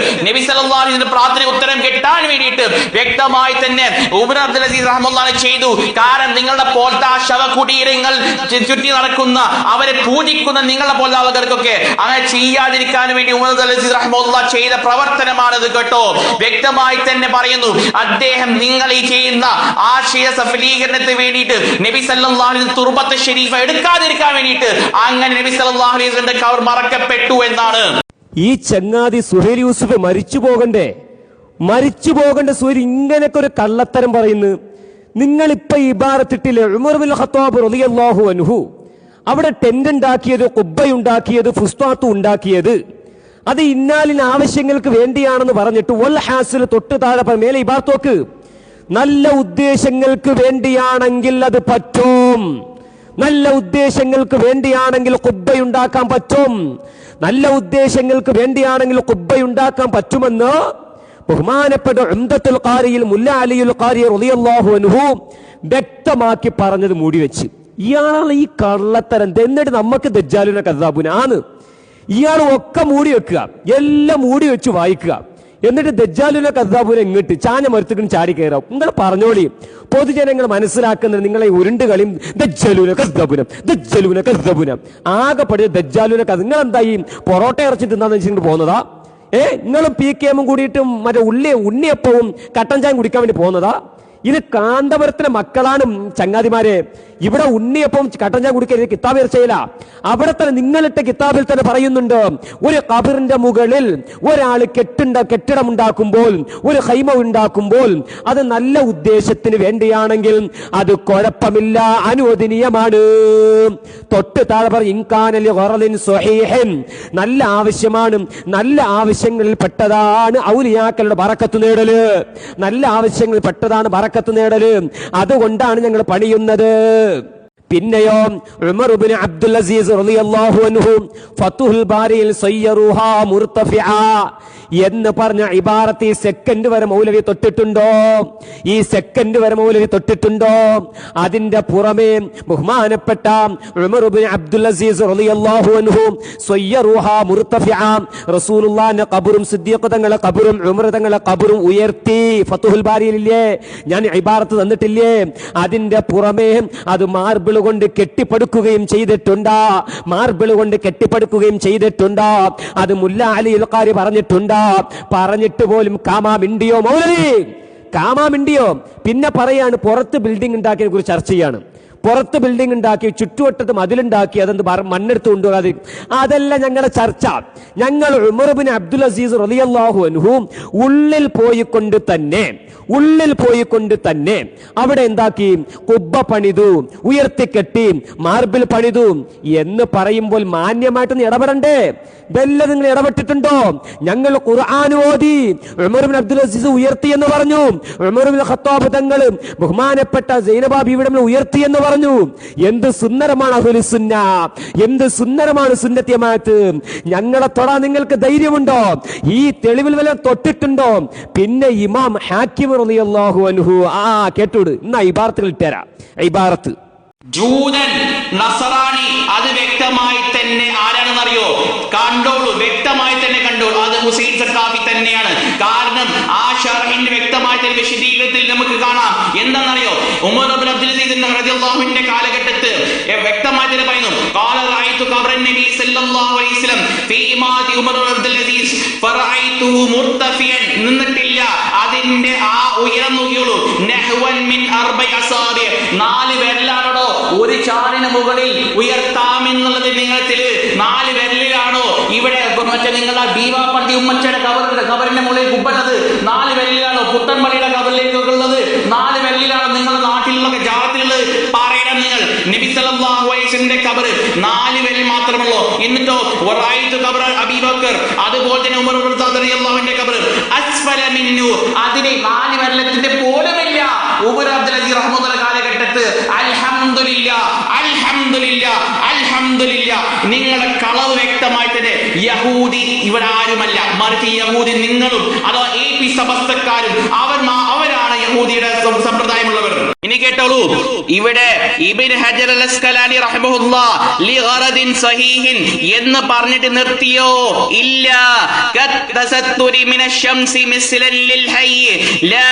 വ്യക്തമായി തന്നെ ഉമർ അബ്ദുൽ അസീസ് റഹ്മത്തുള്ളാഹി ചെയ്തു. കാരണം നിങ്ങളുടെ പോലത്തെ ആ ശവകുടീരങ്ങൾ ചുറ്റി നടക്കുന്ന, അവരെ പൂജിക്കുന്ന നിങ്ങളുടെ പോലത്തെ ആളുകൾക്കൊക്കെ അങ്ങനെ ചെയ്യാതിരിക്കാൻ വേണ്ടി ഉമർ അബ്ദുൽ അസീസ് റഹ്മത്തുള്ളാഹി ചെയ്ത പ്രവർത്തനമാണിത് കേട്ടോ. വ്യക്തമായി തന്നെ പറയുന്നു, അദ്ദേഹം നിങ്ങൾ ഈ ചെയ്യുന്ന ആശയ സഫലീകരണത്തിന് വേണ്ടിയിട്ട് നബി സല്ലല്ലാഹു അലൈഹി വസല്ലം തുർബത്ത് ഷരീഫ എടുക്കാതിരിക്കാൻ വേണ്ടിയിട്ട് അങ്ങനെ നബി സല്ലല്ലാഹു അലൈഹി വസല്ലം ഖബർ മറക്കപ്പെട്ടു എന്നാണ്. ഈ ചങ്ങാതി സുഹൈൽ യൂസുഫ് മരിച്ചു പോകണ്ടേ സുഹൈൽ ഇങ്ങനെയൊക്കെ ഒരു കള്ളത്തരം പറയുന്നു. നിങ്ങളിപ്പോ ഇബാറത്തിട്ടില്ലേ ഉമർ ഇബ്നുൽ ഖത്താബ് റളിയല്ലാഹു അൻഹു അവിടെ ടെന്റ് ഉണ്ടാക്കിയത്, ഖുബ്ബയുണ്ടാക്കിയത്, ഫുസ്താത്ത് ഉണ്ടാക്കിയത് അത് ഇന്നാലിന് ആവശ്യങ്ങൾക്ക് വേണ്ടിയാണെന്ന് പറഞ്ഞിട്ട് വൽ ഹാസിൽ തൊട്ട് താഴെ മേലെ ഇബാർത്തോക്ക് നല്ല ഉദ്ദേശങ്ങൾക്ക് വേണ്ടിയാണെങ്കിൽ അത് പറ്റും. നല്ല ഉദ്ദേശങ്ങൾക്ക് വേണ്ടിയാണെങ്കിൽ ഖുബ്ബയുണ്ടാക്കാൻ പറ്റും. നല്ല ഉദ്ദേശങ്ങൾക്ക് വേണ്ടിയാണെങ്കിൽ ഖുബ്ബയുണ്ടാക്കാൻ പറ്റുമെന്ന് ബഹുമാനപ്പെട്ട ഉംദത്തുൽ ഖാരിയിൽ മുല്ല അലിയുൽ ഖാരി റളിയല്ലാഹു അൻഹു വ്യക്തമാക്കി പറഞ്ഞത് മൂടിവെച്ച്. ഇയാളാണ് ഈ കള്ളത്തരം. എന്നിട്ട് നമുക്ക് ദജ്ജാലുന കദ്ദാബുനാണ്. ഇയാൾ ഒക്കെ മൂടി വെക്കുക, എല്ലാം മൂടി വെച്ച് വായിക്കുക. എന്നിട്ട് ദജ്ജാലുന കദ്ദാബുന ഇങ്ങോട്ട് ചാഞ്ഞ മരുത്തുകളും ചാടി കയറാം. നിങ്ങൾ പറഞ്ഞോളി, പൊതുജനങ്ങൾ മനസ്സിലാക്കുന്നത് നിങ്ങളെ ഉരുണ്ടുകളിയും ദജ്ജാലുന കദ്ദാബുന ആകെ പഠിച്ച ദജ്ജാലുന കഥ. നിങ്ങൾ എന്തായി പൊറോട്ട ഇറച്ചി തിന്നാന്ന് വെച്ചിട്ട് പോകുന്നതാ? നിങ്ങളും PKM കൂടിയിട്ടും മറ്റേ ഉണ്ണിയപ്പവും കട്ടൻ ചായം കുടിക്കാൻ വേണ്ടി പോകുന്നതാ? ഇത് കാന്തപുരത്തിലെ മക്കളാണ് ചങ്ങാതിമാരെ. ഇവിടെ ഉണ്ണിയപ്പം കട്ടൻ ചായ കുടിക്കരുത് കിതാബ് ഇറച്ചയില്ല. അവിടെ തന്നെ നിങ്ങളിട്ട കിതാബിൽ തന്നെ പറയുന്നുണ്ട്, ഒരു ഖബറിന്റെ മുകളിൽ ഒരാൾ കെട്ടിടം ഉണ്ടാക്കുമ്പോൾ, ഒരു ഖൈമ ഉണ്ടാക്കുമ്പോൾ അത് നല്ല ഉദ്ദേശത്തിന് വേണ്ടിയാണെങ്കിൽ അത് കുഴപ്പമില്ല, അനുവദനീയമാണ്. തൊട്ട് താഴെ പറയും നല്ല ആവശ്യമാണ്. നല്ല ആവശ്യങ്ങളിൽ പെട്ടതാണ് ഔലിയാക്കളുടെ ബറക്കത്ത് നേടല്. നല്ല ആവശ്യങ്ങളിൽ പെട്ടതാണ് ബറക്കത്ത് നേടല്. അതുകൊണ്ടാണ് ഞങ്ങൾ പണിയുന്നത്. പിന്നെയോ ഉമർ ഇബ്നു അബ്ദുൽ അസീസ് റളിയല്ലാഹു അൻഹു ഫതുഹുൽ ബാരിയിൽ സയ്യറുഹാ മുർതഫിആ എന്ന് പറഞ്ഞ ഇബാറത്ത് ഈ സെക്കൻഡ് വരെ മൗലവി തൊട്ടിട്ടുണ്ടോ? ഈ സെക്കൻഡ് വരെ മൗലവി തൊട്ടിട്ടുണ്ടോ? അതിന്റെ പുറമെ ബഹുമാനപ്പെട്ട ഉമർ ഇബ്നു അബ്ദുൽ അസീസ് റളിയല്ലാഹു അൻഹു സയ്യറുഹാ മുർതഫിആ റസൂലുള്ളാഹിന്റെ ഖബറും സിദ്ദീഖ് തങ്ങളുടെ ഖബറും ഉമർ തങ്ങളുടെ ഖബറും ഉയർത്തി. ഫതുഹുൽ ബാരിയിലില്ലേ ഞാൻ ഇബാറത്ത് തന്നിട്ടില്ലേ? അതിന്റെ പുറമെ അത് മാർബിൾ കൊണ്ട് കെട്ടിപ്പടുക്കുകയും ചെയ്തിട്ടുണ്ടോ? മാർബിൾ കൊണ്ട് കെട്ടിപ്പടുക്കുകയും ചെയ്തിട്ടുണ്ടോ? അത് മുല്ല അലി അൽ ഖാരി പറഞ്ഞിട്ടുണ്ടോ? പറഞ്ഞിട്ട് പോലും കാമാമിണ്ടിയോ മൗലവി? കാമാമിണ്ടിയോ? പിന്നെ പറയാണ് പുറത്ത് ബിൽഡിംഗ് ഉണ്ടാക്കിയതിനെ കുറിച്ച് ചർച്ച ചെയ്യാണ്. പുറത്ത് ബിൽഡിംഗ് ഉണ്ടാക്കി, ചുറ്റുവട്ടത്ത് മതിലുണ്ടാക്കി, അതെന്ത് മണ്ണെടുത്ത് കൊണ്ടുപോകാതെ. അതല്ല ഞങ്ങളുടെ ചർച്ച. ഞങ്ങൾ ഉമർ ഇബ്നു അബ്ദുൽ അസീസ് റളിയല്ലാഹു അൻഹു ഉള്ളിൽ പോയിക്കൊണ്ട് തന്നെ അവിടെ എന്താക്കി? കുബ്ബ പണിതു, ഉയർത്തിക്കെട്ടി, മാർബിൾ പണിതു എന്ന് പറയുമ്പോൾ മാന്യമായിട്ടൊന്ന് ഇടപെടണ്ടേ? ഇതെല്ലാം നിങ്ങൾ ഇടപെട്ടിട്ടുണ്ടോ? ഞങ്ങൾ ഖുർആൻ ഓതി, ഉമർ ഇബ്നു അബ്ദുൽ അസീസ് ഉയർത്തി എന്ന് പറഞ്ഞു. ഉമർ ഇബ്നു ഖത്താബ് തങ്ങൾ ബഹുമാനപ്പെട്ട സൈനബ ബീവിയുടെ ഉയർത്തി എന്ന് പറഞ്ഞു. എന്ത് സുന്ദരമാണ് അഹ്ലുസ് സുന്ന, എന്ത് സുന്ദരമാണ് സുന്നത്ത് ജമാഅത്ത്. ഞങ്ങളെ തൊടാൻ നിങ്ങൾക്ക് ധൈര്യമുണ്ടോ? ഈ തെളിവിൽ വല്ല തൊട്ടിട്ടുണ്ടോ? പിന്നെ ഇമാം ഹാക്കിം റളിയല്ലാഹു അൻഹു കേട്ടോട് ഇന്നാ ഇബാറത്തുകൾ ഇട്ടേരാ. ഇബാറത്ത് ജൂതൻ, നസറാണി, അത് വ്യക്തമായി തന്നെ ആരാണെന്നറിയോ? കണ്ടോളൂ, വ്യക്തമായി തന്നെ കണ്ടോളൂ, അത് ഹുസൈൻ സഖാഫി തന്നെയാണ്. കാരണം ആ ഷർഹിന്റെ വ്യക്തമായ വിശദീകരണത്തിൽ നമുക്ക് കാണാം. എന്താണെന്നറിയോ? ഉമർ ഇബ്നു അബ്ദുൽ അസീസ് റളിയല്ലാഹുവിന്റെ കാലഘട്ടത്തിൽ വ്യക്തമായി തന്നെ പറയുന്നു, ഖാല റഅയ്തു ഖബ്റൻ നബി സല്ലല്ലാഹു അലൈഹി വസല്ലം ഫീ ഇമാദി ഉമർ ഇബ്നു അബ്ദുൽ അസീസ് ഫറഅയ്തുഹു മുർതഫിയൻ, നിന്നിട്ടില്ല, അതിന്റെ ആ ഉയരം നോക്കിയോളൂ, നഹ്വൻ മിൻ അർബഇ അസാബി, 4 വിരലാണോ ഒരു ചാണിന് മുകളിൽ ഉയർത്താമെന്നുള്ളത് നിങ്ങൾക്ക് 4 വിരലിലാണോ? ഇവിടെ മറ്റേ നിങ്ങളുടെ ഭീമാപ്പള്ളി ഉമ്മച്ചയുടെ കബറിന്റെ മുകളിൽ കുബ്ബുള്ളത് 4 വിരലിലാണോ? പുത്തൻപള്ളിയുടെ കബറിലേക്കൊക്കെ ഉള്ളത് 4 വിരലിലാണോ? നിങ്ങളുടെ നാട്ടിലുള്ള ജാത്തിലുള്ളത് പറയണം. നിങ്ങൾ നബി സല്ലല്ലാഹു അലൈഹി വസല്ലമിന്റെ ഖബർ 4 വിരൽ മാത്രമല്ലോ. എന്നിട്ടോ വറഅയ്തു ഖബ്റ അബീബക്കർ, അതുപോലെ തന്നെ ഉമർ ഇബ്നു ഖത്താബ് റളിയല്ലാഹുവിന്റെ ഖബർ അസ്ഫല മിന്നു, അതിനെ 4 വിരലത്തിന്റെ പോലുമില്ല. ഉമർ അബ്ദുൽ അസീസ് റഹ്മത്തുള്ളാഹി കാലഘട്ടത്ത് അൽഹംദുലില്ലാഹ് അൽഹംദുലില്ലാഹ് അൽഹംദുലില്ലാഹ്. നിങ്ങളുടെ കളവ് വ്യക്തമായി തന്നെ യഹൂദി ഇവിടെ ആരുമല്ല, മറിച്ച് യഹൂദി നിങ്ങളും അഥവാ AP സമസ്തക്കാരും അവരാണ് യഹൂദിയുടെ സമ്പ്രദായമുള്ളവർ. ഇനി കേട്ടോളൂ, ഇവിടെ ഇബ്നു ഹജർ അൽ അസ്കലാനി റഹിമഹുല്ലാഹ് ലിഗറദിൻ സഹീഹിൻ എന്ന് പറഞ്ഞിട്ട് നിർത്തിയോ? ഇല്ല. കത്തസത്തുരി മിനശംസി മിസ്ലൻ ലിൽ ഹയ്യ് ലാ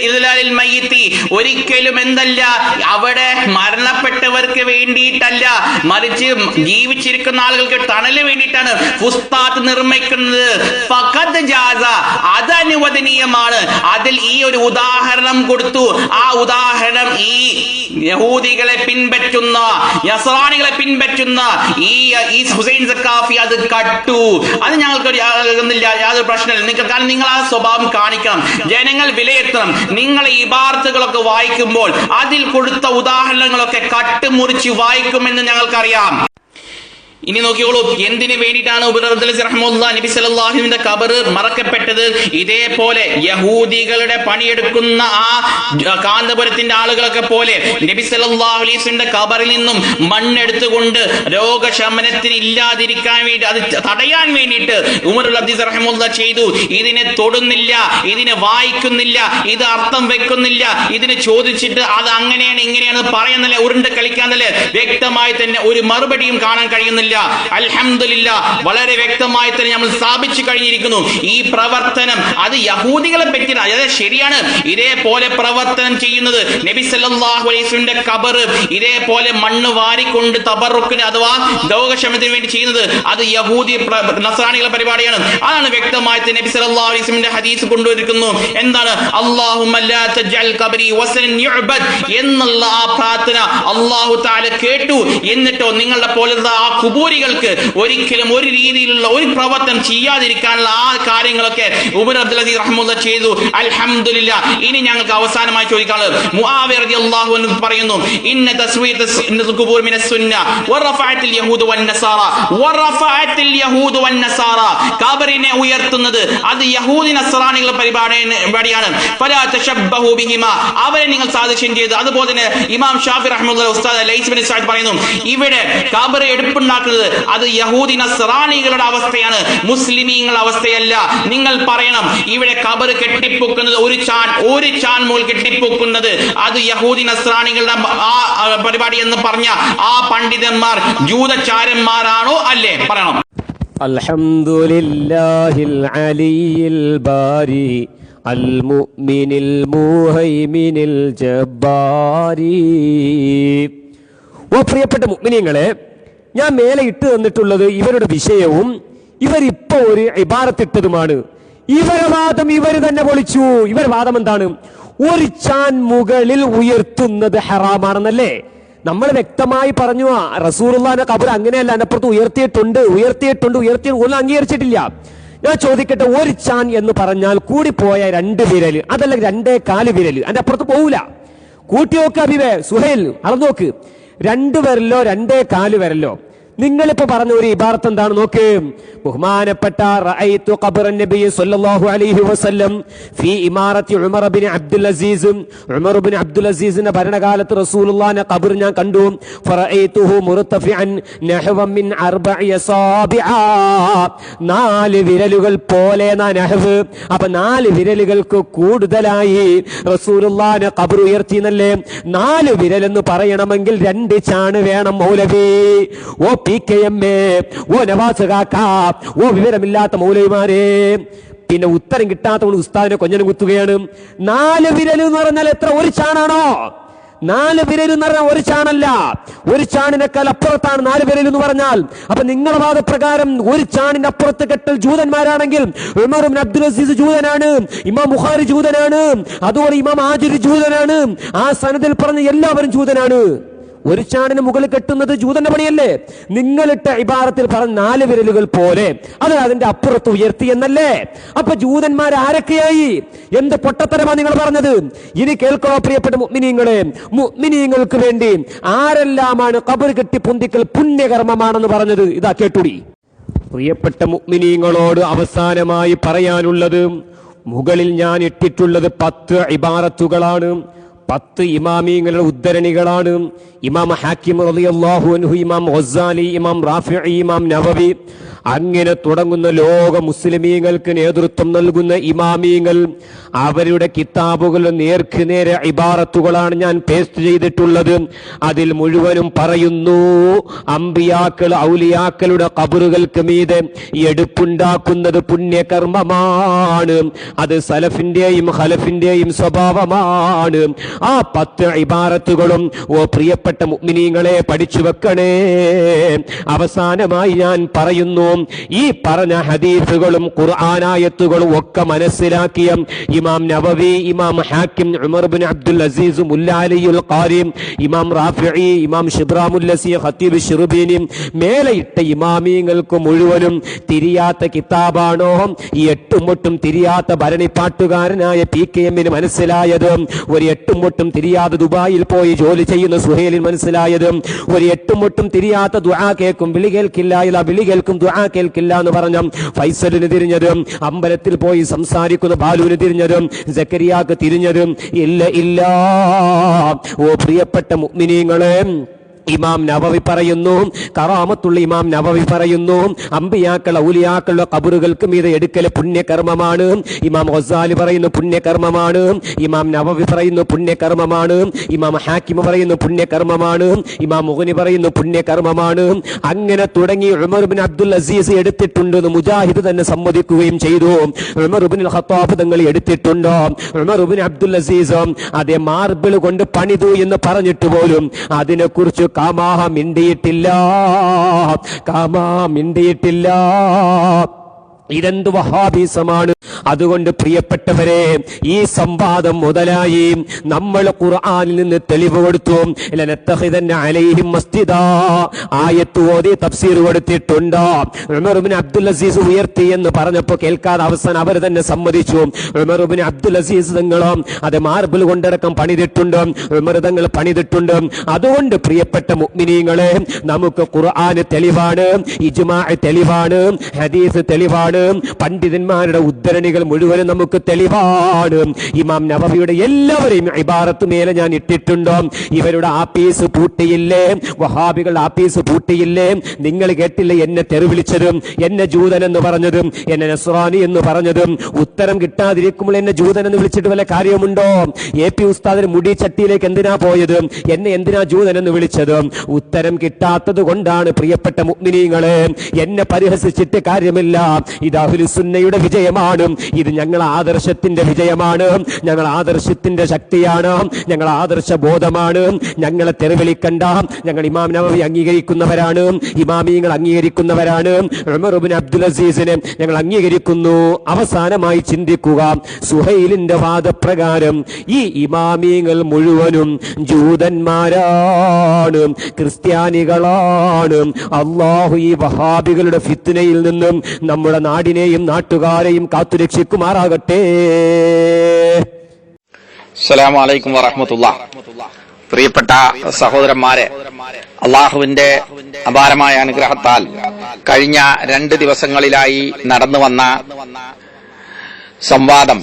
ഇദ്ലാലിൽ മയ്യിത്തി, ഒരിക്കലും എന്തല്ല അവിടെ മരണപ്പെട്ടവർക്ക് വേണ്ടിയിട്ടല്ല, മറിച്ച് ജീവിച്ചിരിക്കുന്ന ആളുകൾക്ക് തണല് വേണ്ടിയിട്ടാണ് ഫുസ്താത്ത് നിർമ്മിക്കുന്നത്. ഫഖദ് ജാസ, അത് അനുവദനീയമാണ്. അതിൽ ഈ ഒരു ഉദാഹരണം കൊടുത്തു. ആ ഉദാഹരണം ഈ യഹൂദികളെ പിൻപറ്റുന്ന, നസ്രാനികളെ പിൻപറ്റുന്ന ഈ ഹുസൈൻ സഖാഫി അത് കട്ടു. അത് ഞങ്ങൾക്ക് യാതൊരു പ്രശ്നമില്ല. കാരണം നിങ്ങൾ ആ സ്വഭാവം കാണിക്കണം, ജനങ്ങൾ വിലയിരുത്തണം. നിങ്ങൾ ഈ ഇബാറത്തുകളൊക്കെ വായിക്കുമ്പോൾ അതിൽ കൊടുത്ത ഉദാഹരണങ്ങളൊക്കെ കട്ടുമുറിച്ച് വായിക്കുമെന്ന് ഞങ്ങൾക്കറിയാം. ഇനി നോക്കിയോളൂ, എന്തിനു വേണ്ടിയിട്ടാണ് നബി സല്ലല്ലാഹു അലൈഹി വസല്ലം ഖബർ മറക്കപ്പെട്ടത്? ഇതേപോലെ യഹൂദികളുടെ പണിയെടുക്കുന്ന ആ കാന്തപുരത്തിന്റെ ആളുകളൊക്കെ പോലെ നബി സല്ലല്ലാഹു അലൈഹി വസല്ലം ഖബറിൽ നിന്നും മണ്ണെടുത്തുകൊണ്ട് രോഗശമനത്തിന് ഇല്ലാതിരിക്കാൻ വേണ്ടി, അത് തടയാൻ വേണ്ടിയിട്ട് ഉമർ അബ്ദുൽ റഹ്മത്തുള്ളാഹി ചെയ്തു. ഇതിനെ തൊടുന്നില്ല, ഇതിനെ വായിക്കുന്നില്ല, ഇത് അർത്ഥം വെക്കുന്നില്ല, ഇതിനെ ചോദിച്ചിട്ട് അത് അങ്ങനെയാണ് ഇങ്ങനെയാണ് പറയുന്നില്ല, ഉരുണ്ട് കളിക്കാന്നല്ലേ, വ്യക്തമായി തന്നെ ഒരു മറുപടിയും കാണാൻ കഴിയുന്നില്ല. അൽഹംദുലില്ലാഹ്, വളരെ വ്യക്തമായി തന്നെ നമ്മൾ സ്ഥാപിച്ചു കഴിഞ്ഞിരിക്കുന്നു. ഈ പ്രവർത്തനം അത് യഹൂദികളെ പറ്റിയാണ്. അതായത് ശരിയാണ്, ഇതേപോലെ പ്രവർത്തനം ചെയ്യുന്നത് നബി സല്ലല്ലാഹു അലൈഹി വസല്ലമിന്റെ ഖബർ ഇതേപോലെ മണ്ണ് വാരിക്കൊണ്ട് തബറുക്കിന് അഥവാ രോഗശമനത്തിന് വേണ്ടി ചെയ്യുന്നത് അത് യഹൂദി നസ്രാനികളുടെ പരിപാടിയാണ്. അതാണ് വ്യക്തമായി നബി സല്ലല്ലാഹു അലൈഹി വസല്ലമിന്റെ ഹദീസ് കൊണ്ടുവരുന്നു. എന്താണ്? അല്ലാഹുമ്മ ലാ തജ്അൽ ഖബരി വസനൻ യുഅബദ് എന്നുള്ള ആ പ്രാർത്ഥന അല്ലാഹു തആല കേട്ടു. എന്നിട്ടോ നിങ്ങളുടെ പോലത്തെ ആ ഖബൂരികൾക്ക് ഒരിക്കലും ഒരു രീതിയിലുള്ള ഒരു പ്രവർത്തനം ചെയ്യാതിരിക്കാനുള്ള ആ കാര്യങ്ങളൊക്കെ ഉമർ അബ്ദുൽ അസീസ് റഹ്മത്തുള്ളാഹി ചെയ്തു. അൽഹംദുലില്ലാഹ്. ഇനി ഞങ്ങൾക്ക് അവസാനമായി ചോദിക്കാനുള്ളത്, മുആവിയ റളിയല്ലാഹു അൻഹു പറയുന്നു, ഇന്ന തസ്വീയത്തുൽ ഖുബൂർ മിനസ് സുന്ന വറഫഅത്തിൽ യഹൂദ വന്നസാറ ഖബറിനെ ഉയർത്തുന്നത് അത് യഹൂദി നസ്രാനികളുടെ പരിപാടിയാണ്. ഫലാ തശബ്ബഹു ബിഹിമാ, അവരെ നിങ്ങൾ സാദൃശ്യം ചെയ്ത്. അതുപോലെ തന്നെ ഇമാം ഷാഫി റഹ്മത്തുള്ളാഹി ഉസ്താദ് ലൈസ് ബിൻ സഅദ് പറയുന്നു, ഇവിടെ ഖബർ എടുപ്പുണ്ടാക്കുന്നത് അത് യഹൂദി നസ്രാനികളുടെ അവസ്ഥയാണ്, മുസ്ലിമീങ്ങളുടെ അവസ്ഥയല്ല. നിങ്ങൾ പറയണം ഇവിടെ ഖബർ കെട്ടിപ്പൊക്കുന്നത് ഒരു ചാൻ മുകൾ കെട്ടിപ്പൊക്കുന്നത് അത് യഹൂദി നസ്രാനികളുടെ ആ പരിപാടി എന്ന് പറഞ്ഞ ആ പണ്ഡിതന്മാർ ജൂതചാരന്മാരാണോ അല്ലേ? പറയണം. അൽഹംദുലില്ലാഹിൽ അലിയിൽ ബാരി അൽ മുഅ്മിനിൽ മുഹൈമിനിൽ ജബ്ബാരി. ഓ പ്രിയപ്പെട്ട മുഅ്മിനീങ്ങളെ, ഞാൻ മേലെ ഇട്ട് തന്നിട്ടുള്ളത് ഇവരുടെ വിഷയവും ഇവരിപ്പോ ഒരു ഇബാറത്തിട്ടതുമാണ്. ഇവരുടെ വാദം ഇവർ തന്നെ പൊളിച്ചു. ഇവരുടെ വാദം എന്താണ്? ഒരു ചാൻ മുകളിൽ ഉയർത്തുന്നത് ഹറാമാണെന്നല്ലേ? നമ്മൾ വ്യക്തമായി പറഞ്ഞു, റസൂലുള്ളാഹിന്റെ ഖബർ അങ്ങനെയല്ല, അതിനപ്പുറത്ത് ഉയർത്തിയിട്ടുണ്ട്. ഒന്നും അംഗീകരിച്ചിട്ടില്ല. ഞാൻ ചോദിക്കട്ടെ, ഒരു ചാൻ എന്ന് പറഞ്ഞാൽ കൂടിപ്പോയ 2 വിരൽ, അതല്ല 2.4 വിരൽ, അതിന്റെ അപ്പുറത്ത് പോകൂല. കൂട്ടി നോക്ക് അബിബേ, സുഹൈൽ അളന്നു നോക്ക്. 2 വിരലോ 2.4 വിരലോ. നിങ്ങളിപ്പോ പറഞ്ഞ ഒരു ഇബാറത്ത് എന്താണ്? നോക്ക്. ബഹുമാനപ്പെട്ട റഅയ്തു ഖബറൻ നബി സല്ലല്ലാഹു അലൈഹി വസല്ലം ഫീ ഇമാറത്തി ഉമർ ഇബ്നു അബ്ദുൽ അസീസ്. ഉമർ ഇബ്നു അബ്ദുൽ അസീസിന്റെ ഭരണകാലത്ത് റസൂലുള്ളാഹിന്റെ ഖബർ ഞാൻ കണ്ടു. ഫറഅയ്തുഹു മുർതഫിഅൻ നഹവൻ മിൻ 4 അസാബിഅ, 4 വിരലുകൾ പോലെ നഹവ്. അപ്പൊ 4 വിരലുകൾക്ക് കൂടുതലായി റസൂലുള്ളാഹിന്റെ ഖബർ ഉയർത്തിയെന്നല്ലേ? 4 വിരൽ എന്ന് പറയണമെങ്കിൽ 2 ചാണ് വേണം മൗലവി. ഓ PKM, ഓ നവാസ് കാക്ക, ഓ വിവരമില്ലാത്ത മൗലവിമാരെ. പിന്നെ ഉത്തരം കിട്ടാത്തവൾ ഉസ്താദിനെ കൊഞ്ഞനും കുത്തുകയാണ്. 4 വിരൽ എന്ന് പറഞ്ഞാൽ എത്ര? ഒരു ചാണാണോ? 4 വിരൽ എന്ന് പറഞ്ഞാൽ ഒരു ചാണല്ല, ഒരു ചാണിനേക്കാൾ അപ്പുറത്താണ് 4 വിരൽ എന്ന് പറഞ്ഞാൽ. അപ്പൊ നിങ്ങളുടെ വാദപ്രകാരം ഒരു ചാണിന്റെ അപ്പുറത്ത് കെട്ടൽ ജൂതന്മാരാണെങ്കിൽ ഉമർ ഇബ്നു അബ്ദുൽ അസീസ് ജൂതനാണ്, ഇമാം ബുഖാരി ജൂതനാണ്, അതുപോലെ ഇമാം ആജിരി ജൂതനാണ്, ആ സനദിൽ പറഞ്ഞ എല്ലാവരും ജൂതനാണ്. ഒരു ചാണിന് മുകളിൽ കെട്ടുന്നത് ജൂതന്റെ പണിയല്ലേ? നിങ്ങളിട്ട ഇബാറത്തിൽ പറഞ്ഞ 4 വിരലുകൾ പോലെ അത് അതിന്റെ അപ്പുറത്ത് ഉയർത്തി എന്നല്ലേ? അപ്പൊ ജൂതന്മാർ ആരൊക്കെയായി? എന്ത് പൊട്ടത്തരമാണ് നിങ്ങൾ പറഞ്ഞത്? ഇനി കേൾക്കണോ പ്രിയപ്പെട്ട മുഅ്മിനീങ്ങളെ? മുഅ്മിനീങ്ങൾക്ക് വേണ്ടി ആരെല്ലാമാണ് ഖബർ കെട്ടി പൊന്തിക്കൽ പുണ്യകർമ്മമാണെന്ന് പറഞ്ഞത്? ഇതാ കേട്ടുടി. പ്രിയപ്പെട്ട മുഅ്മിനീങ്ങളോട് അവസാനമായി പറയാനുള്ളത്, മുകളിൽ ഞാൻ ഇട്ടിട്ടുള്ളത് 10 ഇബാറത്തുകളാണ്, 10 ഇമാമീങ്ങളുടെ ഉദ്ധരണികളാണ്. ഇമാം ഹാക്കിം റളിയല്ലാഹു അൻഹു, ഇമാം ഗസാലി, ഇമാം റാഫിഈ, ഇമാം നവവി, അങ്ങനെ തുടങ്ങുന്ന ലോക മുസ്ലിമീങ്ങൾക്ക് നേതൃത്വം നൽകുന്ന ഇമാമീങ്ങൾ അവരുടെ കിതാബുകളുടെ നേർക്കുനേരെ ഇബാറത്തുകളാണ് ഞാൻ പേസ്റ്റ് ചെയ്തിട്ടുള്ളത്. അതിൽ മുഴുവനും പറയുന്നു, അമ്പിയാക്കൾ ഔലിയാക്കളുടെ ഖബറുകൾക്ക് മീതെ എടുപ്പുണ്ടാക്കുന്നത് പുണ്യകർമ്മമാണ്, അത് സലഫിന്റെയും ഖലഫിന്റെയും സ്വഭാവമാണ്. ആ 10 ഇബാറത്തുകളും ഓ പ്രിയപ്പെട്ട മുഅ്മിനീങ്ങളെ പഠിച്ചു വെക്കണേ. അവസാനമായി ഞാൻ പറയുന്നു, ഈ പറഞ്ഞ ഹദീസുകളും ഖുർആനായത്തുകളും ഒക്കെ മനസ്സിലാക്കിയ ഇമാം നവവി, ഇമാം ഹാക്കിം, ഉമർ ഇബ്നു അബ്ദുൽ അസീസ്, മുല്ല അലിയുൽ ഖാരി, ഇമാം റാഫിഈ, ഇമാം ശിബ്റാമുൽ ലസി, ഖത്തീബ് ശിർബീനി, മേലയിട്ട ഇമാമീങ്ങൾക്ക് മുഴുവനും തിരിയാത്ത കിതാബാണോ ഈ എട്ടുമൊട്ടും തിരിയാത്ത ഭരണിപ്പാട്ടുകാരനായ PKM മനസ്സിലായത്? ഒരു എട്ടുമൊട്ടും തിരിയാതെ ദുബായിൽ പോയി ജോലി ചെയ്യുന്ന സുഹൈലിന് മനസ്സിലായത്? ഒരു എട്ടുമൊട്ടും തിരിയാത്ത ദുആ കേൾക്കും വിളി കേൾക്കില്ല, വിളി കേൾക്കും ദുആ കേൾക്കില്ല എന്ന് പറഞ്ഞ ഫൈസലിന് തിരിഞ്ഞതും, അമ്പലത്തിൽ പോയി സംസാരിക്കുന്ന ബാലുവിന് തിരിഞ്ഞതും, സക്കരിയാക്ക് തിരിഞ്ഞതും ഇല്ല. ഓ പ്രിയപ്പെട്ട മുഅ്മിനീങ്ങളെ, ഇമാം നവവി പറയുന്നു, കറാമത്തുള്ള ഇമാം നവവി പറയുന്നു, അമ്പിയാക്കൾ ഔലിയാക്കളുടെ ഖബറുകൾക്ക് മീതെ എടുക്കൽ പുണ്യകർമ്മമാണ്. ഇമാം ഗസാലി പറയുന്നു പുണ്യകർമ്മമാണ്, ഇമാം നവവി പറയുന്നു പുണ്യകർമ്മമാണ്, ഇമാം ഹാക്കിം പറയുന്നു പുണ്യകർമ്മമാണ്, ഇമാം മുഗ്നി പറയുന്നു പുണ്യകർമ്മമാണ്. അങ്ങനെ തുടങ്ങി ഉമർ ഇബ്നു അബ്ദുൽ അസീസ് എടുത്തിട്ടുണ്ടെന്ന് മുജാഹിദ് തന്നെ സമ്മതിക്കുകയും ചെയ്തു. ഉമർ ഇബ്നുൽ ഖത്താബ് തങ്ങൾ എടുത്തിട്ടുണ്ടോ? ഉമർ ഇബ്നു അബ്ദുൽ അസീസ് അതേ മാർബിൾ കൊണ്ട് പണിതു എന്ന് പറഞ്ഞിട്ട് പോലും അതിനെക്കുറിച്ച് കാമാഹ മിണ്ടിയിട്ടില്ല. ഇതെന്ത് വഹാബീസമാണ്? അതുകൊണ്ട് പ്രിയപ്പെട്ടവരെ, ഈ സംവാദം മുതലായി നമ്മൾ ഖുർആനിൽ നിന്ന് തെളിവ് കൊടുത്തു. ലനത്തഖിദന്ന അലൈഹിം മസ്ജിദാ, ആയത്ത് ഓതി തഫ്സീർ കൊടുത്തിട്ടുണ്ട്. ഉമർ ഇബ്നു അബ്ദുൽ അസീസ് ഉയർത്തി എന്ന് പറഞ്ഞപ്പോൾ കേൾക്കാതെ അവസാനം അവർ തന്നെ സമ്മതിച്ചു. ഉമർ ഇബ്നു അബ്ദുൽ അസീസ് തങ്ങളും അത് മാർബിൾ കൊണ്ടടക്കം പണിതിട്ടുണ്ട്, ഉമർ തങ്ങൾ പണിതിട്ടുണ്ട്. അതുകൊണ്ട് പ്രിയപ്പെട്ട മുഅ്മിനീങ്ങളെ, നമുക്ക് ഖുർആന് തെളിവാണ്, ഇജ്മാ തെളിവാണ്, ഹദീസ് തെളിവാണ്, പണ്ഡിതന്മാരുടെ ഉദ്ധരണികൾ മുഴുവനും നമുക്ക് തെളിവാണ്. ഇമാം നവവിയുടെ എല്ലാവരെയും ഇബാറത്ത് മേലെ ഞാൻ ഇട്ടിട്ടുണ്ടോ. ഇവരുടെ ആപ്പീസ് പൂട്ടിയില്ലേ, വഹാബികളുടെ ആപ്പീസ് പൂട്ടിയില്ലേ? നിങ്ങൾ കേട്ടില്ലേ എന്നെ തെറി വിളിച്ചതും, എന്നെ ജൂതൻ എന്ന് പറഞ്ഞതും, എന്നെ നസ്രാനി എന്ന് പറഞ്ഞതും? ഉത്തരം കിട്ടാതിരിക്കുമ്പോൾ എന്നെ ജൂതൻ എന്ന് വിളിച്ചിട്ട് വല്ല കാര്യമുണ്ടോ? AP ഉസ്താദിന് മുടി ചട്ടിയിലേക്ക് എന്തിനാ പോയത്? എന്നെ എന്തിനാ ജൂതൻ എന്ന് വിളിച്ചത്? ഉത്തരം കിട്ടാത്തത് കൊണ്ടാണ്. പ്രിയപ്പെട്ട മുഅ്മിനീങ്ങളെ, എന്നെ പരിഹസിച്ചിട്ട് കാര്യമില്ല. ഇത് അഹ്ലുസുന്നയുടെ വിജയമാണ്, ഇത് ഞങ്ങൾ ആദർശത്തിന്റെ വിജയമാണ്, ഞങ്ങൾ ആദർശത്തിന്റെ ശക്തിയാണ്, ഞങ്ങൾ ആദർശ ബോധമാണ്. ഞങ്ങളെ തെറിവിളിക്കണ്ട, ഞങ്ങൾ ഇമാം നവവി അംഗീകരിക്കുന്നവരാണ്, ഇമാമിയങ്ങൾ അംഗീകരിക്കുന്നവരാണ്, ഉമർ ഇബ്നു അബ്ദുൽ അസീസിനെ ഞങ്ങൾ അംഗീകരിക്കുന്നു. അവസാനമായി ചിന്തിക്കുക, സുഹൈലിന്റെ വാദപ്രകാരം ഈ ഇമാമിയങ്ങൾ മുഴുവനും ജൂതന്മാരാണ്, ക്രിസ്ത്യാനികളാണ്. അല്ലാഹു ഈ വഹാബികളുടെ ഫിത്നയിൽ നിന്നും നമ്മുടെ നാടിനെയും നാട്ടുകാരെയും കാത്തുരക്ഷിക്കുമാറാകട്ടെ. അസ്സലാമു അലൈക്കും വറഹ്മത്തുള്ളാഹി. പ്രിയപ്പെട്ട സഹോദരന്മാരെ, അള്ളാഹുവിന്റെ അപാരമായ അനുഗ്രഹത്താൽ കഴിഞ്ഞ 2 ദിവസങ്ങളിലായി നടന്നു വന്ന സംവാദം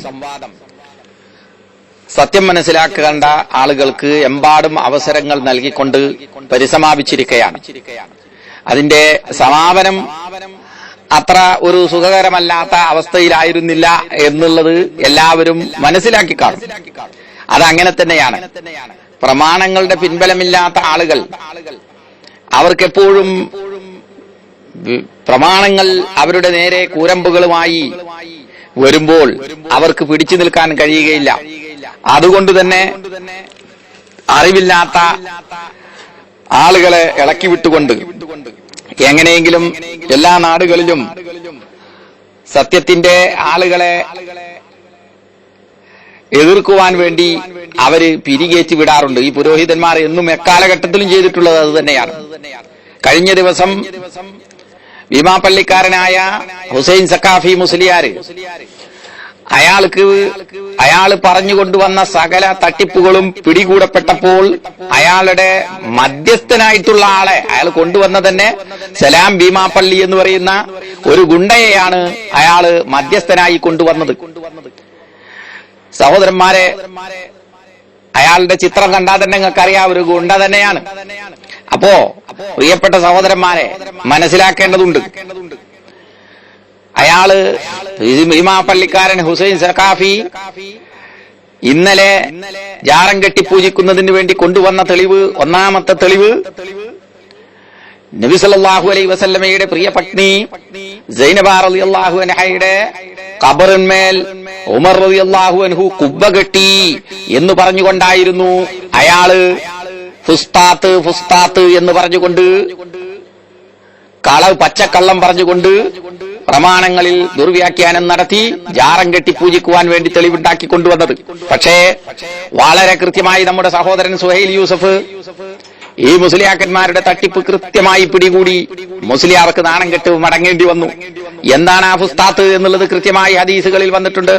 സത്യം മനസ്സിലാക്കേണ്ട ആളുകൾക്ക് എമ്പാടും അവസരങ്ങൾ നൽകിക്കൊണ്ട് പരിസമാപിച്ചിരിക്കുകയാണ്. അതിന്റെ സമാപനം അത്ര ഒരു സുഖകരമല്ലാത്ത അവസ്ഥയിലായിരുന്നില്ല എന്നുള്ളത് എല്ലാവരും മനസ്സിലാക്കി കാണും. അതങ്ങനെ തന്നെയാണ്. പ്രമാണങ്ങളുടെ പിൻബലമില്ലാത്ത ആളുകൾ, അവർക്കെപ്പോഴും പ്രമാണങ്ങൾ അവരുടെ നേരെ കൂരമ്പുകളുമായി വരുമ്പോൾ അവർക്ക് പിടിച്ചു നിൽക്കാൻ കഴിയുകയില്ല. അതുകൊണ്ട് തന്നെ അറിവില്ലാത്ത ആളുകളെ ഇളക്കി വിട്ടുകൊണ്ട് എങ്ങനെയെങ്കിലും എല്ലാ നാടുകളിലും സത്യത്തിന്റെ ആളുകളെ എതിർക്കുവാൻ വേണ്ടി അവര് പിരികേറ്റി വിടാറുണ്ട്. ഈ പുരോഹിതന്മാർ എന്നും എക്കാലഘട്ടത്തിലും ചെയ്തിട്ടുള്ളത് അത് തന്നെയാണ്. കഴിഞ്ഞ ദിവസം ഭീമാപ്പള്ളിക്കാരനായ ഹുസൈൻ സക്കാഫി മുസ്ലിയാര് അയാൾ പറഞ്ഞുകൊണ്ടുവന്ന സകല തട്ടിപ്പുകളും പിടികൂടപ്പെട്ടപ്പോൾ അയാളുടെ മധ്യസ്ഥനായിട്ടുള്ള ആളെ അയാൾ കൊണ്ടുവന്ന തന്നെ സലാം ഭീമാപ്പള്ളി എന്ന് പറയുന്ന ഒരു ഗുണ്ടയെയാണ് അയാള് മധ്യസ്ഥനായി കൊണ്ടുവന്നത്. സഹോദരന്മാരെ, അയാളുടെ ചിത്രം കണ്ടാൽ തന്നെ നിങ്ങൾക്കറിയാം, ഒരു ഗുണ്ട തന്നെയാണ്. അപ്പോ പ്രിയപ്പെട്ട സഹോദരന്മാരെ, മനസ്സിലാക്കേണ്ടതുണ്ട്. അയാള് ഭീമാപ്പള്ളിക്കാരൻ ഹുസൈൻ സഖാഫി ഇന്നലെ ജാറം കെട്ടി പൂജിക്കുന്നതിന് വേണ്ടി കൊണ്ടുവന്ന തെളിവ്, ഒന്നാമത്തെ തെളിവ് നബി സല്ലല്ലാഹു അലൈഹി വസല്ലമയുടെ പ്രിയ പത്നി സൈനബ റളിയല്ലാഹു അൻഹയുടെ ഖബറിന്മേൽ ഉമർ റളിയല്ലാഹു അൻഹു കുബ്ബ കെട്ടി എന്ന് പറഞ്ഞുകൊണ്ടായിരുന്നു അയാള് ഫുസ്താത്ത് ഫുസ്താത്ത് എന്ന് പറഞ്ഞുകൊണ്ട് പച്ചക്കള്ളം പറഞ്ഞുകൊണ്ട് പ്രമാണങ്ങളിൽ ദുർവ്യാഖ്യാനം നടത്തി ജാറം കെട്ടി പൂജിക്കുവാൻ വേണ്ടി തെളിവുണ്ടാക്കി കൊണ്ടുവന്നത്. പക്ഷേ വളരെ കൃത്യമായി നമ്മുടെ സഹോദരൻ സുഹൈൽ യൂസഫ് ഈ മുസ്ലിയാക്കന്മാരുടെ തട്ടിപ്പ് കൃത്യമായി പിടികൂടി മുസ്ലിയാർക്ക് നാണം കെട്ട് മടങ്ങേണ്ടി വന്നു. എന്താണ് ആ ഫുസ്താത്ത് എന്നുള്ളത് കൃത്യമായി ഹദീസുകളിൽ വന്നിട്ടുണ്ട്.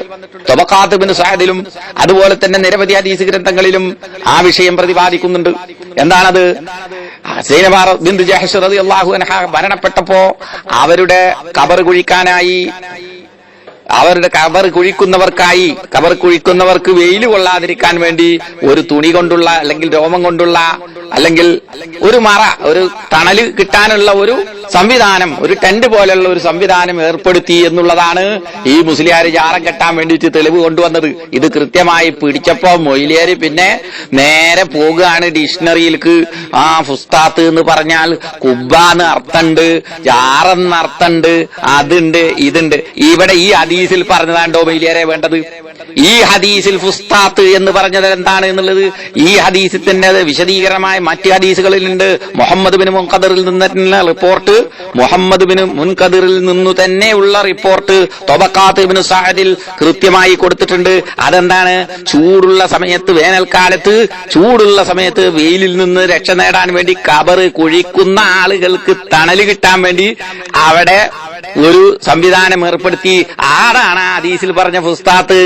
തൊബഖാത്ത് ഇബ്നു സഅദിലും അതുപോലെ തന്നെ നിരവധി ഹദീസ് ഗ്രന്ഥങ്ങളിലും ആ വിഷയം പ്രതിപാദിക്കുന്നുണ്ട്. എന്താണത്? സൈനബ ബിൻത് ജഹ്ഷ് റളിയല്ലാഹു അൻഹ മരണപ്പെട്ടപ്പോ അവരുടെ ഖബർ കുഴിക്കാനായി, അവരുടെ ഖബർ കുഴിക്കുന്നവർക്ക് വെയിൽ കൊള്ളാതിരിക്കാൻ വേണ്ടി ഒരു തുണി കൊണ്ടുള്ള അല്ലെങ്കിൽ രോമം കൊണ്ടുള്ള അല്ലെങ്കിൽ ഒരു മറ, ഒരു തണല് കിട്ടാനുള്ള ഒരു സംവിധാനം, ഒരു ടെന്റ് പോലെയുള്ള ഒരു സംവിധാനം ഏർപ്പെടുത്തി എന്നുള്ളതാണ് ഈ മുസ്ലിയാര് ജാറം കെട്ടാൻ വേണ്ടിയിട്ട് തെളിവ് കൊണ്ടുവന്നത്. ഇത് കൃത്യമായി പിടിച്ചപ്പോ മൊയ്ലിയാര് പിന്നെ നേരെ പോകുകയാണ് ഡിക്ഷണറിയിലേക്ക്. ആ ഫുസ്താത്ത് എന്ന് പറഞ്ഞാൽ കുബ്ബാന്ന് അർത്ഥമുണ്ട്, ജാറെന്ന് അർത്ഥമുണ്ട്, അതുണ്ട് ഇതുണ്ട്. ഇവിടെ ഈ ഹദീസിൽ പറഞ്ഞതാണ്ടോ മൊയ്ലിയാരെ വേണ്ടത്? ഈ ഹദീസിൽ ഫുസ്താത്ത് എന്ന് പറഞ്ഞത് എന്താണ് എന്നുള്ളത് ഈ ഹദീസിൽ തന്നെ വിശദീകരണമായ മറ്റ് ഹദീസുകളിലുണ്ട്. മുഹമ്മദ് ബിൻ മുൻകദിറിൽ നിന്നുള്ള റിപ്പോർട്ട്, മുഹമ്മദ് ബിൻ മുൻകദിറിൽ നിന്നു തന്നെയുള്ള റിപ്പോർട്ട് തൊബഖാത്ത് ഇബ്നു സഅദിൽ കൃത്യമായി കൊടുത്തിട്ടുണ്ട്. അതെന്താണ്? ചൂടുള്ള സമയത്ത്, വേനൽക്കാലത്ത് ചൂടുള്ള സമയത്ത് വെയിലിൽ നിന്ന് രക്ഷ നേടാൻ വേണ്ടി ഖബർ കുഴിക്കുന്ന ആളുകൾക്ക് തണല് കിട്ടാൻ വേണ്ടി അവിടെ ഒരു സംവിധാനം ഏർപ്പെടുത്തി. ആടാണ് ഹദീസിൽ പറഞ്ഞ ഫുസ്താത്ത്.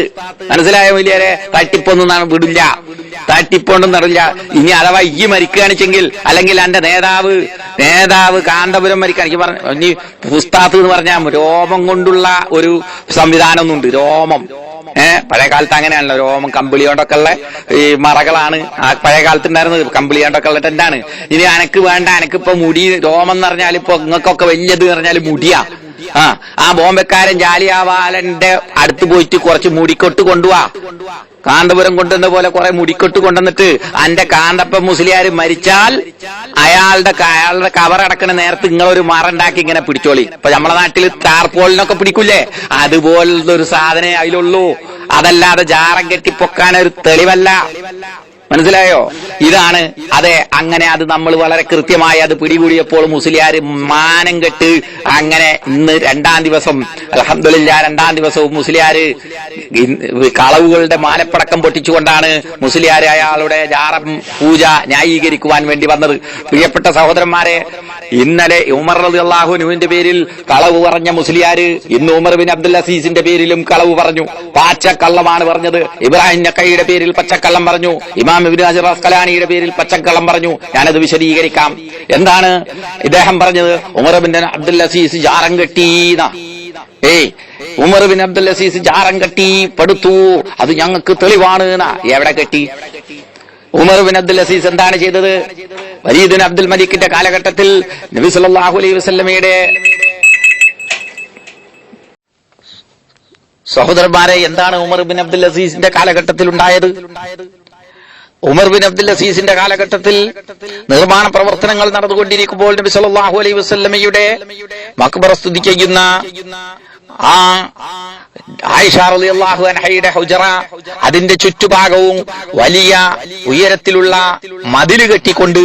മനസ്സിലായ വലിയരെ? തട്ടിപ്പൊന്നും വിടില്ല, തട്ടിപ്പൊന്നും നടയില്ല. ഇനി അഥവാ ഈ മരിക്കുകയാണെച്ചെങ്കിൽ, അല്ലെങ്കിൽ എന്റെ നേതാവ് കാന്തപുരം മരിക്കുകയാണെങ്കിൽ പറഞ്ഞു ഇനി ഫുസ്താത്ത് എന്ന് പറഞ്ഞാൽ രോമം കൊണ്ടുള്ള ഒരു സംവിധാനമൊന്നുണ്ട്. രോമം പഴയ കാലത്ത് അങ്ങനെയാണല്ലോ, രോമം കമ്പിളി കൊണ്ടൊക്കെ ഉള്ള ഈ മറകളാണ് പഴയ കാലത്ത് ഉണ്ടായിരുന്നത്. കമ്പിളി കൊണ്ടൊക്കെ ഉള്ള ടെന്റാണ്. ഇനി അനക്ക് വേണ്ട, അനക്കിപ്പോ മുടി രോമം എന്ന് പറഞ്ഞാൽ ഇപ്പൊ നിങ്ങൾക്കൊക്കെ വലിയത് എന്ന് പറഞ്ഞാൽ മുടിയാ. ആ ബോംബെക്കാരൻ ജാലിയാവാലന്റെ അടുത്ത് പോയിട്ട് കുറച്ച് മുടിക്കൊട്ട് കൊണ്ടുപോവാ. കാന്തപുരം കൊണ്ടുവന്ന പോലെ കുറെ മുടിക്കൊട്ട് കൊണ്ടുവന്നിട്ട് അന്റെ കാന്തപ്പ മുസ്ലിയാർ മരിച്ചാൽ അയാളുടെ കവറടക്കണ നേരത്ത് നിങ്ങളൊരു മറുണ്ടാക്കി ഇങ്ങനെ പിടിച്ചോളി. ഇപ്പൊ നമ്മളെ നാട്ടിൽ ടാർപോളിനൊക്കെ പിടിക്കൂലേ, അതുപോലത്തെ ഒരു സാധനം അതിലുള്ളൂ. അതല്ലാതെ ജാറം കെട്ടിപ്പൊക്കാനൊരു തെളിവല്ല. മനസ്സിലായോ? ഇതാണ്. അതെ, അങ്ങനെ അത് നമ്മൾ വളരെ കൃത്യമായി അത് പിടികൂടിയപ്പോൾ മുസ്ലിയാർ മാനം കെട്ട് അങ്ങനെ ഇന്ന് 2ാം ദിവസം അൽഹംദുലില്ലാ 2ാം ദിവസവും മുസ്ലിയാർ കളവുകളുടെ മാലപ്പടക്കം പൊട്ടിച്ചുകൊണ്ടാണ് മുസ്ലിയാർ അയാളുടെ ജാറം പൂജ ന്യായീകരിക്കുവാൻ വേണ്ടി വന്നത്. പ്രിയപ്പെട്ട സഹോദരന്മാരെ, ഇന്നലെ ഉമർ റളിയല്ലാഹു അൻഹുവിന്റെ പേരിൽ കളവ് പറഞ്ഞ മുസ്ലിയാർ ഇന്ന് ഉമർ ബിൻ അബ്ദുൽ അസീസിന്റെ പേരിലും കളവ് പറഞ്ഞു. പച്ചക്കള്ളമാണ് പറഞ്ഞത്. ഇബ്രാഹിം നഖയിയുടെ പേരിൽ പച്ചക്കള്ളം പറഞ്ഞു. ഇമാം ഇബ്നു ഹജർ അസ്ഖലാനിയുടെ പേരിൽ പച്ചക്കള്ളം പറഞ്ഞു. ഞാനത് വിശദീകരിക്കാം. എന്താണ് ഇദ്ദേഹം പറഞ്ഞത്? ഉമർ ബിൻ അബ്ദുൽ അസീസ് ജാറം കെട്ടീന്ന. ഉമർ ബിൻ അബ്ദുൽ അസീസ് ജാറം കെട്ടി പടുത്തു, അത് ഞങ്ങൾക്ക് തെളിവാണ്. എവിടെ കെട്ടി? ഉമർ ബിൻ അബ്ദുൽ അസീസ് എന്താണ് ചെയ്തത്? വലീദ് ബിൻ അബ്ദുൽ മലിക്കിന്റെ കാലഘട്ടത്തിൽ നബി സല്ലല്ലാഹു അലൈഹി വസല്ലമയുടെ സഹോദരന്മാരെ, എന്താണ് ഉമർ ബിൻ അബ്ദുൽ അസീസിന്റെ കാലഘട്ടത്തിൽ ഉണ്ടായത്? ഉമർ ബിൻ അബ്ദുൽ അസീസിന്റെ കാലഘട്ടത്തിൽ നിർമ്മാണ പ്രവർത്തനങ്ങൾ നടന്നുകൊണ്ടിരിക്കുമ്പോൾ നബി സല്ലല്ലാഹു അലൈഹി വസല്ലമയുടെ മഖ്ബറ സ്തുതി ചെയ്യുന്ന ആ ആയിഷ റളിയല്ലാഹു അൻഹയുടെ ഹുജറ, അതിന്റെ ചുറ്റുഭാഗവും വലിയ ഉയരത്തിലുള്ള മതില് കെട്ടിക്കൊണ്ട്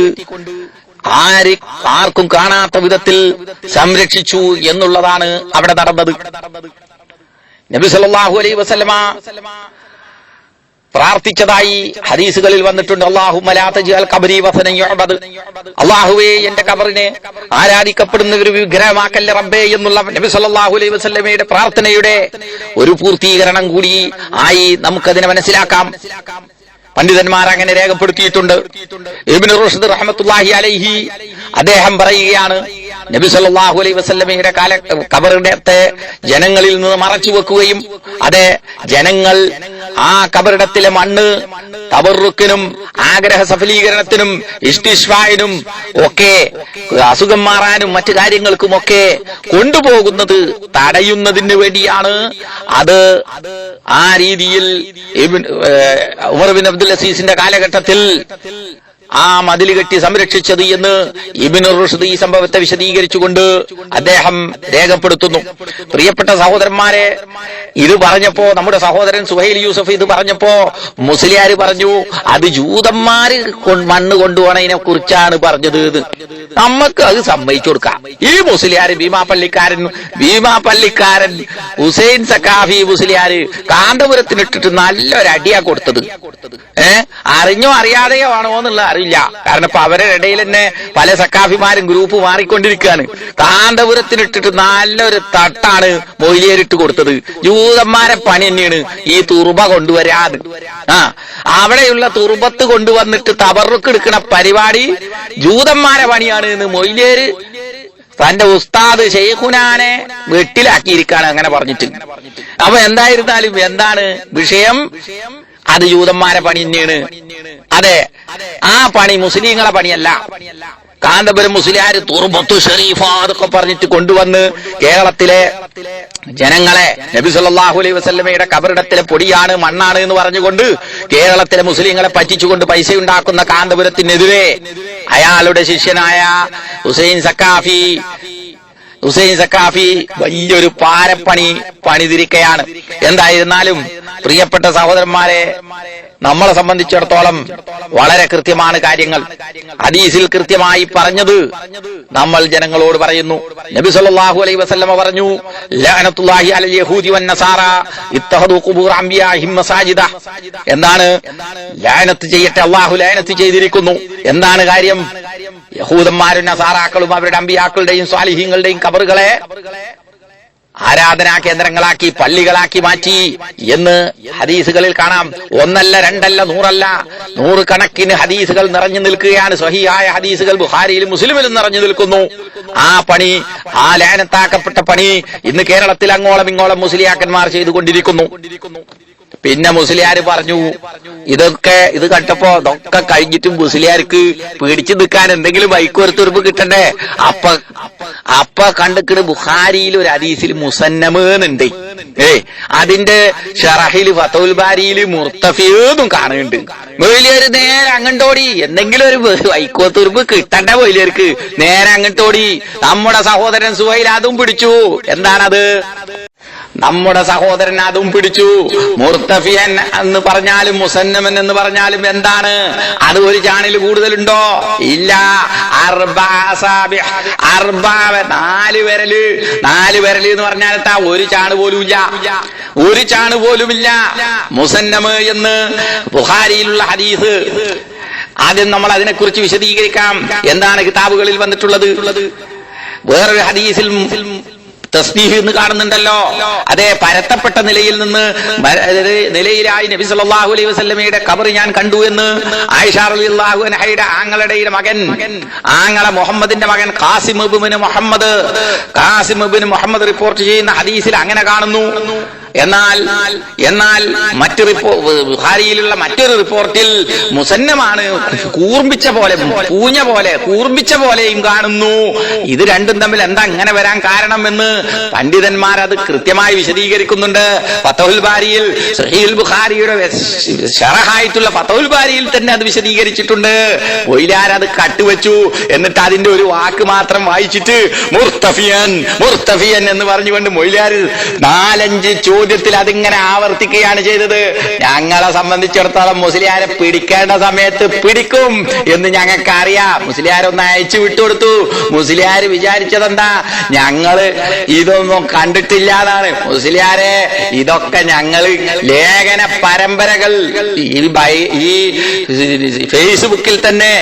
ആർക്കും കാണാത്ത വിധത്തിൽ സംരക്ഷിച്ചു എന്നുള്ളതാണ് അവിടെ നടന്നത്. നബി സല്ലല്ലാഹു അലൈഹി വസല്ലമ പ്രാർത്ഥിച്ചതായി ഹദീസുകളിൽ വന്നിട്ടുണ്ട്. അല്ലാഹുമ്മ ലാ തജ്അൽ ഖബരി വസനൻ യുഅബദ്. അല്ലാഹുവേ, എന്റെ ഖബറിനെ ആരാധിക്കപ്പെടുന്ന ഒരു വിഗ്രഹമാക്കല്ലേ റബ്ബേ എന്നുള്ള നബി സല്ലല്ലാഹു അലൈഹി വസല്ലമയുടെ പ്രാർത്ഥനയുടെ ഒരു പൂർത്തീകരണം കൂടി ആയി നമുക്കതിനെ മനസ്സിലാക്കാം. പണ്ഡിതന്മാർ അങ്ങനെ രേഖപ്പെടുത്തിയിട്ടുണ്ട്. ഇബ്നു റുഷ്ദ് റഹ്മത്തുള്ളാഹി അലൈഹി അദ്ദേഹം പറയുകയാണ്, നബി സല്ലല്ലാഹു അലൈഹി വസല്ലമയുടെ ഖബറിടത്തെ ജനങ്ങളിൽ നിന്ന് മറച്ചു വെക്കുകയും അതെ ജനങ്ങൾ ആ ഖബറിടത്തിലെ മണ്ണ് തബറുക്കിനും ആഗ്രഹ സഫലീകരണത്തിനും ഇസ്തിശ്വാഇനും ഒക്കെ അസുഖം മാറാനും മറ്റു കാര്യങ്ങൾക്കുമൊക്കെ കൊണ്ടുപോകുന്നത് തടയുന്നതിന് വേണ്ടിയാണ് അത് ആ രീതിയിൽ ഉമർ ബിൻ അബ്ദുൽ അസീസിന്റെ കാലഘട്ടത്തിൽ ആ മതിൽ കെട്ടി സംരക്ഷിച്ചത് എന്ന് ഇബ്നു റുഷ്ദ് ഈ സംഭവത്തെ വിശദീകരിച്ചുകൊണ്ട് അദ്ദേഹം രേഖപ്പെടുത്തുന്നു. പ്രിയപ്പെട്ട സഹോദരന്മാരെ, ഇത് പറഞ്ഞപ്പോ നമ്മുടെ സഹോദരൻ സുഹൈൽ യൂസഫ് ഇത് പറഞ്ഞപ്പോ മുസ്ലിയാർ പറഞ്ഞു അത് ജൂതന്മാര് മണ്ണ് കൊണ്ടുപോണതിനെ കുറിച്ചാണ് പറഞ്ഞത്. നമുക്ക് അത് സമ്മതിച്ചു കൊടുക്കാം. ഈ മുസ്ലിയാർ ഭീമാപള്ളിക്കാരൻ ഹുസൈൻ സഖാഫി മുസ്ലിയാര് കാന്തപുരത്തിനിട്ടിട്ട് നല്ലൊരടിയാ കൊടുത്തത്. അറിഞ്ഞോ അറിയാതെയോ ആണോ എന്നുള്ള അറിയില്ല. കാരണം ഇപ്പൊ അവരുടെ ഇടയിൽ തന്നെ പല സക്കാഫിമാരും ഗ്രൂപ്പ് മാറിക്കൊണ്ടിരിക്കുകയാണ്. കാന്തപുരത്തിനിട്ടിട്ട് നല്ലൊരു തട്ടാണ് മൊയ്ലിയേരിട്ട് കൊടുത്തത്. ജൂതന്മാരെ പണി തന്നെയാണ് ഈ തുറുബ കൊണ്ടുവരാത്. അവിടെയുള്ള തുറുബത്ത് കൊണ്ടുവന്നിട്ട് തബറുക്ക് എടുക്കണ പരിപാടി ജൂതന്മാരെ പണിയാണ് എന്ന് മൊയ്ലിയേര് തന്റെ ഉസ്താദ് ശൈഖുനാനെ വെട്ടിലാക്കിയിരിക്കാണ് അങ്ങനെ പറഞ്ഞിട്ട്. അപ്പൊ എന്തായിരുന്നാലും എന്താണ് വിഷയം? അത് ജൂതന്മാരെ പണി തന്നെയാണ്. അതെ, ആ പണി മുസ്ലിങ്ങളെ പണിയല്ല. കാന്തപുരം മുസ്ലിയാര് തുർബത്തു ഷരീഫ അതൊക്കെ പറഞ്ഞിട്ട് കൊണ്ടുവന്ന് കേരളത്തിലെ ജനങ്ങളെ നബി സല്ലല്ലാഹു അലൈഹി വസല്ലമയുടെ ഖബറിടത്തിലെ പൊടിയാണ് മണ്ണാണ് എന്ന് പറഞ്ഞുകൊണ്ട് കേരളത്തിലെ മുസ്ലിങ്ങളെ പറ്റിച്ചുകൊണ്ട് പൈസ ഉണ്ടാക്കുന്ന കാന്തപുരത്തിനെതിരെ അയാളുടെ ശിഷ്യനായ ഹുസൈൻ സക്കാഫി വലിയൊരു പാരപ്പണി പണിതിരിക്കയാണ്. എന്തായിരുന്നാലും പ്രിയപ്പെട്ട സഹോദരന്മാരെ, നമ്മളെ സംബന്ധിച്ചിടത്തോളം വളരെ കൃത്യമാണ് കാര്യങ്ങൾ. ഹദീസിൽ കൃത്യമായി പറഞ്ഞത് നമ്മൾ ജനങ്ങളോട് പറയുന്നു. നബി സല്ലല്ലാഹു അലൈഹി വസല്ലമ പറഞ്ഞു, ലഅനത്തുല്ലാഹി അലൽ യഹൂദി വൻ നസാറ ഇത്തഖദു ഖുബൂർ അംബിയാഹിം മസാജിദ. എന്താണ്? ലഅനത്ത് ചെയ്യട്ടെ, അല്ലാഹു ലഅനത്ത് ചെയ്തിരിക്കുന്നു. എന്താണ് കാര്യം? യഹൂദന്മാരും നസാറാക്കളും അവരുടെ അമ്പിയാക്കളുടെയും സ്വാലിഹീങ്ങളുടെയും ഖബറുകളെ ആരാധനാ കേന്ദ്രങ്ങളാക്കി, പള്ളികളാക്കി മാറ്റി എന്ന് ഹദീസുകളിൽ കാണാം. ഒന്നല്ല, രണ്ടല്ല, നൂറല്ല, നൂറുകണക്കിന് ഹദീസുകൾ നിറഞ്ഞു നിൽക്കുകയാണ്. സ്വഹീഹായ ഹദീസുകൾ ബുഖാരിയിലും മുസ്ലിമിലും നിറഞ്ഞു നിൽക്കുന്നു. ആ പണി, ആ ലഅനത്താക്കപ്പെട്ട പണി ഇന്ന് കേരളത്തിൽ അങ്ങോളം ഇങ്ങോളം മുസ്ലിയാക്കന്മാർ ചെയ്തുകൊണ്ടിരിക്കുന്നു. പിന്നെ മുസ്ലിയാര് പറഞ്ഞു, ഇത് കണ്ടപ്പോ ഇതൊക്കെ കഴിഞ്ഞിട്ടും മുസ്ലിയാർക്ക് പിടിച്ചു നിൽക്കാൻ എന്തെങ്കിലും വൈക്കുവരത്തുറുപ്പ് കിട്ടണ്ടേ? അപ്പ കണ്ടിക്കണ് ബുഖാരിയിൽ ഒരു ഹദീസിൽ മുസന്നമുണ്ട്. അതിന്റെ ഷറഹിൽ ഫതഹുൽ ബാരിയിൽ മുർത്തഫിന്നും കാണുന്നുണ്ട്. മൊയ്ലിയര് നേരെ അങ്ങോട്ടോടി, എന്തെങ്കിലും ഒരു വൈക്കോത്തുറുപ്പ് കിട്ടണ്ട മൊയ്ലിയർക്ക്. നേരെ അങ്ങോട്ടോടി. നമ്മുടെ സഹോദരൻ സുഹൈൽ അതും പിടിച്ചു. എന്താണത്? നമ്മുടെ സഹോദരൻ അതും പിടിച്ചു. മുർത്തഫിയൻ എന്ന് പറഞ്ഞാലും മുസന്നമൻ എന്ന് പറഞ്ഞാലും എന്താണ്? അത് ഒരു ചാണിൽ കൂടുതലുണ്ടോ? ഇല്ല. നാല് വിരല് എന്ന് പറഞ്ഞാൽ ഒരു ചാണ് പോലുമില്ല, ഒരു ചാണ് പോലുമില്ല. മുസന്നമ് എന്ന് ബുഖാരിയിലുള്ള ഹദീസ്. ആദ്യം നമ്മൾ അതിനെക്കുറിച്ച് വിശദീകരിക്കാം. എന്താണ് കിതാബുകളിൽ വന്നിട്ടുള്ളത്? വേറൊരു ഹദീസിൽ തസ്ബീഹ് എന്ന് കാണുന്നുണ്ടല്ലോ. അതേ പരത്തപ്പെട്ട നിലയിലായി നബി സല്ലല്ലാഹു അലൈഹി വസല്ലമയുടെ ഖബർ ഞാൻ കണ്ടു എന്ന് ആയിഷ റളിയല്ലാഹു അൻഹയുടെ ആങ്ങളയുടെ ആങ്ങള മുഹമ്മദിന്റെ മകൻ ഖാസിം ഇബ്നു മുഹമ്മദ് റിപ്പോർട്ട് ചെയ്യുന്ന ഹദീസിൽ അങ്ങനെ കാണുന്നു. എന്നാൽ ബുഖാരിയിലുള്ള മറ്റൊരു റിപ്പോർട്ടിൽ മുസന്നമാണ്, കൂർമ്പിച്ച പോലെ, കൂർമ്പിച്ച പോലെയും കാണുന്നു. ഇത് രണ്ടും തമ്മിൽ എന്താ അങ്ങനെ വരാൻ കാരണം എന്ന് പണ്ഡിതന്മാർ അത് കൃത്യമായി വിശദീകരിക്കുന്നുണ്ട്. ഫതഹുൽ ബാരിയിൽ, സഹീഹുൽ ബുഖാരിയുടെ ശറഹായിട്ടുള്ള ഫതഹുൽ ബാരിയിൽ തന്നെ അത് വിശദീകരിച്ചിട്ടുണ്ട്. ഒയിലാരത് കട്ടുവെച്ചു. എന്നിട്ട് അതിന്റെ ഒരു വാക്ക് മാത്രം വായിച്ചിട്ട് മുർത്തഫിയൻ എന്ന് പറഞ്ഞുകൊണ്ട് മൊയ്ലാര് 4-5 ചോദ്യത്തിൽ അതിങ്ങനെ ആവർത്തിക്കുകയാണ് ചെയ്തത്. ഞങ്ങളെ സംബന്ധിച്ചിടത്തോളം മുസ്ലിയാരെ പിടിക്കേണ്ട സമയത്ത് പിടിക്കും എന്ന് ഞങ്ങൾക്ക് അറിയാം. മുസ്ലിയാരൊന്ന് അയച്ചു വിട്ടുകൊടുത്തു. മുസ്ലിയാര് വിചാരിച്ചതെന്താ? ഞങ്ങള് ഇതൊന്നും കണ്ടിട്ടില്ലാതാണ്. മുസ്ലിയാരെ, ഇതൊക്കെ ഞങ്ങള് ലേഖന പരമ്പരകൾ, ഈ ഫേസ്ബുക്കിൽ തന്നെ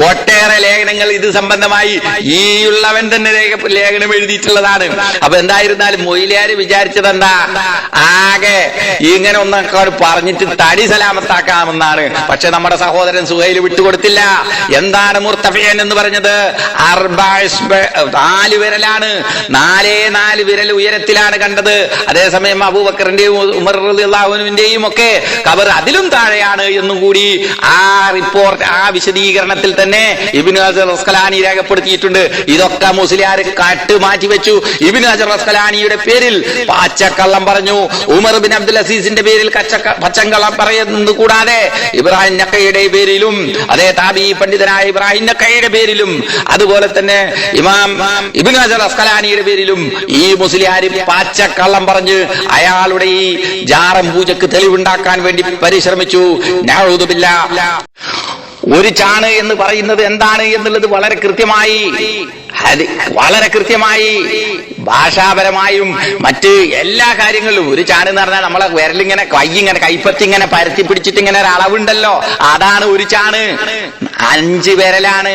ഒട്ടേറെ ലേഖനങ്ങൾ ഇത് സംബന്ധമായി ഈ ഉള്ളവൻ തന്നെ ലേഖനം എഴുതിയിട്ടുള്ളതാണ്. അപ്പൊ എന്തായിരുന്നാലും മൊയ്ലിയാര് വിചാരിച്ചതെന്താ? ആകെ ഇങ്ങനെ ഒന്നൊക്കെ പറഞ്ഞിട്ട് തടി സലാമത്താക്കാമെന്നാണ്. പക്ഷെ നമ്മുടെ സഹോദരൻ സുഹൈൽ വിട്ടുകൊടുത്തില്ല. എന്താണ് മുർത്തഫിയൻ എന്ന് പറഞ്ഞത്? 4 വിരലാണ്. 4 വിരൽ ഉയരത്തിലാണ് കണ്ടത്. അതേസമയം അബൂബക്കറിന്റെയും ഉമർ റളിയല്ലാഹു അൻഹുവിന്റെയും ഒക്കെ ഖബർ അതിലും താഴെയാണ് എന്നും കൂടി ആ റിപ്പോർട്ട്, ആ വിശദീകരണത്തിൽ തന്നെ ഇബ്നു ഹജർ അസ്ഖലാനി രേഖപ്പെടുത്തിയിട്ടുണ്ട്. ഇതൊക്കെ മുസ്ലിയാർ കാട്ട് മാറ്റി വെച്ചു. ഇബ്നു ഹജർ അസ്ഖലാനിയുടെ പേരിൽ പച്ചക്കള്ളം പറഞ്ഞു. ഉമർ ബിൻ അബ്ദുൽ അസീസിന്റെ പേരിൽ പച്ചക്കള്ളം പറയുന്നത് കൂടാതെ ഇബ്രാഹിം നഖയുടെ പേരിലും, അതേ താബി പണ്ഡിതനായ ഇബ്രാഹിം നഖയുടെ പേരിലും, അതുപോലെ തന്നെ ഇമാം ഇബ്നു ഹജർ അസ്ഖലാനിയുടെ പേരിലും ഈ മുസ്ലിയാർ പച്ചക്കള്ളം പറഞ്ഞ് അയാളുടെ ഈ ജാറം പൂജക്ക് തെളിവുണ്ടാക്കാൻ വേണ്ടി പരിശ്രമിച്ചു. നഊദു ബില്ലാഹ്. ഒരു ചാണ് എന്ന് പറയുന്നത് എന്താണ് എന്നുള്ളത് വളരെ കൃത്യമായി ഭാഷാപരമായും മറ്റ് എല്ലാ കാര്യങ്ങളിലും ഒരു ചാണ് എന്ന് പറഞ്ഞാൽ നമ്മളെ വിരലിങ്ങനെ കൈപ്പത്തി ഇങ്ങനെ പരത്തി പിടിച്ചിട്ട് ഇങ്ങനെ ഒരു അളവുണ്ടല്ലോ, അതാണ് ഒരു ചാണ്. 5 വിരലാണ്.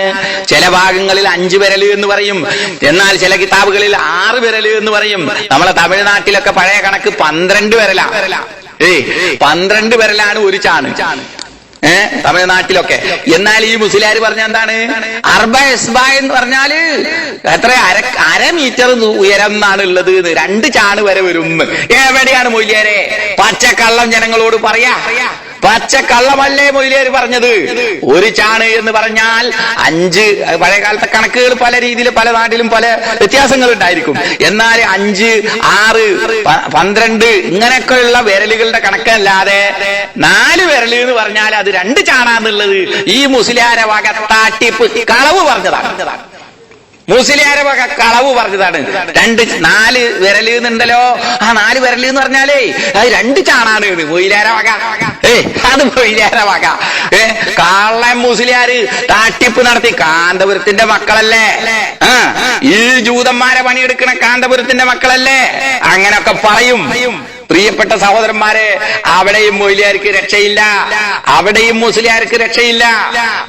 ചില ഭാഗങ്ങളിൽ 5 വിരൽ എന്ന് പറയും. എന്നാൽ ചില കിതാബുകളിൽ 6 വിരൽ എന്ന് പറയും. നമ്മളെ തമിഴ്നാട്ടിലൊക്കെ പഴയ കണക്ക് 12 വിരലാണ്. 12 വിരലാണ് ഒരു ചാണ് തമിഴ്നാട്ടിലൊക്കെ. എന്നാൽ ഈ മുസ്ലിയാർ പറഞ്ഞ എന്താണ്? എന്ന് പറഞ്ഞാല് എത്ര 1/2 മീറ്റർ ഉയരം എന്നാണ് ഉള്ളത്. 2 ചാണ് വരെ വരും. എവിടെയാണ് മൊയ്ലിയാരെ? പച്ചക്കള്ളം ജനങ്ങളോട് പറയാ. പച്ചക്കള്ളമല്ലേ മൊയ്ലിയാർ പറഞ്ഞത്? ഒരു ചാണ് എന്ന് പറഞ്ഞാൽ 5. പഴയ കാലത്തെ കണക്കുകൾ പല രീതിയിൽ പല നാട്ടിലും പല വ്യത്യാസങ്ങൾ ഉണ്ടായിരിക്കും. എന്നാൽ 5, 6, 12 ഇങ്ങനെയൊക്കെയുള്ള വിരലുകളുടെ കണക്കല്ലാതെ 4 വിരൽ എന്ന് പറഞ്ഞാൽ അത് 2 ചാണാന്നുള്ളത് ഈ മുസ്ലിയാരെ വക തട്ടിപ്പ് കളവ് പറഞ്ഞതാണ്. മുസ്ലിയാരെ കളവ് പറഞ്ഞതാണ്. 4 വിരല് എന്നുണ്ടല്ലോ. ആ 4 വിരല് എന്ന് പറഞ്ഞാലേ അത് 2 ചാണാണ്. മൊയിലാര വക അത് മൊയിലാര വക. കള്ളൻ മുസ്ലിയാര് തട്ടിപ്പ് നടത്തി. കാന്തപുരത്തിന്റെ മക്കളല്ലേ? ഈ ജൂതന്മാരെ പണിയെടുക്കണ കാന്തപുരത്തിന്റെ മക്കളല്ലേ? അങ്ങനൊക്കെ പറയും. പ്രിയപ്പെട്ട സഹോദരന്മാരെ, അവിടെയും മൊയ്ലിയാർക്ക് രക്ഷയില്ല, അവിടെയും മുസ്ലിയാർക്ക് രക്ഷയില്ല.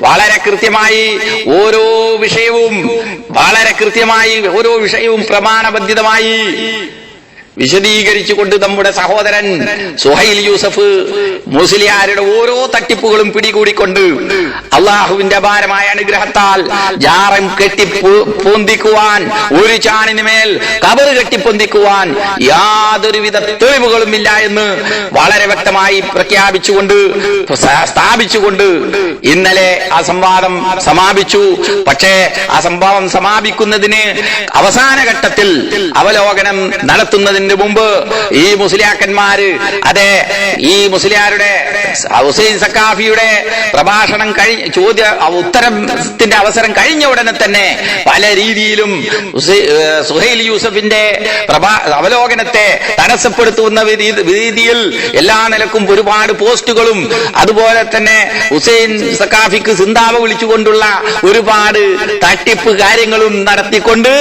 വളരെ കൃത്യമായി ഓരോ വിഷയവും പ്രമാണബദ്ധിതമായി വിശദീകരിച്ചുകൊണ്ട് നമ്മുടെ സഹോദരൻ സുഹൈൽ യൂസഫ് മുസ്ലിയാരുടെ ഓരോ തട്ടിപ്പുകളും പിടികൂടിക്കൊണ്ട് അള്ളാഹുവിന്റെ അപാരമായ അനുഗ്രഹത്താൽ ജാറം കെട്ടിപ്പൊന്തിക്കുവാൻ, ഒരു ചാണിന് മേൽ കബറ് കെട്ടിപ്പൊന്തിക്കുവാൻ യാതൊരുവിധ തെളിവുകളും ഇല്ല എന്ന് വളരെ വ്യക്തമായി സ്ഥാപിച്ചുകൊണ്ട് ഇന്നലെ ആ സംവാദം സമാപിച്ചു. പക്ഷേ ആ സംഭവം സമാപിക്കുന്നതിന് അവസാന ഘട്ടത്തിൽ അവലോകനം നടത്തുന്നതിന് മുമ്പ് ഈ മുസ്ലിയാക്കന്മാര്, ഈ മുസ്ലിയാരുടെ ഹുസൈൻ സഖാഫിയുടെ പ്രഭാഷണം ഉത്തരത്തിന്റെ അവസരം കഴിഞ്ഞ ഉടനെ തന്നെ പല രീതിയിലും സുഹൈൽ യൂസഫിന്റെ അവലോകനത്തെ തടസ്സപ്പെടുത്തുന്ന രീതിയിൽ എല്ലാ നിലക്കും ഒരുപാട് പോസ്റ്റുകളും അതുപോലെ തന്നെ ഹുസൈൻ സഖാഫിക്ക് സിന്താവ വിളിച്ചുകൊണ്ടുള്ള ഒരുപാട് തട്ടിപ്പ് കാര്യങ്ങളും നടത്തിക്കൊണ്ട്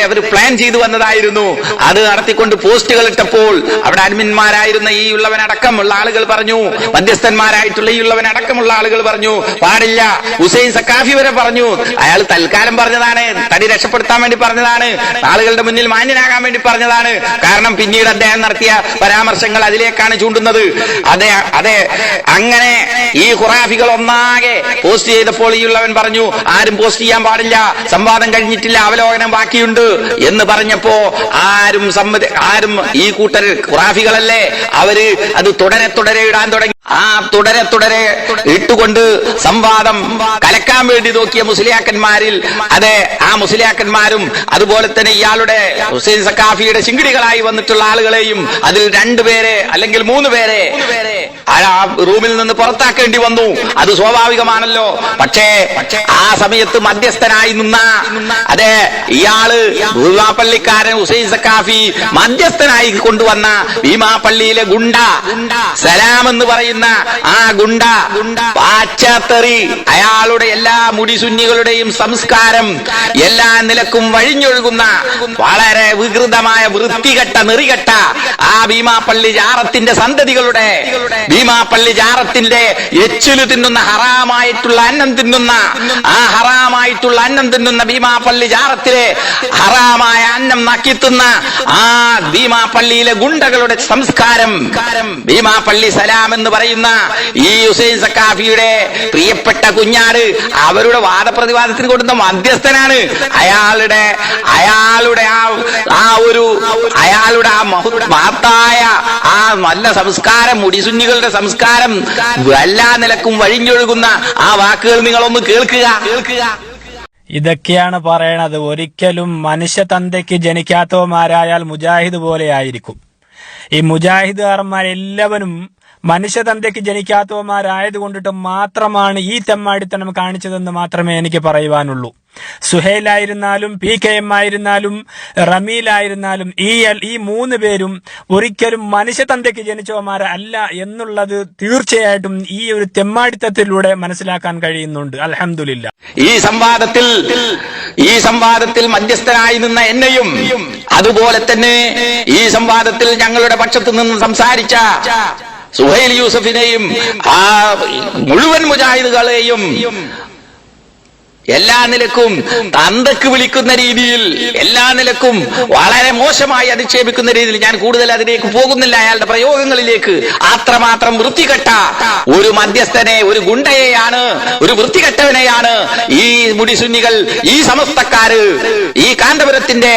അവർ പ്ലാൻ ചെയ്തു വന്നതായിരുന്നു. അത് നടത്തിക്കൊണ്ട് പോസ്റ്റുകൾ ഇട്ടപ്പോൾ അവിടെ അഡ്മിന്മാരായിരുന്ന ഈ ഉള്ളവനടക്കമുള്ള ആളുകൾ പറഞ്ഞു, മധ്യസ്ഥന്മാരായിട്ടുള്ള ഈ ഉള്ളവനടക്കമുള്ള ആളുകൾ പറഞ്ഞു പാടില്ല. ഹുസൈൻ സഖാഫി വരെ പറഞ്ഞു അയാൾ തൽക്കാലം പറഞ്ഞതാണ്, തടി രക്ഷപ്പെടുത്താൻ വേണ്ടി പറഞ്ഞതാണ്, ആളുകളുടെ മുന്നിൽ മാന്യനാകാൻ വേണ്ടി പറഞ്ഞതാണ്. കാരണം പിന്നീട് അദ്ദേഹം നടത്തിയ പരാമർശങ്ങൾ അതിലേക്കാണ് ചൂണ്ടുന്നത്. അങ്ങനെ ഈ ഖുറാഫികൾ ഒന്നാകെ പോസ്റ്റ് ചെയ്തപ്പോൾ ഈ ഉള്ളവൻ പറഞ്ഞു ആരും പോസ്റ്റ് ചെയ്യാൻ പാടില്ല, സംവാദം കഴിഞ്ഞിട്ടില്ല, അവലോകനം ബാക്കിയുണ്ട് എന്ന് പറഞ്ഞപ്പോ ആരും ഈ കൂട്ടർ ഖുറാഫികളല്ലേ, അവര് അത് തുടരെ ഇടാൻ തുടങ്ങി. ആ തുടരെ ഇട്ടുകൊണ്ട് സംവാദം കലക്കാൻ വേണ്ടി നോക്കിയ മുസ്ലിയാക്കന്മാരിൽ ആ മുസ്ലിയാക്കന്മാരും അതുപോലെ തന്നെ ഇയാളുടെ ഹുസൈൻ സഖാഫിയുടെ ശിങ്കിടികളായി വന്നിട്ടുള്ള ആളുകളെയും അതിൽ 2 പേരെ അല്ലെങ്കിൽ 3 പേരെ ആ റൂമിൽ നിന്ന് പുറത്താക്കേണ്ടി വന്നു. അത് സ്വാഭാവികമാണല്ലോ. പക്ഷേ ആ സമയത്ത് മധ്യസ്ഥനായി നിന്ന ഇയാള് ഭീമാപ്പള്ളിക്കാരൻ ഹുസൈൻ സഖാഫി മധ്യസ്ഥനായി കൊണ്ടുവന്ന ഭീമാപ്പള്ളിയിലെ ഗുണ്ട സലാം എന്ന് പറയുന്ന ആ ഗുണ്ട പാശ്ചാത്തറി, അയാളുടെ എല്ലാ മുടിസുന്നികളുടെയും സംസ്കാരം എല്ലാ നിലക്കും വഴിഞ്ഞൊഴുകുന്ന വളരെ വികൃതമായ വൃത്തികെട്ട നെറികെട്ട ആ ഭീമാപ്പള്ളി ജാറത്തിന്റെ സന്തതികളുടെ, ഭീമാപ്പള്ളി ജാറത്തിന്റെ എച്ചില് തിന്നുന്ന ഹറാമായിട്ടുള്ള അന്നം തിന്നുന്ന ഭീമാപ്പള്ളി ജാറത്തിലെ ഹറാമായ അന്നം നക്കിത്തുന്ന ആ ഭീമാപ്പള്ളിയിലെ ഗുണ്ടകളുടെ സംസ്കാരം, ഭീമാപ്പള്ളി സലാം എന്ന് പറയുന്ന ഈ ഹുസൈൻ സഖാഫിയുടെ പ്രിയപ്പെട്ട കുഞ്ഞാട് അവരുടെ വാദപ്രതിവാദത്തിന് കൊടുത്ത മധ്യസ്ഥനാണ്. അയാളുടെ മഹത്തായ ആ നല്ല സംസ്കാരം, മുടിസുന്നികളുടെ സംസ്കാരം എല്ലാ നിലക്കും വഴിഞ്ഞൊഴുകുന്ന ആ വാക്കുകൾ നിങ്ങളൊന്ന് കേൾക്കുക. ഇതൊക്കെയാണ് പറയണത്. ഒരിക്കലും മനുഷ്യതന്തയ്ക്ക് ജനിക്കാത്തവന്മാരായാൽ മുജാഹിദ് പോലെ ആയിരിക്കും. ഈ മുജാഹിദുകാരന്മാരെല്ലാവരും മനുഷ്യതന്തയ്ക്ക് ജനിക്കാത്തവന്മാരായതുകൊണ്ടിട്ട് മാത്രമാണ് ഈ തെമ്മാടിത്തനം കാണിച്ചതെന്ന് മാത്രമേ എനിക്ക് പറയുവാനുള്ളൂ. സുഹൈലായിരുന്നാലും PKM ആയിരുന്നാലും റമീലായിരുന്നാലും ഈ 3 പേരും ഒരിക്കലും മനുഷ്യതന്തയ്ക്ക് ജനിച്ചവന്മാരല്ല എന്നുള്ളത് തീർച്ചയായിട്ടും ഈ ഒരു തെമ്മാടിത്തത്തിലൂടെ മനസ്സിലാക്കാൻ കഴിയുന്നുണ്ട്. അൽഹംദുലില്ലാ. ഈ സംവാദത്തിൽ മധ്യസ്ഥനായി നിന്ന എന്നെയും അതുപോലെ തന്നെ ഈ സംവാദത്തിൽ ഞങ്ങളുടെ പക്ഷത്തു നിന്ന് സംസാരിച്ച സുഹൈൽ യൂസഫിനെയും ആ മുഴുവൻ മുജാഹിദുകളെയും എല്ലാ നിലക്കും തന്തക്ക് വിളിക്കുന്ന രീതിയിൽ, എല്ലാ നിലക്കും വളരെ മോശമായി അധിക്ഷേപിക്കുന്ന രീതിയിൽ, ഞാൻ കൂടുതൽ അതിലേക്ക് പോകുന്നില്ല അയാളുടെ പ്രയോഗങ്ങളിലേക്ക്. അത്രമാത്രം വൃത്തികെട്ട ഒരു മധ്യസ്ഥനെ, ഒരു ഗുണ്ടയെയാണ്, ഒരു വൃത്തികെട്ടവനെയാണ് ഈ മുടിസുന്നികൾ, ഈ സമസ്തക്കാര്, ഈ കാന്തപുരത്തിന്റെ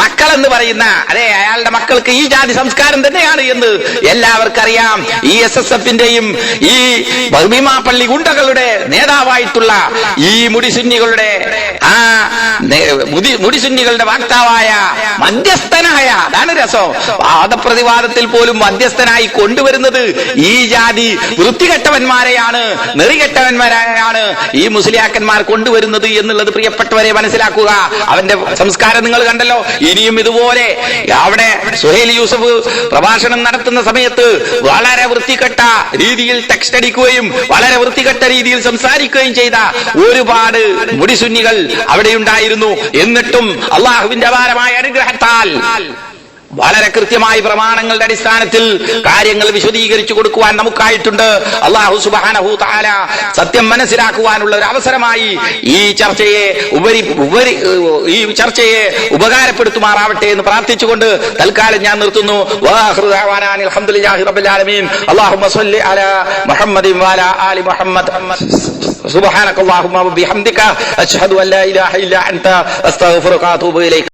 മക്കളെന്ന് പറയുന്ന അയാളുടെ മക്കൾക്ക് ഈ ജാതി സംസ്കാരം തന്നെയാണ് എന്ന് എല്ലാവർക്കും അറിയാം. ഈ SSFന്റെയും ഈ ഭീമാപ്പള്ളി ഗുണ്ടകളുടെ നേതാവായിട്ടുള്ള ഈ മുടിസുന്നി മുടിസുന്നികളുടെ വാക്താവായ മധ്യസ്ഥനായ, അതാണ് രസം, വാദപ്രതിവാദത്തിൽ പോലും മധ്യസ്ഥനായി കൊണ്ടുവരുന്നത് ഈ ജാതി വൃത്തികെട്ടവന്മാരെയാണ്, നെറികെട്ടവന്മാരെയാണ് ഈ മുസ്ലിയാക്കന്മാർ കൊണ്ടുവരുന്നത് എന്നുള്ളത് പ്രിയപ്പെട്ടവരെ മനസ്സിലാക്കുക. അവന്റെ സംസ്കാരം നിങ്ങൾ കണ്ടല്ലോ. ഇനിയും ഇതുപോലെ അവിടെ സുഹൈൽ യൂസഫ് പ്രഭാഷണം നടത്തുന്ന സമയത്ത് വളരെ വൃത്തികെട്ട രീതിയിൽ ടെക്സ്റ്റ് അടിക്കുകയും വളരെ വൃത്തികെട്ട രീതിയിൽ സംസാരിക്കുകയും ചെയ്ത ഒരുപാട് മുടിസുന്നികൾ അവിടെയുണ്ടായിരുന്നു. എന്നിട്ടും അള്ളാഹുവിന്റെ അപാരമായ അനുഗ്രഹത്താൽ വളരെ കൃത്യമായി പ്രമാണങ്ങളുടെ അടിസ്ഥാനത്തിൽ കാര്യങ്ങൾ വിശദീകരിച്ചു കൊടുക്കുവാൻ നമുക്കായിട്ടുണ്ട്. അല്ലാഹു സുബ്ഹാനഹു തആല സത്യം മനസ്സിലാക്കുവാനുള്ള ഒരു അവസരമായി ഈ ചർച്ചയെ ഉപകാരപ്പെടുത്തുമാറാവട്ടെ എന്ന് പ്രാർത്ഥിച്ചുകൊണ്ട് തൽക്കാലം ഞാൻ നിർത്തുന്നു. വആഖിറു ദഅവാനാ അൽഹംദുലില്ലാഹി റബ്ബിൽ ആലമീൻ. അല്ലാഹുമ്മ സ്വല്ലി അലാ മുഹമ്മദിൻ വഅലാ ആലി മുഹമ്മദ്. സുബ്ഹാനകല്ലാഹുമ്മ വബിഹംദിക അശ്ഹദു അൻ ലാ ഇലാഹ ഇല്ലാ അൻത അസ്തഗ്ഫിറുക വഅതൂബു ഇലൈക.